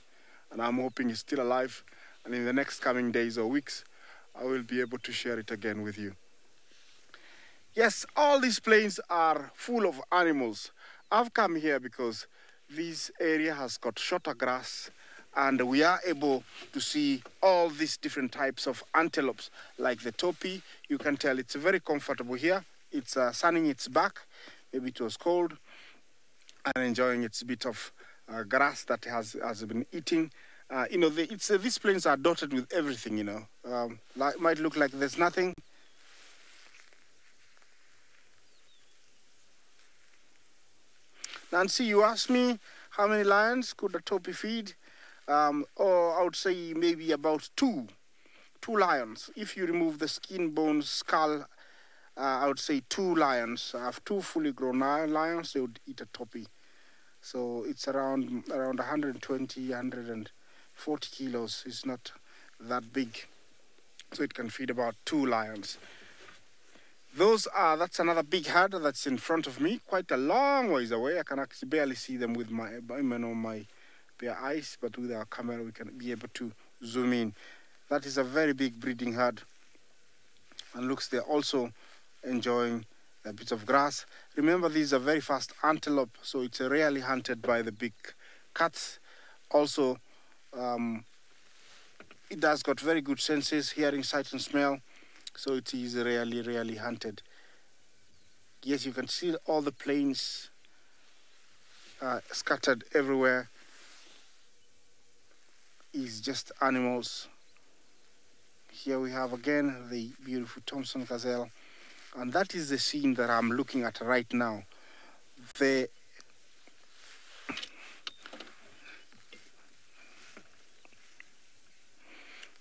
and I'm hoping it's still alive. And in the next coming days or weeks, I will be able to share it again with you. Yes, all these plains are full of animals. I've come here because this area has got shorter grass, and we are able to see all these different types of antelopes, like the topi. You can tell it's very comfortable here. It's sunning its back. Maybe it was cold, and enjoying its bit of grass that has been eating. These plains are dotted with everything. Might look like there's nothing. Nancy, you asked me how many lions could a topi feed, or I would say maybe about two lions. If you remove the skin, bones, skull, I would say 2 lions. I have 2 fully grown lions. They would eat a topi. So it's around 120, 140 kilos. It's not that big. So it can feed about 2 lions. That's another big herd that's in front of me, quite a long ways away. I can actually barely see them with my bare eyes, but with our camera we can be able to zoom in. That is a very big breeding herd, and looks they're also enjoying a bit of grass. Remember, these are very fast antelope, so it's rarely hunted by the big cats. Also, it has got very good senses, hearing, sight and smell. So it is rarely hunted. Yes, you can see all the plains scattered everywhere. Is just animals. Here we have again the beautiful Thompson gazelle, and that is the scene that I'm looking at right now.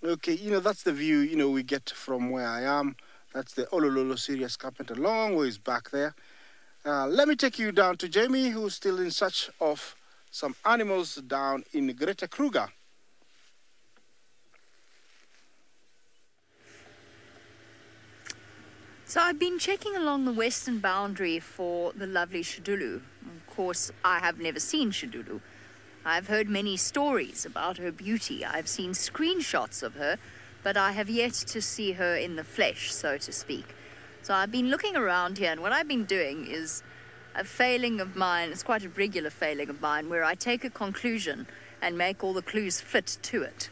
Okay, that's the view, we get from where I am. That's the Olololo Sirius Carpenter, a long ways back there. Let me take you down to Jamie, who's still in search of some animals down in Greater Kruger. So I've been checking along the western boundary for the lovely Shadulu. Of course, I have never seen Shadulu. I've heard many stories about her beauty. I've seen screenshots of her, but I have yet to see her in the flesh, so to speak. So I've been looking around here, and what I've been doing is a failing of mine. It's quite a regular failing of mine, where I take a conclusion and make all the clues fit to it.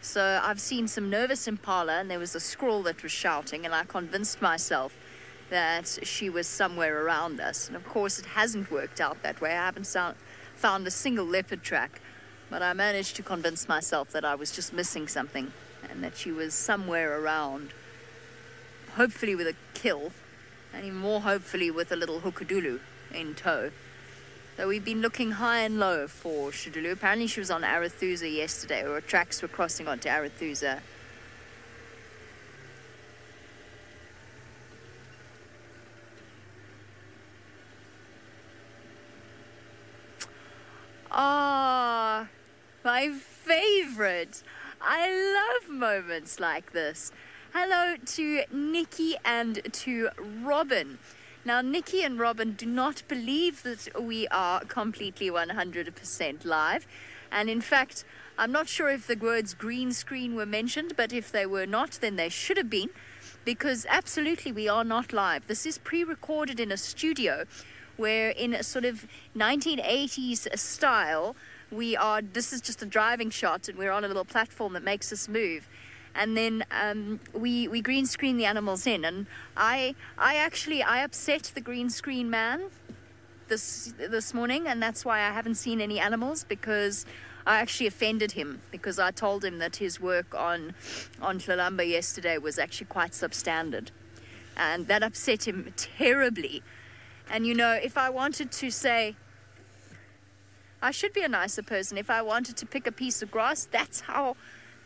So I've seen some nervous impala, and there was a squirrel that was shouting, and I convinced myself that she was somewhere around us. And of course, it hasn't worked out that way. I haven't found a single leopard track, but I managed to convince myself that I was just missing something and that she was somewhere around, hopefully with a kill, and even more hopefully with a little hookadulu. in tow. So we've been looking high and low for Shidulu. Apparently she was on Arathusa yesterday, or tracks were crossing onto Arathusa. Ah, my favorite. I love moments like this. Hello to Nikki and to Robin. Now, Nikki and Robin do not believe that we are completely 100% live. And in fact, I'm not sure if the words green screen were mentioned, but if they were not, then they should have been, because absolutely we are not live. This is pre-recorded in a studio where, in a sort of 1980s style, this is just a driving shot, and we're on a little platform that makes us move. And then we green screen the animals in, and I upset the green screen man this morning, and that's why I haven't seen any animals, because I actually offended him, because I told him that his work on Tlalamba yesterday was actually quite substandard, and that upset him terribly. And you know, if I wanted to say, I should be a nicer person, if I wanted to pick a piece of grass,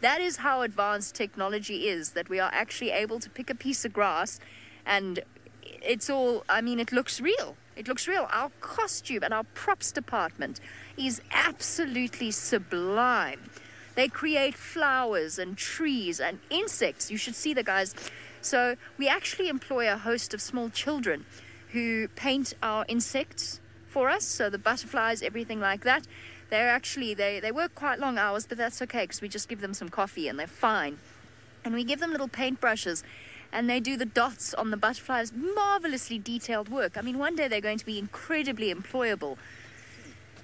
that is how advanced technology is, that we are actually able to pick a piece of grass, and it's all, I mean, it looks real. It looks real. Our costume and our props department is absolutely sublime. They create flowers and trees and insects. You should see the guys. So we actually employ a host of small children who paint our insects for us, so the butterflies, everything like that. They're actually, they work quite long hours, but that's okay, because we just give them some coffee and they're fine. And we give them little paintbrushes, and they do the dots on the butterflies. Marvelously detailed work. I mean, one day they're going to be incredibly employable.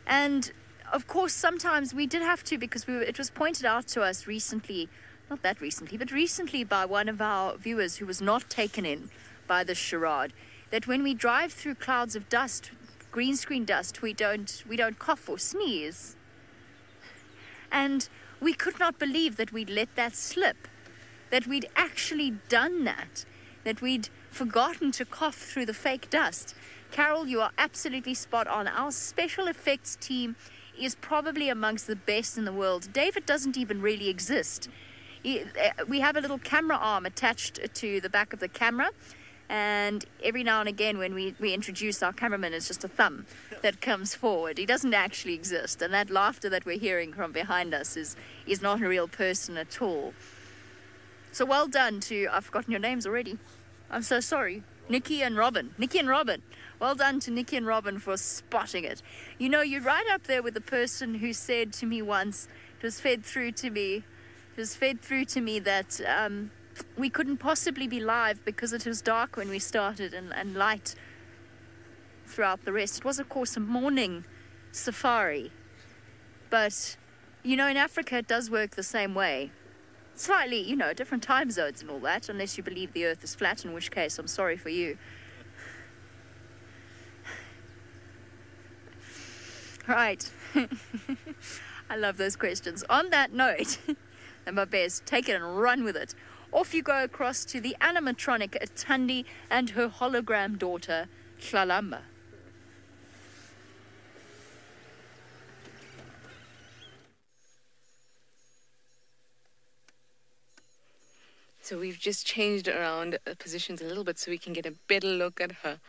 And of course, sometimes we did have to, because it was pointed out to us recently, not that recently, but recently by one of our viewers who was not taken in by the charade, that when we drive through clouds of dust, green screen dust, we don't cough or sneeze. And we could not believe that we'd let that slip, that we'd actually done that we'd forgotten to cough through the fake dust. Carol, you are absolutely spot on. Our special effects team is probably amongst the best in the world. David doesn't even really exist. We have a little camera arm attached to the back of the camera, and every now and again when we introduce our cameraman, it's just a thumb that comes forward. He doesn't actually exist, and that laughter that we're hearing from behind us is not a real person at all. So well done to, I've forgotten your names already. I'm so sorry. Nikki and Robin. Well done to Nikki and Robin for spotting it. You know, you're right up there with the person who said to me once, it was fed through to me that we couldn't possibly be live because it was dark when we started and light throughout the rest. It was, of course, a morning safari. But, you know, in Africa it does work the same way. Slightly, you know, different time zones and all that, unless you believe the earth is flat, in which case I'm sorry for you. Right. I love those questions. On that note, and my best, take it and run with it. Off you go across to the animatronic Thandi and her hologram daughter, Tlalamba. So we've just changed around positions a little bit so we can get a better look at her.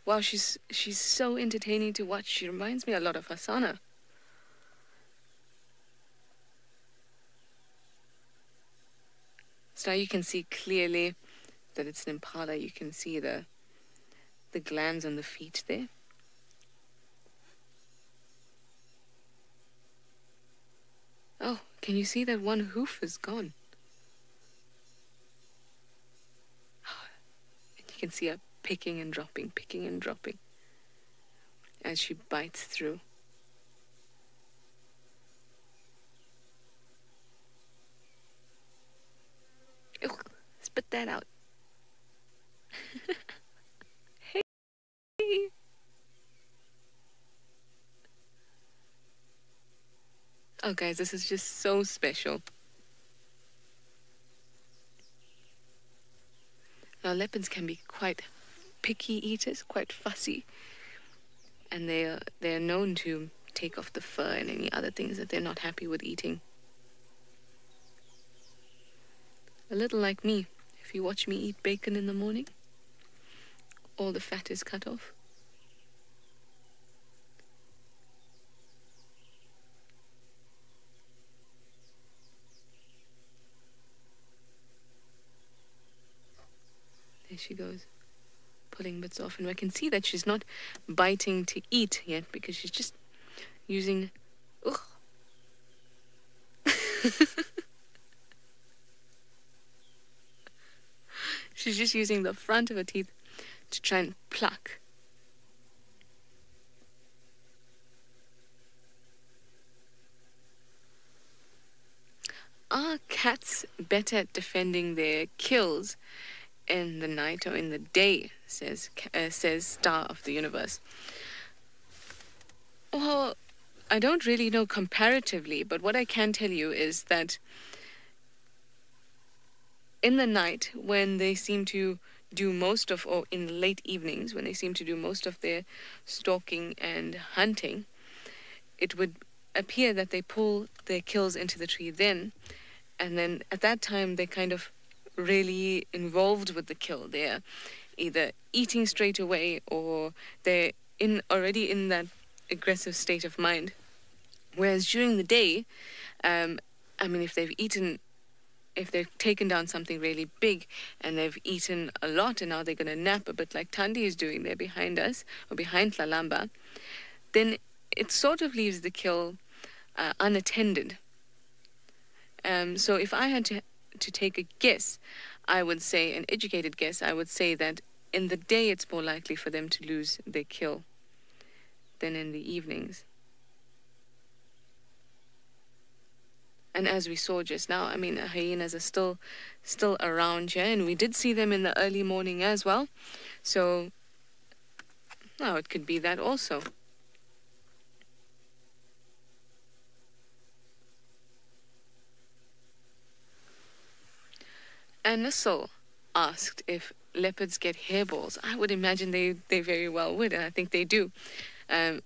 Wow, she's so entertaining to watch. She reminds me a lot of Hasana. So now you can see clearly that it's an impala. You can see the glands on the feet there. Oh, can you see that one hoof is gone? And you can see her picking and dropping as she bites through. Ew, spit that out. Hey. Oh, guys, this is just so special. Now, leopards can be quite picky eaters, quite fussy. And they're known to take off the fur and any other things that they're not happy with eating. A little like me. If you watch me eat bacon in the morning, all the fat is cut off. There she goes, pulling bits off. And I can see that she's not biting to eat yet because she's just using... Ugh. She's just using the front of her teeth to try and pluck. Are cats better at defending their kills in the night or in the day, says Star of the Universe? Well, I don't really know comparatively, but what I can tell you is that in the night, when they seem to do most of, or in the late evenings, when they seem to do most of their stalking and hunting, it would appear that they pull their kills into the tree then, and then at that time they're kind of really involved with the kill. They're either eating straight away or they're already in that aggressive state of mind. Whereas during the day, I mean, if they've taken down something really big and they've eaten a lot and now they're going to nap a bit like Thandi is doing there behind us, or behind Lalamba, then it sort of leaves the kill unattended. So if I had to take a guess, I would say, an educated guess, I would say that in the day it's more likely for them to lose their kill than in the evenings. And as we saw just now, I mean, hyenas are still around here, and we did see them in the early morning as well. So, now it could be that also. And Nissel asked if leopards get hairballs. I would imagine they very well would, and I think they do. I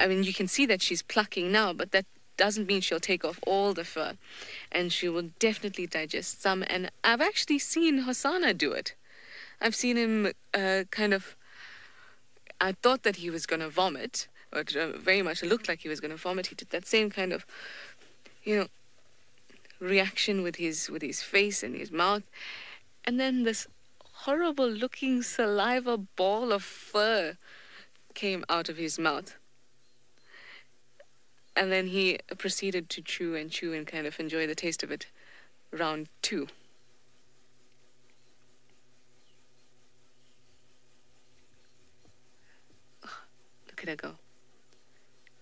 mean, you can see that she's plucking now, but that doesn't mean she'll take off all the fur, and she will definitely digest some. And I've actually seen Hosanna do it. I've seen him kind of, I thought that he was going to vomit, or it very much looked like he was going to vomit. He did that same kind of, reaction with his face and his mouth, and then this horrible looking saliva ball of fur came out of his mouth. And then he proceeded to chew and kind of enjoy the taste of it. Round 2. Oh, look at her go.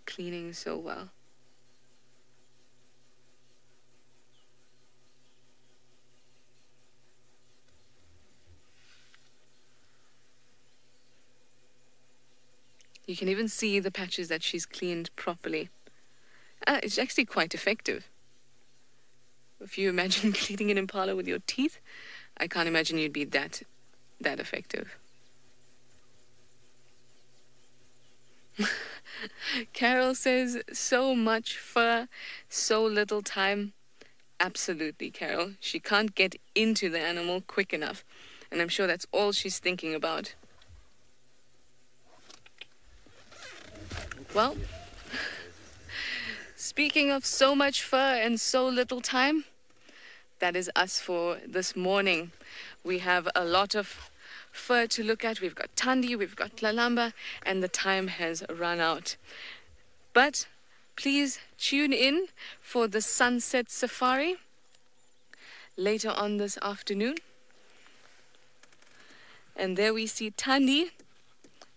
Cleaning so well. You can even see the patches that she's cleaned properly. It's actually quite effective. If you imagine cleaning an impala with your teeth, I can't imagine you'd be that effective. Carol says, so much fur, so little time. Absolutely, Carol. She can't get into the animal quick enough. And I'm sure that's all she's thinking about. Well, speaking of so much fur and so little time, that is us for this morning. We have a lot of fur to look at. We've got Thandi, we've got Lalamba, and the time has run out. But please tune in for the sunset safari later on this afternoon. And there we see Thandi,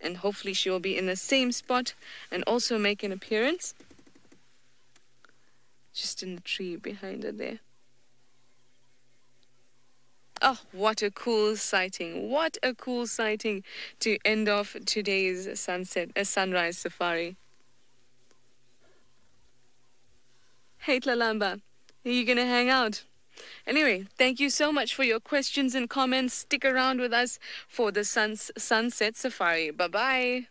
and hopefully she will be in the same spot and also make an appearance. Just in the tree behind her there. Oh, what a cool sighting. What a cool sighting to end off today's sunrise safari. Hey, Lalamba, are you going to hang out? Anyway, thank you so much for your questions and comments. Stick around with us for the Sunset Safari. Bye-bye.